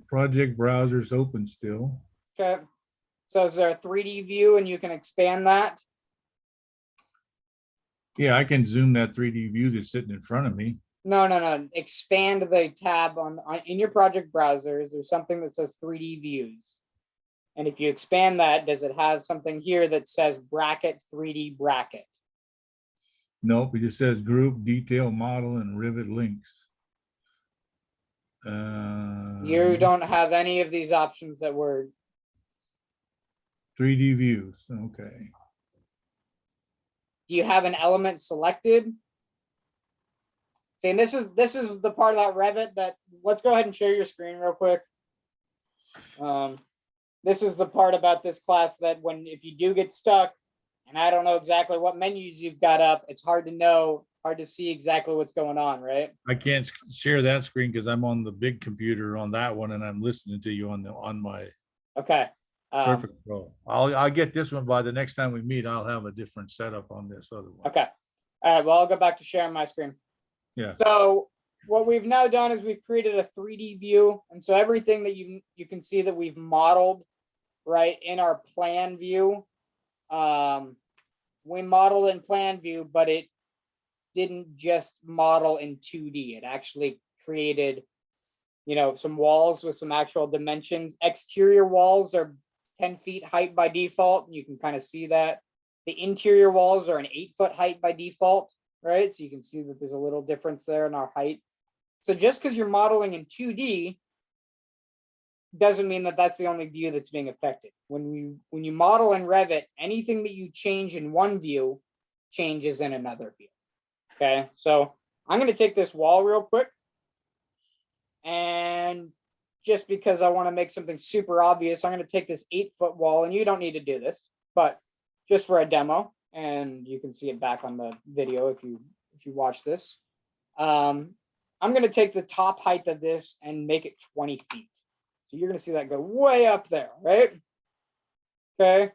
project browser's open still. Okay. So is there a 3D view and you can expand that? Yeah, I can zoom that 3D view that's sitting in front of me. No. Expand the tab in your project browser. Is there something that says 3D views? And if you expand that, does it have something here that says bracket 3D bracket? Nope, it just says group, detail, model, and rivet links. You don't have any of these options that were 3D views. Okay. Do you have an element selected? See, and this is the part of that Revit that, let's go ahead and share your screen real quick. This is the part about this class that if you do get stuck, and I don't know exactly what menus you've got up, it's hard to see exactly what's going on, right? I can't share that screen because I'm on the big computer on that one and I'm listening to you on my Okay. Surface Pro. I'll get this one by the next time we meet. I'll have a different setup on this other one. Okay. All right. Well, I'll go back to sharing my screen. Yeah. So what we've now done is we've created a 3D view. And so everything that you can see that we've modeled right in our plan view, we modeled in plan view, but it didn't just model in 2D. It actually created, some walls with some actual dimensions. Exterior walls are 10 feet height by default. And you can kind of see that. The interior walls are an 8-foot height by default, right? So you can see that there's a little difference there in our height. So just because you're modeling in 2D doesn't mean that that's the only view that's being affected. When you model in Revit, anything that you change in one view changes in another view. Okay, so I'm going to take this wall real quick, and just because I want to make something super obvious, I'm going to take this 8-foot wall, and you don't need to do this, but just for a demo, and you can see it back on the video if you watch this. I'm going to take the top height of this and make it 20 feet. So you're going to see that go way up there, right? Okay.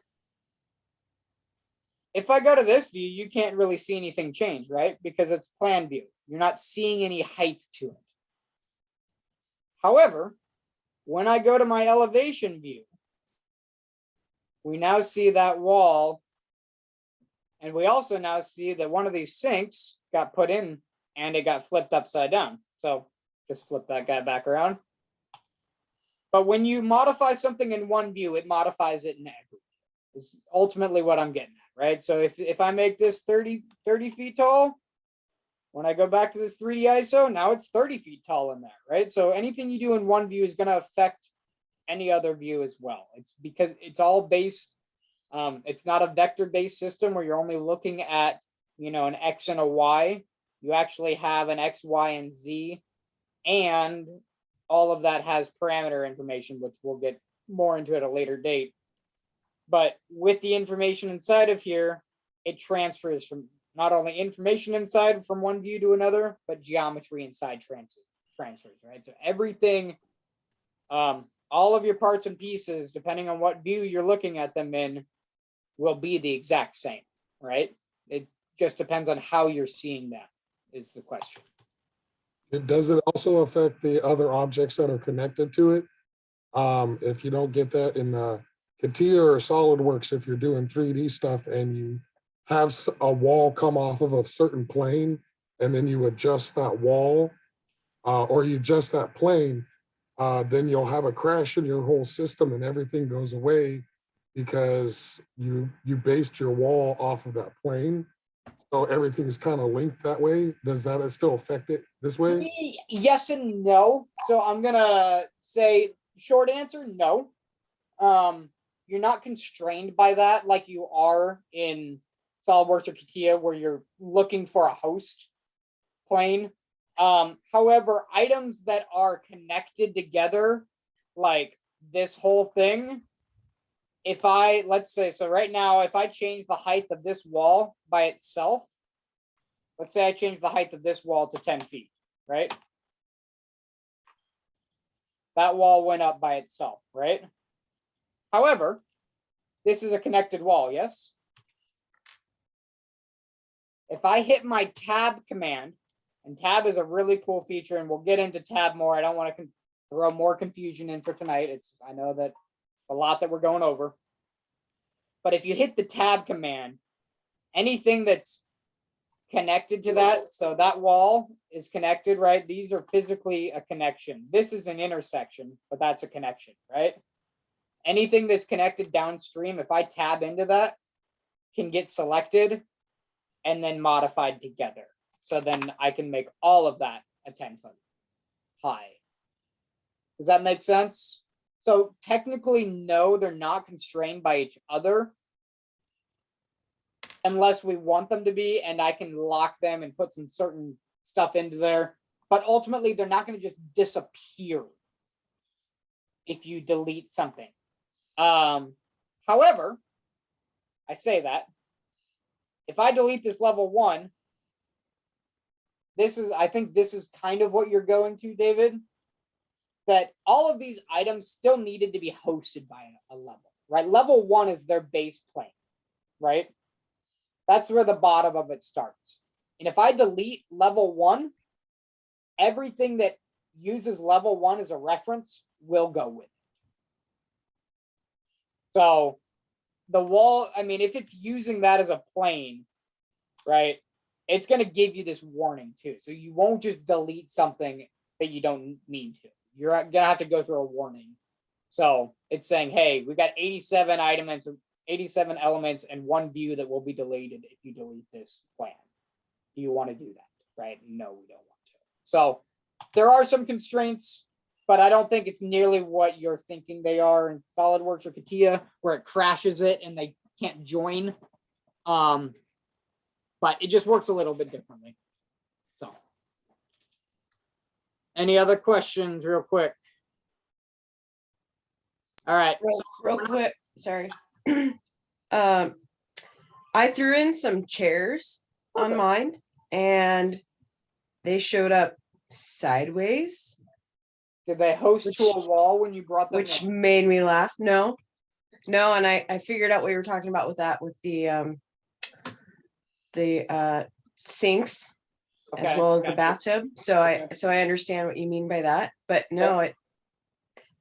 If I go to this view, you can't really see anything change, right? Because it's plan view. You're not seeing any height to it. However, when I go to my elevation view, we now see that wall. And we also now see that one of these sinks got put in and it got flipped upside down. So just flip that guy back around. But when you modify something in one view, it modifies it in every. Is ultimately what I'm getting at, right? So if I make this 30 feet tall, when I go back to this 3D ISO, now it's 30 feet tall in there, right? So anything you do in one view is going to affect any other view as well. It's because it's all based, it's not a vector-based system where you're only looking at, an X and a Y. You actually have an X, Y, and Z, and all of that has parameter information, which we'll get more into at a later date. But with the information inside of here, it transfers from not only information inside from one view to another, but geometry inside transfers, right? So everything, all of your parts and pieces, depending on what view you're looking at them in, will be the exact same, right? It just depends on how you're seeing that is the question. Does it also affect the other objects that are connected to it? If you don't get that in CATIA or SolidWorks, if you're doing 3D stuff and you have a wall come off of a certain plane and then you adjust that wall or you adjust that plane, then you'll have a crash in your whole system and everything goes away because you based your wall off of that plane. So everything is kind of linked that way. Does that still affect it this way? Yes and no. So I'm gonna say short answer, no. You're not constrained by that like you are in SolidWorks or CATIA where you're looking for a host plane. However, items that are connected together, like this whole thing, let's say, so right now, if I change the height of this wall by itself, let's say I change the height of this wall to 10 feet, right? That wall went up by itself, right? However, this is a connected wall, yes? If I hit my tab command, and tab is a really cool feature, and we'll get into tab more. I don't want to throw more confusion in for tonight. I know that a lot that we're going over. But if you hit the tab command, anything that's connected to that, so that wall is connected, right? These are physically a connection. This is an intersection, but that's a connection, right? Anything that's connected downstream, if I tab into that, can get selected and then modified together. So then I can make all of that a 10-foot high. Does that make sense? So technically, no, they're not constrained by each other unless we want them to be, and I can lock them and put some certain stuff into there. But ultimately, they're not going to just disappear if you delete something. However, I say that if I delete this level 1, I think this is kind of what you're going to, David, that all of these items still needed to be hosted by a level, right? Level 1 is their base plane, right? That's where the bottom of it starts. And if I delete level 1, everything that uses level 1 as a reference will go with it. So the wall, I mean, if it's using that as a plane, right, it's going to give you this warning too. So you won't just delete something that you don't need to. You're going to have to go through a warning. So it's saying, hey, we've got 87 elements and one view that will be deleted if you delete this plan. Do you want to do that? Right? No, we don't want to. So there are some constraints. but I don't think it's nearly what you're thinking they are in SolidWorks or CATIA, where it crashes it and they can't join. But it just works a little bit differently. So, any other questions real quick? All right. Real quick, sorry. I threw in some chairs on Okay. mine and they showed up sideways, Did they host to a wall when you brought them which in? made me laugh. No, and I figured out what you were talking about with that, with the sinks as Okay, well as the gotcha. bathtub. So Okay. I understand what you mean by that, but no, Okay.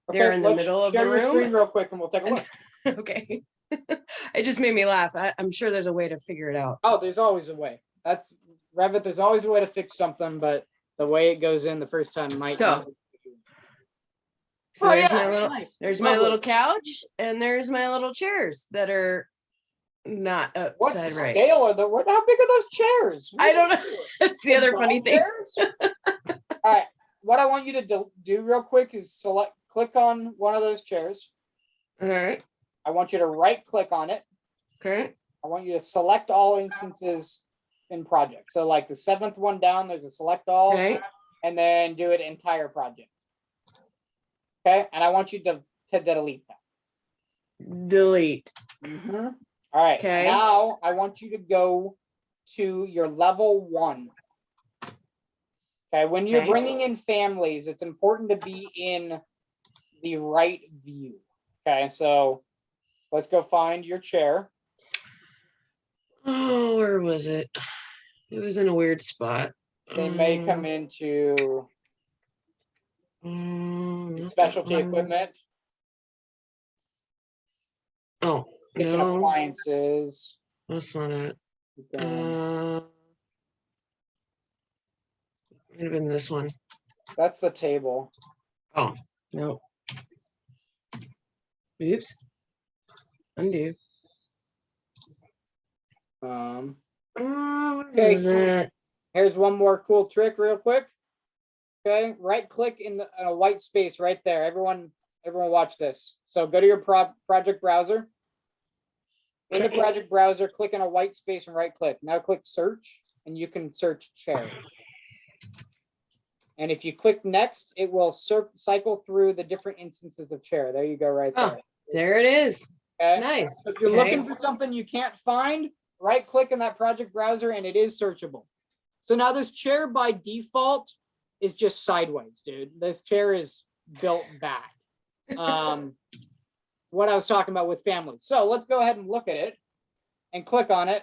they're in the let's middle of the share your screen room. real quick and we'll take a look. Okay. It just made me laugh. I'm sure there's a way to figure it out. Oh, there's always a way. That's Revit. There's always a way to fix something, but the way it goes in the first time might. So Oh, there's yeah, my little nice. there's my Lovely. little couch and there's my little chairs that are not What upside right. scale are the? How big are those chairs? I don't know. That's the other funny thing. All right. What I want you to do real quick is click on one of those chairs. All right. I want you to right click on it. Okay. I want you to select all instances in project. So like the 7th one down, there's a select all, Okay. and then do it entire project. Okay. And I want you to delete that. Delete. All right. Okay. Now I want you to go to your level 1. Okay. When you're Okay. bringing in families, it's important to be in the right view. Okay. So let's go find your chair. Oh, where was it? It was in a weird spot. They may come into specialty equipment, Oh, kitchen no, appliances. that's not it. um, Might have been this one. That's the table. Oh, no. Oops. Undo. Okay, Where is it? here's one more cool trick real quick. Okay, right click in a white space right there. Everyone watch this. So go to your project browser. In the project browser, click in a white space and right click. Now click search and you can search chair. And if you click next, it will cycle through the different instances of chair. There you go right Oh, there. there it is. Okay. Nice. If you're Okay. looking for something you can't find, right click in that project browser and it is searchable. So now this chair by default is just sideways, dude. This chair is built back. What I was talking about with families. So let's go ahead and look at it and click on it.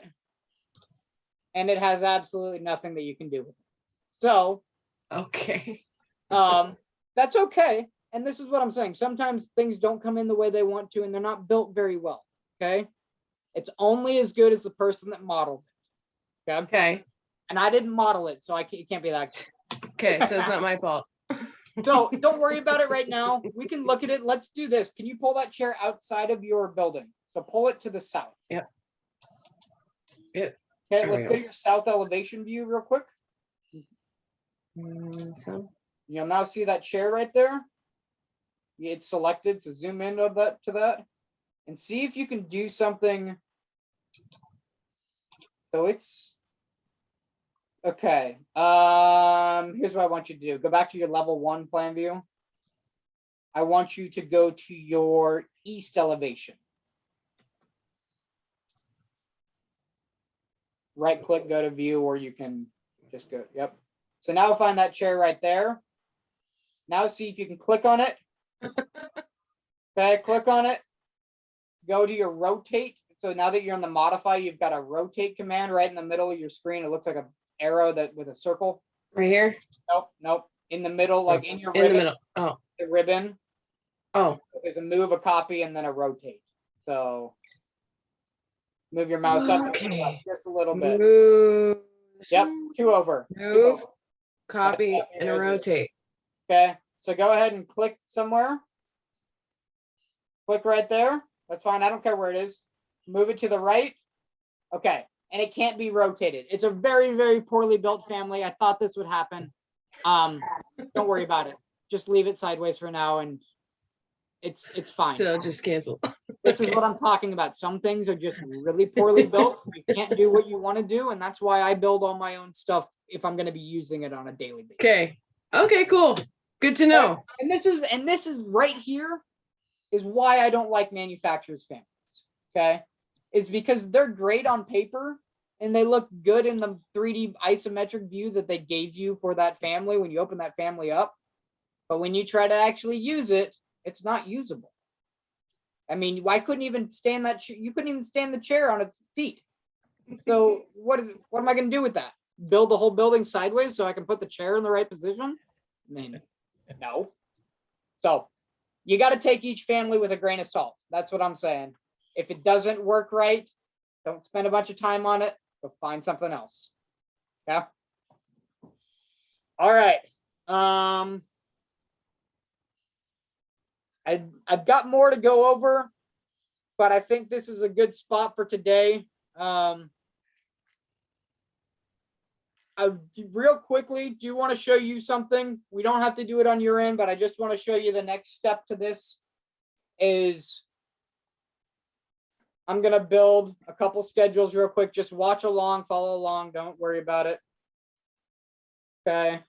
And it has absolutely nothing that you can do with it. So Okay. that's okay. And this is what I'm saying. Sometimes things don't come in the way they want to, and they're not built very well. Okay. It's only as good as the person that modeled it. Okay. Okay. And I didn't model it, so it can't be that good. Okay. So it's not my fault. So don't worry about it right now. We can look at it. Let's do this. Can you pull that chair outside of your building? So pull it to the south. Yep. Yep. Okay, There let's we go go. to your south elevation view real quick. So You'll now see that chair right there. It's selected, so zoom in to that and see if you can do something. So it's okay. Here's what I want you to do. Go back to your level 1 plan view. I want you to go to your east elevation. Right click, go to view, or you can just go. Yep. So now find that chair right there. Now see if you can click on it. Okay, click on it. Go to your rotate. So now that you're in the modify, you've got a rotate command right in the middle of your screen. It looks like an arrow that with a circle. right here Nope. In the middle, like in your in ribbon, the middle. Oh, the ribbon. oh, There's a move, a copy, and then a rotate. So move your mouse up and Okay. up just a little bit. move. this Yep, one, 2 over. 2 Move, over. copy, Copy, and there's it. rotate. Okay, so go ahead and click somewhere. Click right there. That's fine. I don't care where it is. Move it to the right. Okay, and it can't be rotated. It's a very, very poorly built family. I thought this would happen. Don't worry about it. just leave it sideways for now, and it's fine. So just cancel. This is what I'm talking about. Some things are just really poorly built. You can't do what you want to do, and that's why I build all my own stuff if I'm going to be using it on a daily basis. Okay. Okay, cool. Good to know. And this is right here is why I don't like manufacturers' families. Okay, is because they're great on paper and they look good in the 3D isometric view that they gave you for that family when you open that family up. But when you try to actually use it, it's not usable. I mean, I couldn't even stand that. You couldn't even stand the chair on its feet. So what am I going to do with that? Build the whole building sideways so I can put the chair in the right position? I mean, no. So you got to take each family with a grain of salt. That's what I'm saying. If it doesn't work right, don't spend a bunch of time on it. Go find something else. Yeah. All right. I've got more to go over, but I think this is a good spot for today. Real quickly, do you want to show you something? We don't have to do it on your end, but I just want to show you the next step to this is I'm going to build a couple schedules real quick. Just watch along, follow along. Don't worry about it. Okay.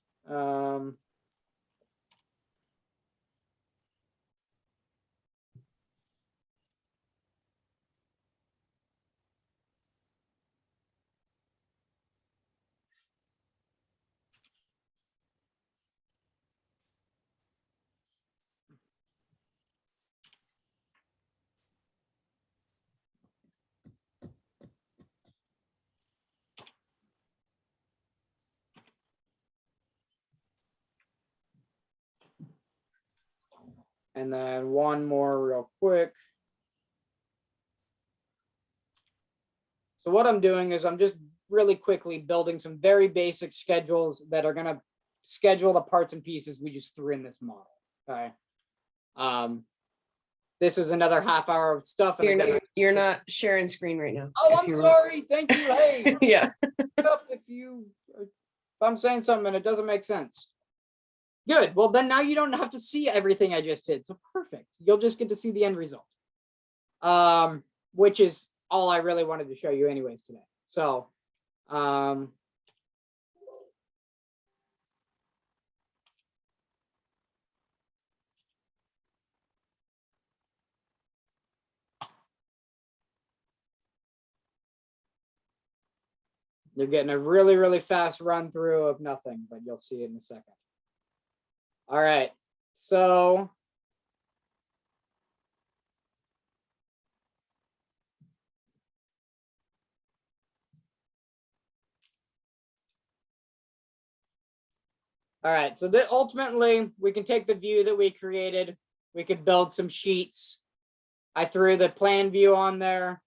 And then one more real quick. So what I'm doing is I'm just really quickly building some very basic schedules that are going to schedule the parts and pieces we just threw in this model. Okay. This is another half hour of stuff. And You're not sharing screen right now. Oh, I'm sorry. Thank you. Hey. Yeah. If I'm saying something and it doesn't make sense. Good. Well, then now you don't have to see everything I just did. So perfect. You'll just get to see the end result. Which is all I really wanted to show you anyways today. So, you're getting a really, really fast run through of nothing, but you'll see it in a second. All right. So all right, so that ultimately we can take the view that we created. We could build some sheets. I threw the plan view on there.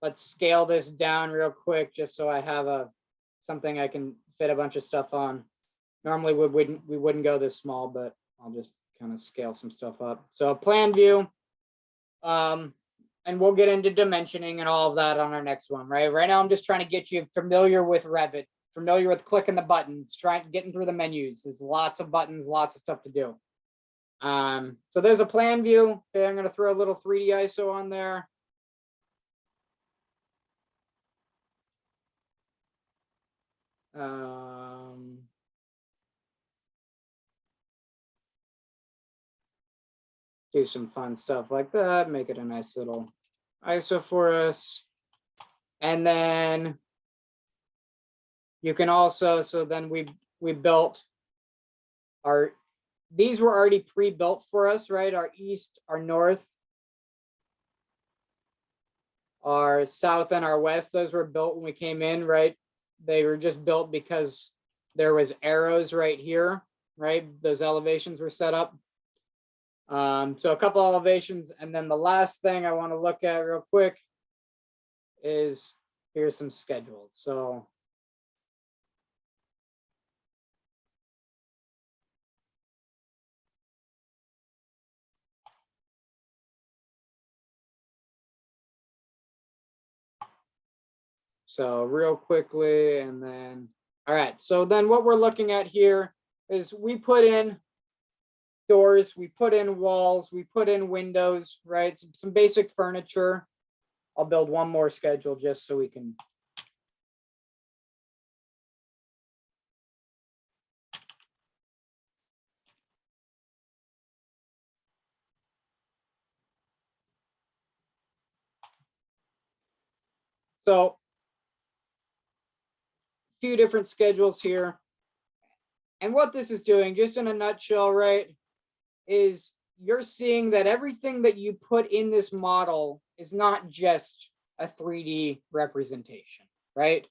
Let's scale this down real quick just so I have something I can fit a bunch of stuff on. Normally we wouldn't go this small, but I'll just kind of scale some stuff up. So a plan view. And we'll get into dimensioning and all of that on our next one, right? Right now, I'm just trying to get you familiar with Revit, familiar with clicking the buttons, getting through the menus. There's lots of buttons, lots of stuff to do. So there's a plan view. Okay, I'm going to throw a little 3D ISO on there. Do some fun stuff like that, make it a nice little ISO for us. And then you can also, so then we built these were already pre-built for us, right? Our east, our north, our south, and our west, those were built when we came in, right? They were just built because there was arrows right here, right? Those elevations were set up. So a couple elevations, and then the last thing I want to look at real quick is here's some schedules. So real quickly, and then All right, so then what we're looking at here is we put in doors, we put in walls, we put in windows, right? Some basic furniture. I'll build one more schedule just so we can. So, a few different schedules here. And what this is doing, just in a nutshell, right, is you're seeing that everything that you put in this model is not just a 3D representation, right?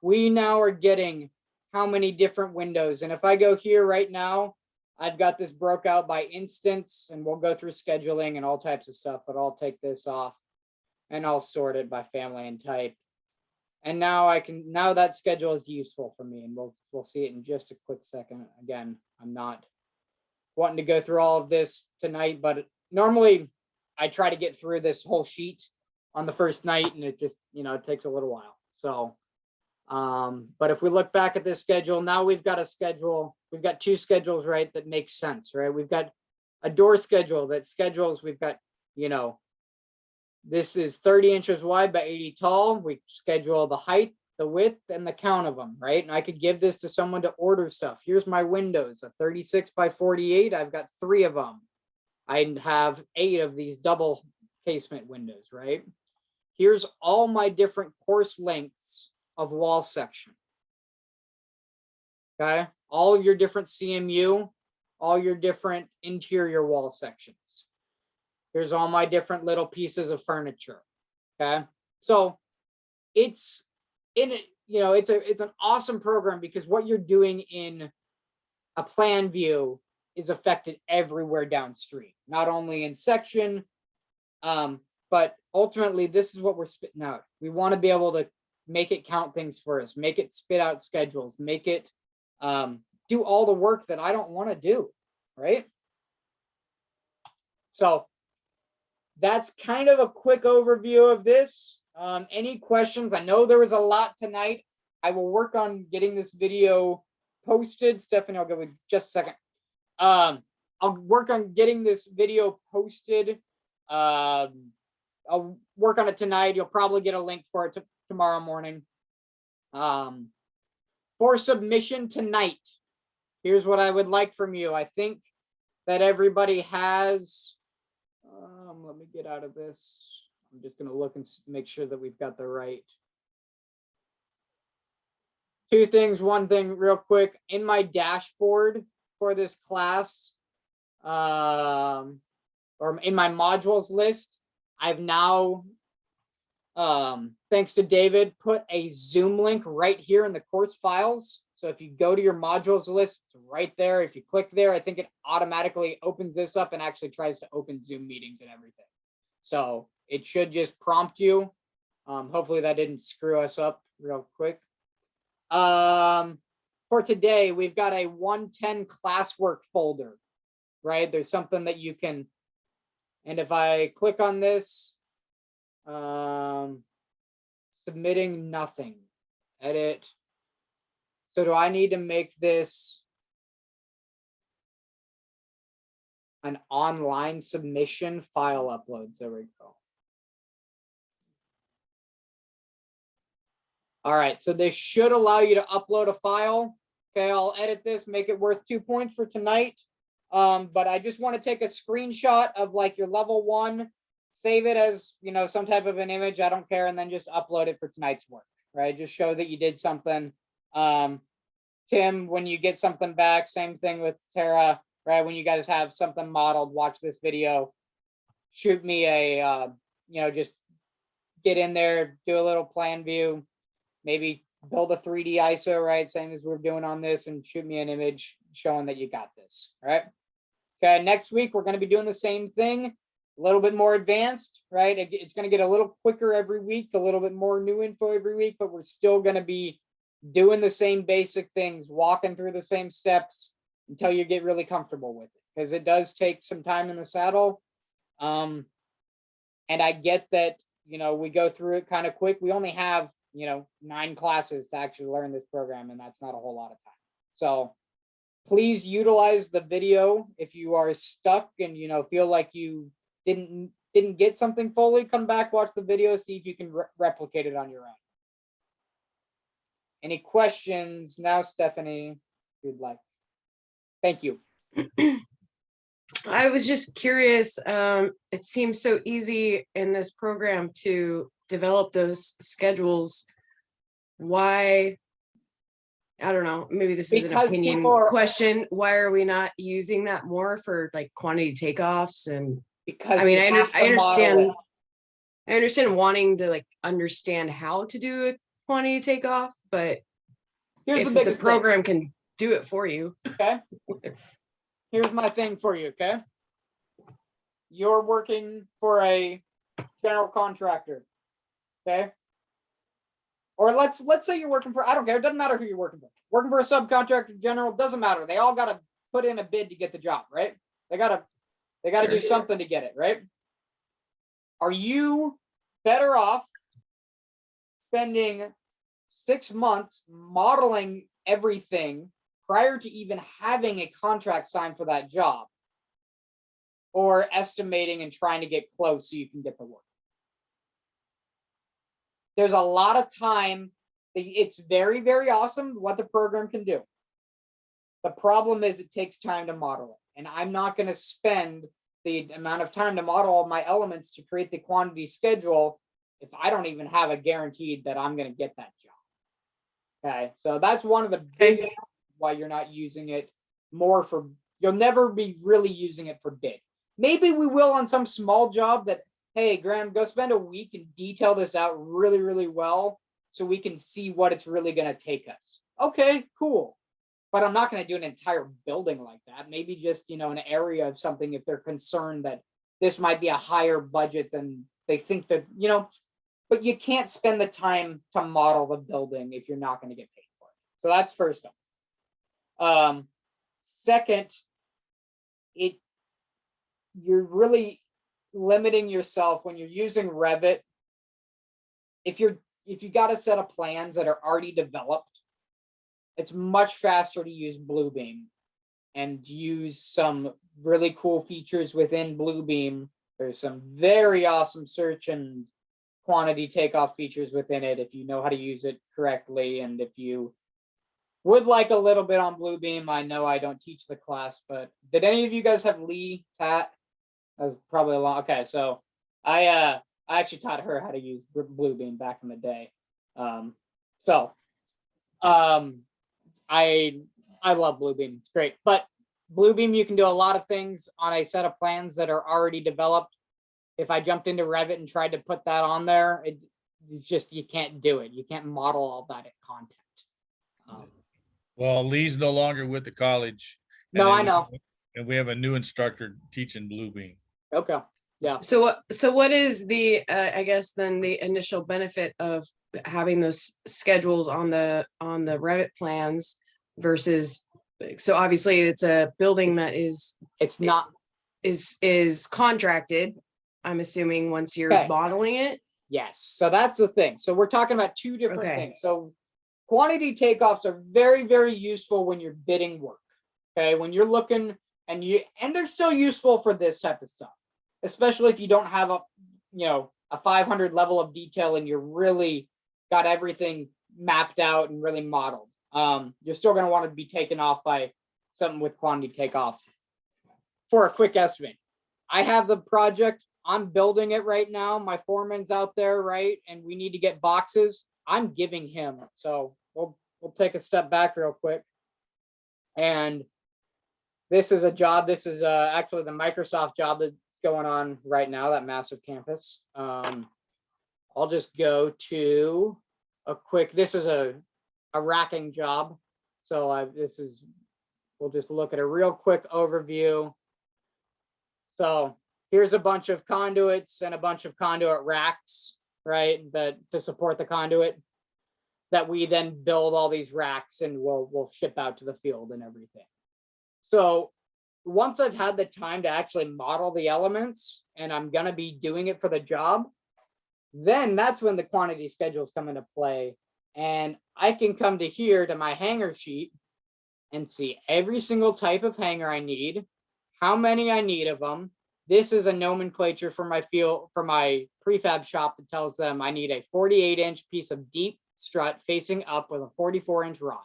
We now are getting how many different windows. And if I go here right now, I've got this broke out by instance, and we'll go through scheduling and all types of stuff, but I'll take this off and I'll sort it by family and type. And now now that schedule is useful for me, and we'll see it in just a quick second. Again, I'm not wanting to go through all of this tonight, but normally I try to get through this whole sheet on the first night, and it just, it takes a little while. So, but if we look back at this schedule, now we've got a schedule, we've got two schedules, right, that makes sense, right? We've got a door schedule that schedules, we've got, this is 30 inches wide by 80 tall. We schedule the height, the width, and the count of them, right? And I could give this to someone to order stuff. Here's my windows, a 36 by 48. I've got 3 of them. I have 8 of these double casement windows, right? Here's all my different course lengths of wall section. Okay, all of your different CMU, all your different interior wall sections. Here's all my different little pieces of furniture. Okay, so it's it's an awesome program, because what you're doing in a plan view is affected everywhere downstream, not only in section, but ultimately this is what we're spitting out. We want to be able to make it count things for us, make it spit out schedules, make it do all the work that I don't want to do, right? So that's kind of a quick overview of this. Any questions? I know there was a lot tonight. I will work on getting this video posted. Stephanie, I'll go with just a second. I'll work on getting this video posted. I'll work on it tonight. You'll probably get a link for it tomorrow morning. For submission tonight, here's what I would like from you. I think that everybody has, let me get out of this. I'm just going to look and make sure that we've got the right. 2 things. One thing real quick, in my dashboard for this class, or in my modules list, I've now, thanks to David, put a Zoom link right here in the course files. So if you go to your modules list, it's right there. If you click there, I think it automatically opens this up and actually tries to open Zoom meetings and everything. So it should just prompt you. Hopefully that didn't screw us up real quick. For today, we've got a 110 classwork folder, right? There's something that you can, and if I click on this, submitting nothing, edit. So do I need to make this an online submission? File uploads? There we go. All right, so this should allow you to upload a file. Okay, I'll edit this, make it worth 2 points for tonight. But I just want to take a screenshot of like your level 1, save it as, some type of an image, I don't care, and then just upload it for tonight's work, right? Just show that you did something. Tim, when you get something back, same thing with Tara, right? When you guys have something modeled, watch this video, shoot me a, just get in there, do a little plan view, maybe build a 3D ISO, right? Same as we're doing on this, and shoot me an image showing that you got this, right? Okay, next week, we're going to be doing the same thing, a little bit more advanced, right? It's going to get a little quicker every week, a little bit more new info every week, but we're still going to be doing the same basic things, walking through the same steps until you get really comfortable with it, because it does take some time in the saddle. And I get that, we go through it kind of quick. We only have 9 classes to actually learn this program, and that's not a whole lot of time. So please utilize the video. If you are stuck and feel like you didn't get something fully, come back, watch the video, see if you can replicate it on your own. Any questions now, Stephanie, if you'd like? Thank you. I was just curious. It seems so easy in this program to develop those schedules. Why? I don't know. Maybe this is an Because opinion people are- question. Why are we not using that more for like quantity takeoffs? And Because I mean, you have to I model understand. it. I understand wanting to like understand how to do a quantity takeoff, but Here's if the the biggest thing. program can do it for you. Okay. Here's my thing for you. Okay. You're working for a general contractor. Okay. Or let's say you're working for, I don't care. It doesn't matter who you're working for. Working for a subcontractor, general, doesn't matter. They all got to put in a bid to get the job, right? They got to Sure. do something to get it, right? Are you better off spending 6 months modeling everything prior to even having a contract signed for that job, or estimating and trying to get close so you can get the work? There's a lot of time. It's very, very awesome what the program can do. The problem is it takes time to model it. And I'm not going to spend the amount of time to model all my elements to create the quantity schedule if I don't even have a guaranteed that I'm going to get that job. Okay. So that's one of the biggest reasons why you're not using it more for, you'll never be really using it for bid. Maybe we will on some small job that, hey, Graham, go spend a week and detail this out really, really well so we can see what it's really going to take us. Okay, cool. But I'm not going to do an entire building like that. Maybe just, an area of something if they're concerned that this might be a higher budget than they think that, but you can't spend the time to model the building if you're not going to get paid for it. So that's first off. Second, you're really limiting yourself when you're using Revit. If you got a set of plans that are already developed, it's much faster to use Bluebeam and use some really cool features within Bluebeam. There's some very awesome search and quantity takeoff features within it if you know how to use it correctly. And if you would like a little bit on Bluebeam, I know I don't teach the class, but did any of you guys have Lee Tat? That was probably a long. Okay, so I actually taught her how to use Bluebeam back in the day. I love Bluebeam. It's great. But Bluebeam, you can do a lot of things on a set of plans that are already developed. If I jumped into Revit and tried to put that on there, it's just, you can't do it. You can't model all that content. Well, Lee's no longer with the college. No, I know. And we have a new instructor teaching Bluebeam. Okay. Yeah. So what is the I guess then the initial benefit of having those schedules on the Revit plans versus, so obviously it's a building that is contracted, I'm assuming, once you're Okay. modeling it. Yes. So that's the thing. So we're talking about two different Okay. things. So quantity takeoffs are very, very useful when you're bidding work. Okay. When you're looking and they're still useful for this type of stuff, especially if you don't have a 500 level of detail and you're really got everything mapped out and really modeled. You're still going to want to be taken off by something with quantity takeoff for a quick estimate. I have the project. I'm building it right now. My foreman's out there, right? And we need to get boxes. I'm giving him. So we'll take a step back real quick. And this is a job. This is actually the Microsoft job that's going on right now, that massive campus. I'll just go to a quick, this is a racking job. So we'll just look at a real quick overview. So here's a bunch of conduits and a bunch of conduit racks, right? That to support the conduit that we then build all these racks and we'll ship out to the field and everything. So once I've had the time to actually model the elements and I'm going to be doing it for the job, Then that's when the quantity schedules come into play. And I can come to here to my hanger sheet and see every single type of hanger I need, how many I need of them. This is a nomenclature for my prefab shop that tells them I need a 48-inch piece of deep strut facing up with a 44-inch rod.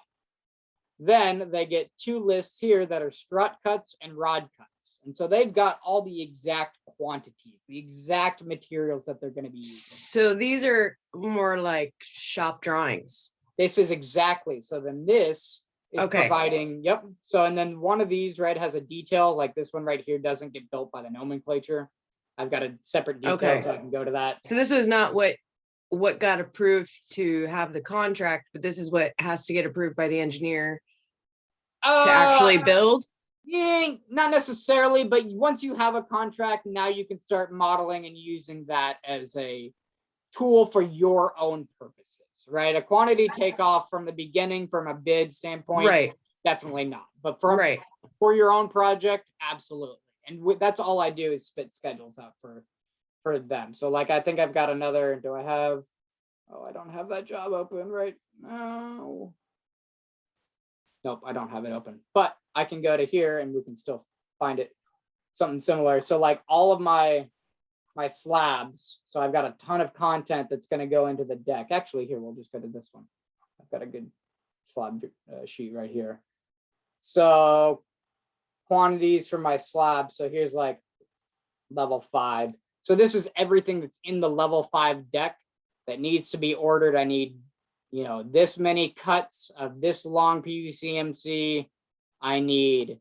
Then they get two lists here that are strut cuts and rod cuts. And so they've got all the exact quantities, the exact materials that they're going to be using. So these are more like shop drawings. This is exactly. So then this is Okay. providing, yep. So, and then one of these, right, has a detail like this one right here doesn't get built by the nomenclature. I've got a separate detail, Okay. so I can go to that. So this was not what got approved to have the contract, but this is what has to get approved by the engineer to actually build. Yeah, not necessarily, but once you have a contract, now you can start modeling and using that as a tool for your own purposes, right? A quantity takeoff from the beginning from a bid standpoint, Right, definitely not. But for right. your own project, absolutely. And that's all I do is spit schedules out for them. So like, I think I've got another, do I have, oh, I don't have that job open right now. Nope, I don't have it open, but I can go to here and we can still find it, something similar. So like all of my slabs, so I've got a ton of content that's going to go into the deck. Actually, here, we'll just go to this one. I've got a good slab sheet right here. So quantities for my slab. So here's like level 5. So this is everything that's in the level 5 deck that needs to be ordered. I need, you know, this many cuts of this long PVC-MC. I need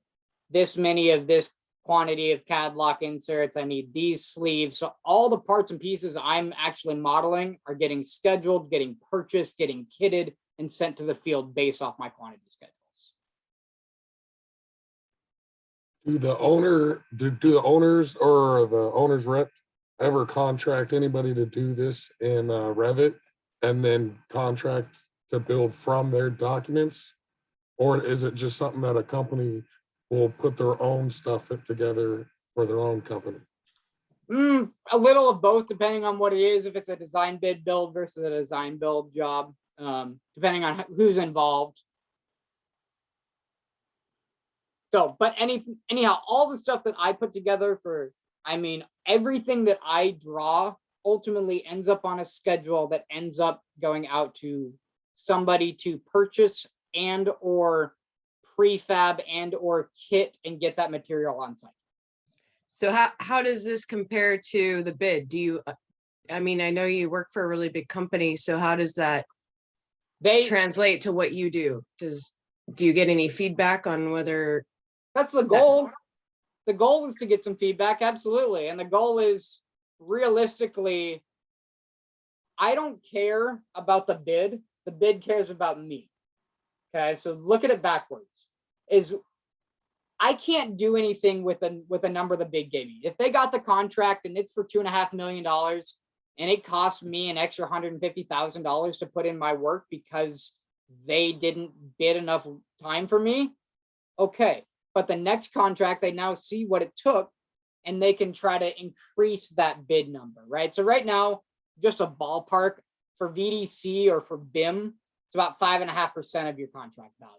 this many of this quantity of CAD lock inserts. I need these sleeves. So all the parts and pieces I'm actually modeling are getting scheduled, getting purchased, getting kitted, and sent to the field based off my quantity schedules. Do the owners or the owner's rep ever contract anybody to do this in Revit and then contract to build from their documents? Or is it just something that a company will put their own stuff together for their own company? A little of both, depending on what it is. If it's a design bid build versus a design build job, depending on who's involved. So, but anyhow, all the stuff that I put together everything that I draw ultimately ends up on a schedule that ends up going out to somebody to purchase and or prefab and or kit and get that material on site. So how does this compare to the bid? Do you, I mean, I know you work for a really big company, so how does that translate to what you do? Do you get any feedback on whether? That's the goal. The goal is to get some feedback, absolutely. And the goal is realistically, I don't care about the bid. The bid cares about me. Okay, so look at it backwards. I can't do anything with a number the bid gave me. If they got the contract and it's for $2.5 million and it costs me an extra $150,000 to put in my work because they didn't bid enough time for me, okay. But the next contract, they now see what it took and they can try to increase that bid number, right? So right now, just a ballpark for VDC or for BIM, it's about 5.5% of your contract value.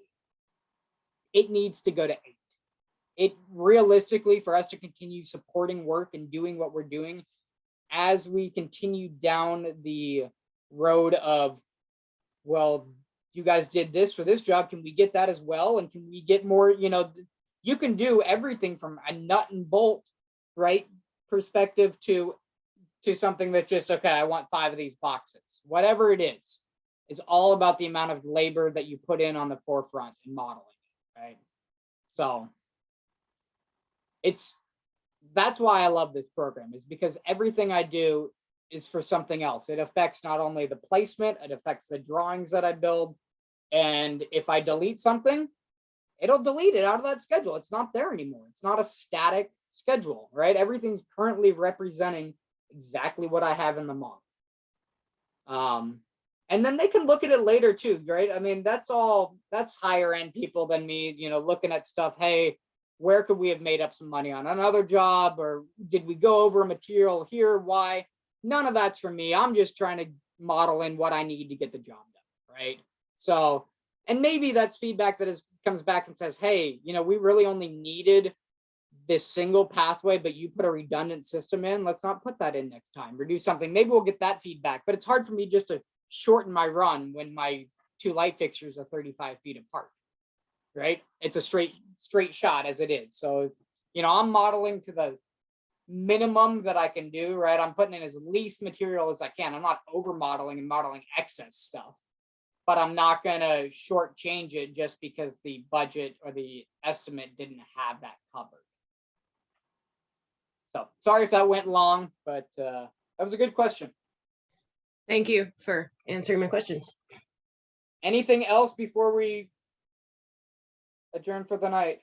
It needs to go to 8. It realistically, for us to continue supporting work and doing what we're doing, as we continue down the road of, well, you guys did this for this job, can we get that as well? And can we get more, you know, you can do everything from a nut and bolt, right, perspective to something that's just, okay, I want 5 of these boxes. Whatever it is, it's all about the amount of labor that you put in on the forefront in modeling, right? So that's why I love this program, is because everything I do is for something else. It affects not only the placement, it affects the drawings that I build. And if I delete something, it'll delete it out of that schedule. It's not there anymore. It's not a static schedule, right? Everything's currently representing exactly what I have in the model. And then they can look at it later too, right? I mean, that's higher end people than me, you know, looking at stuff. Hey, where could we have made up some money on another job? Or did we go over a material here? Why? none of that's for me. I'm just trying to model in what I need to get the job done, right? So, and maybe that's feedback that comes back and says, hey, we really only needed this single pathway, but you put a redundant system in. Let's not put that in next time or do something. Maybe we'll get that feedback, but it's hard for me just to shorten my run when my 2 light fixtures are 35 feet apart, right? It's a straight shot as it is. So, I'm modeling to the minimum that I can do, right? I'm putting in as least material as I can. I'm not over modeling and modeling excess stuff, but I'm not going to shortchange it just because the budget or the estimate didn't have that covered. So sorry if that went long, but that was a good question. Thank you for answering my questions. Anything else before we adjourn for the night?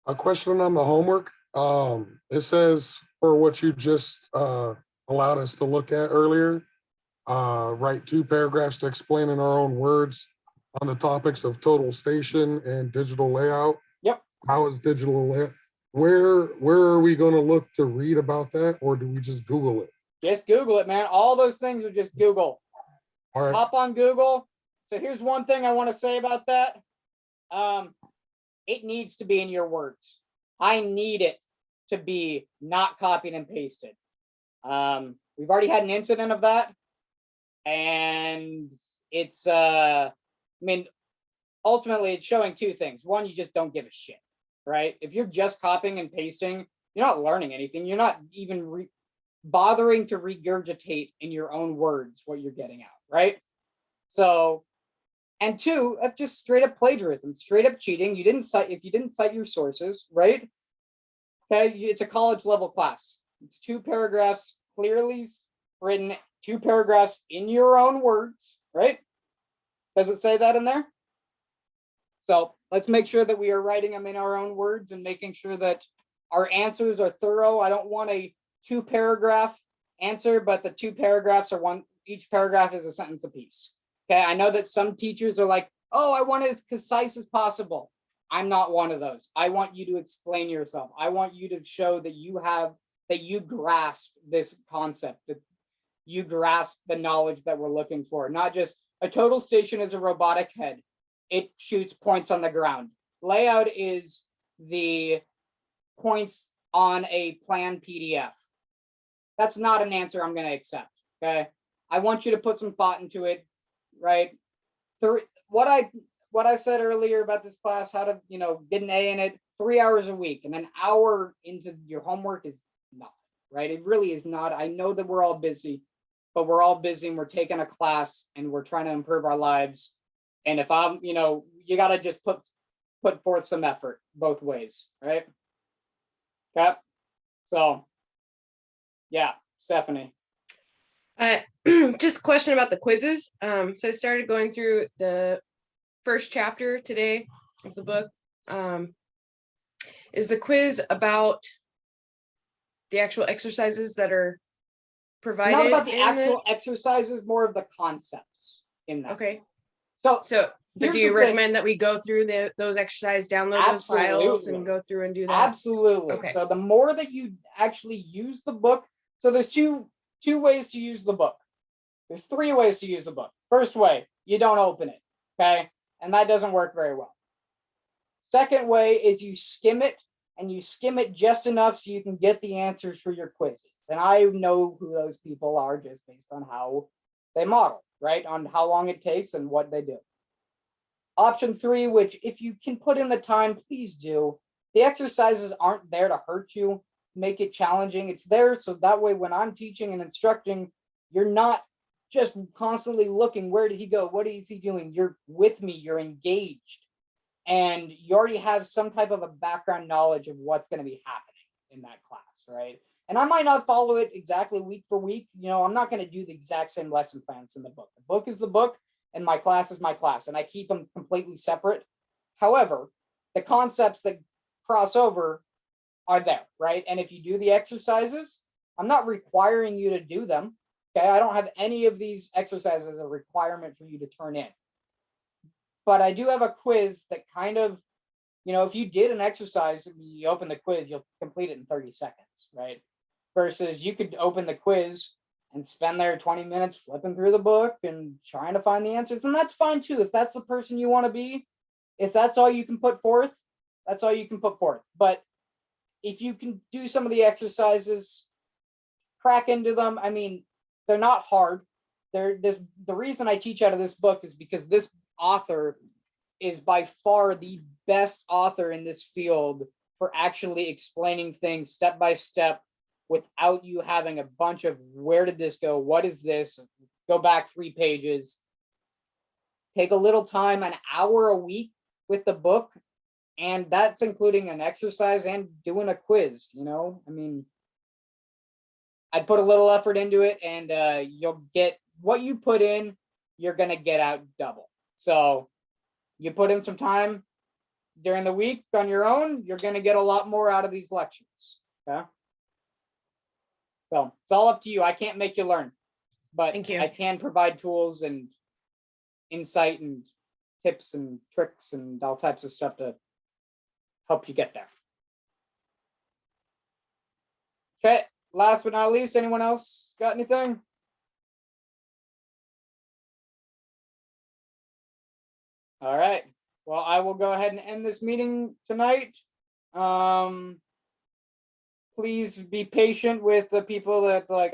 A question on the homework. It says for what you just allowed us to look at earlier, write 2 paragraphs to explain in our own words on the topics of total station and digital layout. Yep. How is digital layout? Where are we going to look to read about that, or do we just Google it? Just Google it, man. All those things are just Google. All right. Hop on Google. So here's one thing I want to say about that. It needs to be in your words. I need it to be not copied and pasted. We've already had an incident of that. And it's, ultimately it's showing 2 things. One, you just don't give a shit, right? If you're just copying and pasting, you're not learning anything. You're not even bothering to regurgitate in your own words what you're getting out, right? So, and 2, that's just straight up plagiarism, straight up cheating. You didn't cite, if you didn't cite your sources, right? Okay, it's a college level class. It's 2 paragraphs clearly written, 2 paragraphs in your own words, right? Does it say that in there? So let's make sure that we are writing them in our own words and making sure that our answers are thorough. I don't want a 2 paragraph answer, but the 2 paragraphs are each paragraph is a sentence apiece. Okay, I know that some teachers are like, oh, I want it as concise as possible. I'm not one of those. I want you to explain yourself. I want you to show that you grasp this concept, that you grasp the knowledge that we're looking for. Not just a total station is a robotic head. It shoots points on the ground. Layout is the points on a plan PDF. That's not an answer I'm going to accept. Okay, I want you to put some thought into it, right? What I said earlier about this class, how to get an A in it, 3 hours a week, and an hour into your homework is not right. It really is not. I know that we're all busy, but we're all busy and we're taking a class and we're trying to improve our lives. And if I'm, you got to just put forth some effort both ways, right? Okay. So, yeah, Stephanie. Just a question about the quizzes. So I started going through the first chapter today of the book. Is the quiz about the actual exercises that are provided? Not about the actual exercises, more of the concepts in that. Okay. So but do you recommend that we go through those exercises, download those files and go through and do that? Absolutely. Okay. So the more that you actually use the book, so there's two ways to use the book. There's 3 ways to use the book. First way, you don't open it, okay? And that doesn't work very well. Second way is you skim it, and you skim it just enough so you can get the answers for your quizzes. And I know who those people are just based on how they model, right? On how long it takes and what they do. Option 3, which if you can put in the time, please do. The exercises aren't there to hurt you, make it challenging. It's there so that way when I'm teaching and instructing, you're not just constantly looking, where did he go? What is he doing? You're with me, you're engaged. And you already have some type of a background knowledge of what's going to be happening in that class, right? And I might not follow it exactly week for week. I'm not going to do the exact same lesson plans in the book. The book is the book, and my class is my class, and I keep them completely separate. However, the concepts that cross over are there, right? And if you do the exercises, I'm not requiring you to do them. Okay, I don't have any of these exercises as a requirement for you to turn in. But I do have a quiz that kind of, if you did an exercise, you open the quiz, you'll complete it in 30 seconds, right? Versus you could open the quiz, and spend their 20 minutes flipping through the book and trying to find the answers. And that's fine too. If that's the person you want to be, if that's all you can put forth, that's all you can put forth. But if you can do some of the exercises, crack into them. I mean, they're not hard. The reason I teach out of this book is because this author is by far the best author in this field for actually explaining things step by step without you having a bunch of where did this go? What is this? Go back 3 pages. Take a little time, an hour a week with the book. And that's including an exercise and doing a quiz, you know? I mean, I'd put a little effort into it and you'll get what you put in, you're going to get out double. So you put in some time during the week on your own, you're going to get a lot more out of these lectures. Okay. So it's all up to you. I can't make you learn, but Thank you. I can provide tools and insight and tips and tricks and all types of stuff to help you get there. Okay, last but not least, anyone else got anything? All right, well, I will go ahead and end this meeting tonight. Please be patient with the people that like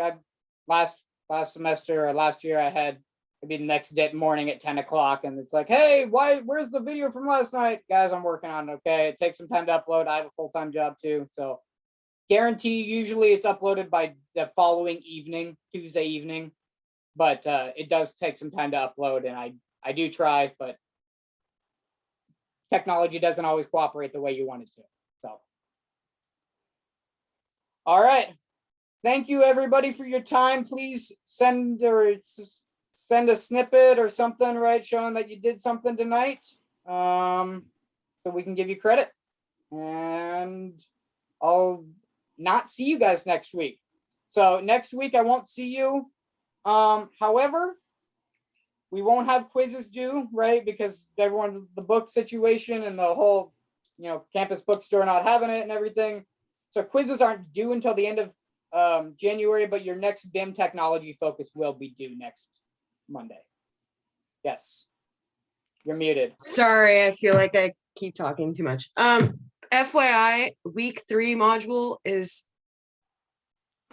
last semester or last year I had maybe the next day morning at 10 o'clock and it's like, hey, where's the video from last night? Guys, I'm working on it, okay? It takes some time to upload. I have a full-time job too, so guarantee usually it's uploaded by the following evening, Tuesday evening, but it does take some time to upload and I do try, but technology doesn't always cooperate the way you want it to, so. All right, thank you everybody for your time. Please send a snippet or something, right, showing that you did something tonight, so we can give you credit. And I'll not see you guys next week. So next week I won't see you. However, we won't have quizzes due, right? Because everyone, the book situation and the whole, campus bookstore not having it and everything. So quizzes aren't due until the end of January, but your next BIM technology focus will be due next Monday. Yes, you're muted. Sorry, I feel like I keep talking too much. FYI, week 3 module is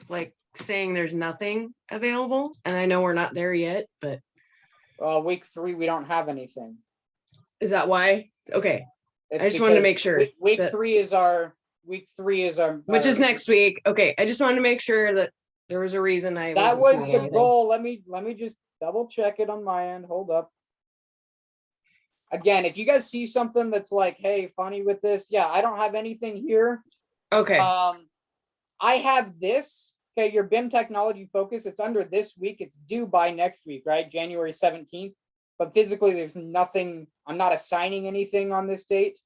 like saying there's nothing available, and I know we're not there yet, but Week 3 we don't have anything. is that why? Okay, It's I just wanted to because make sure Week that- 3 is our which is next week. Okay, I just wanted to make sure that there was a reason I That wasn't was seeing the anything. goal. Let me just double check it on my end. Hold up. Again, if you guys see something that's like, hey, funny with this, yeah, I don't have anything here. Okay, I have this. Okay, your BIM technology focus, it's under this week. It's due by next week, right? January 17th. But physically, there's nothing. I'm not assigning anything on this date.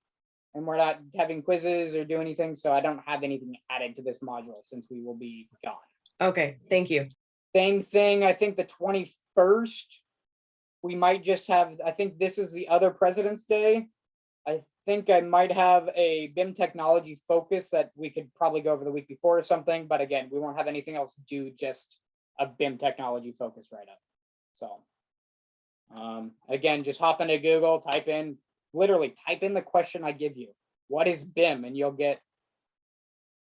And we're not having quizzes or do anything. So I don't have anything added to this module since we will be gone. okay, thank you. Same thing, I think the 21st, we might just have, I think this is the other President's Day. I think I might have a BIM technology focus that we could probably go over the week before or something, but again, we won't have anything else due, just a BIM technology focus right up. So, again, just hop into Google, literally type in the question I give you. What is BIM? And you'll get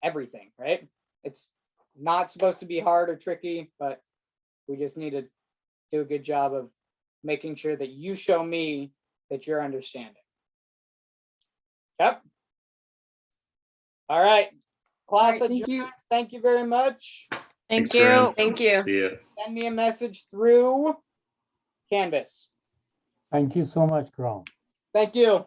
everything, right? It's not supposed to be hard or tricky, but we just need to do a good job of making sure that you show me that you're understanding. Yep. All right. Class All right, thank you. adjourned. Thank you very much. Thank Thanks, you. Corinne. Thank you. See ya. Send me a message through Canvas. Thank you so much, Crown. Thank you.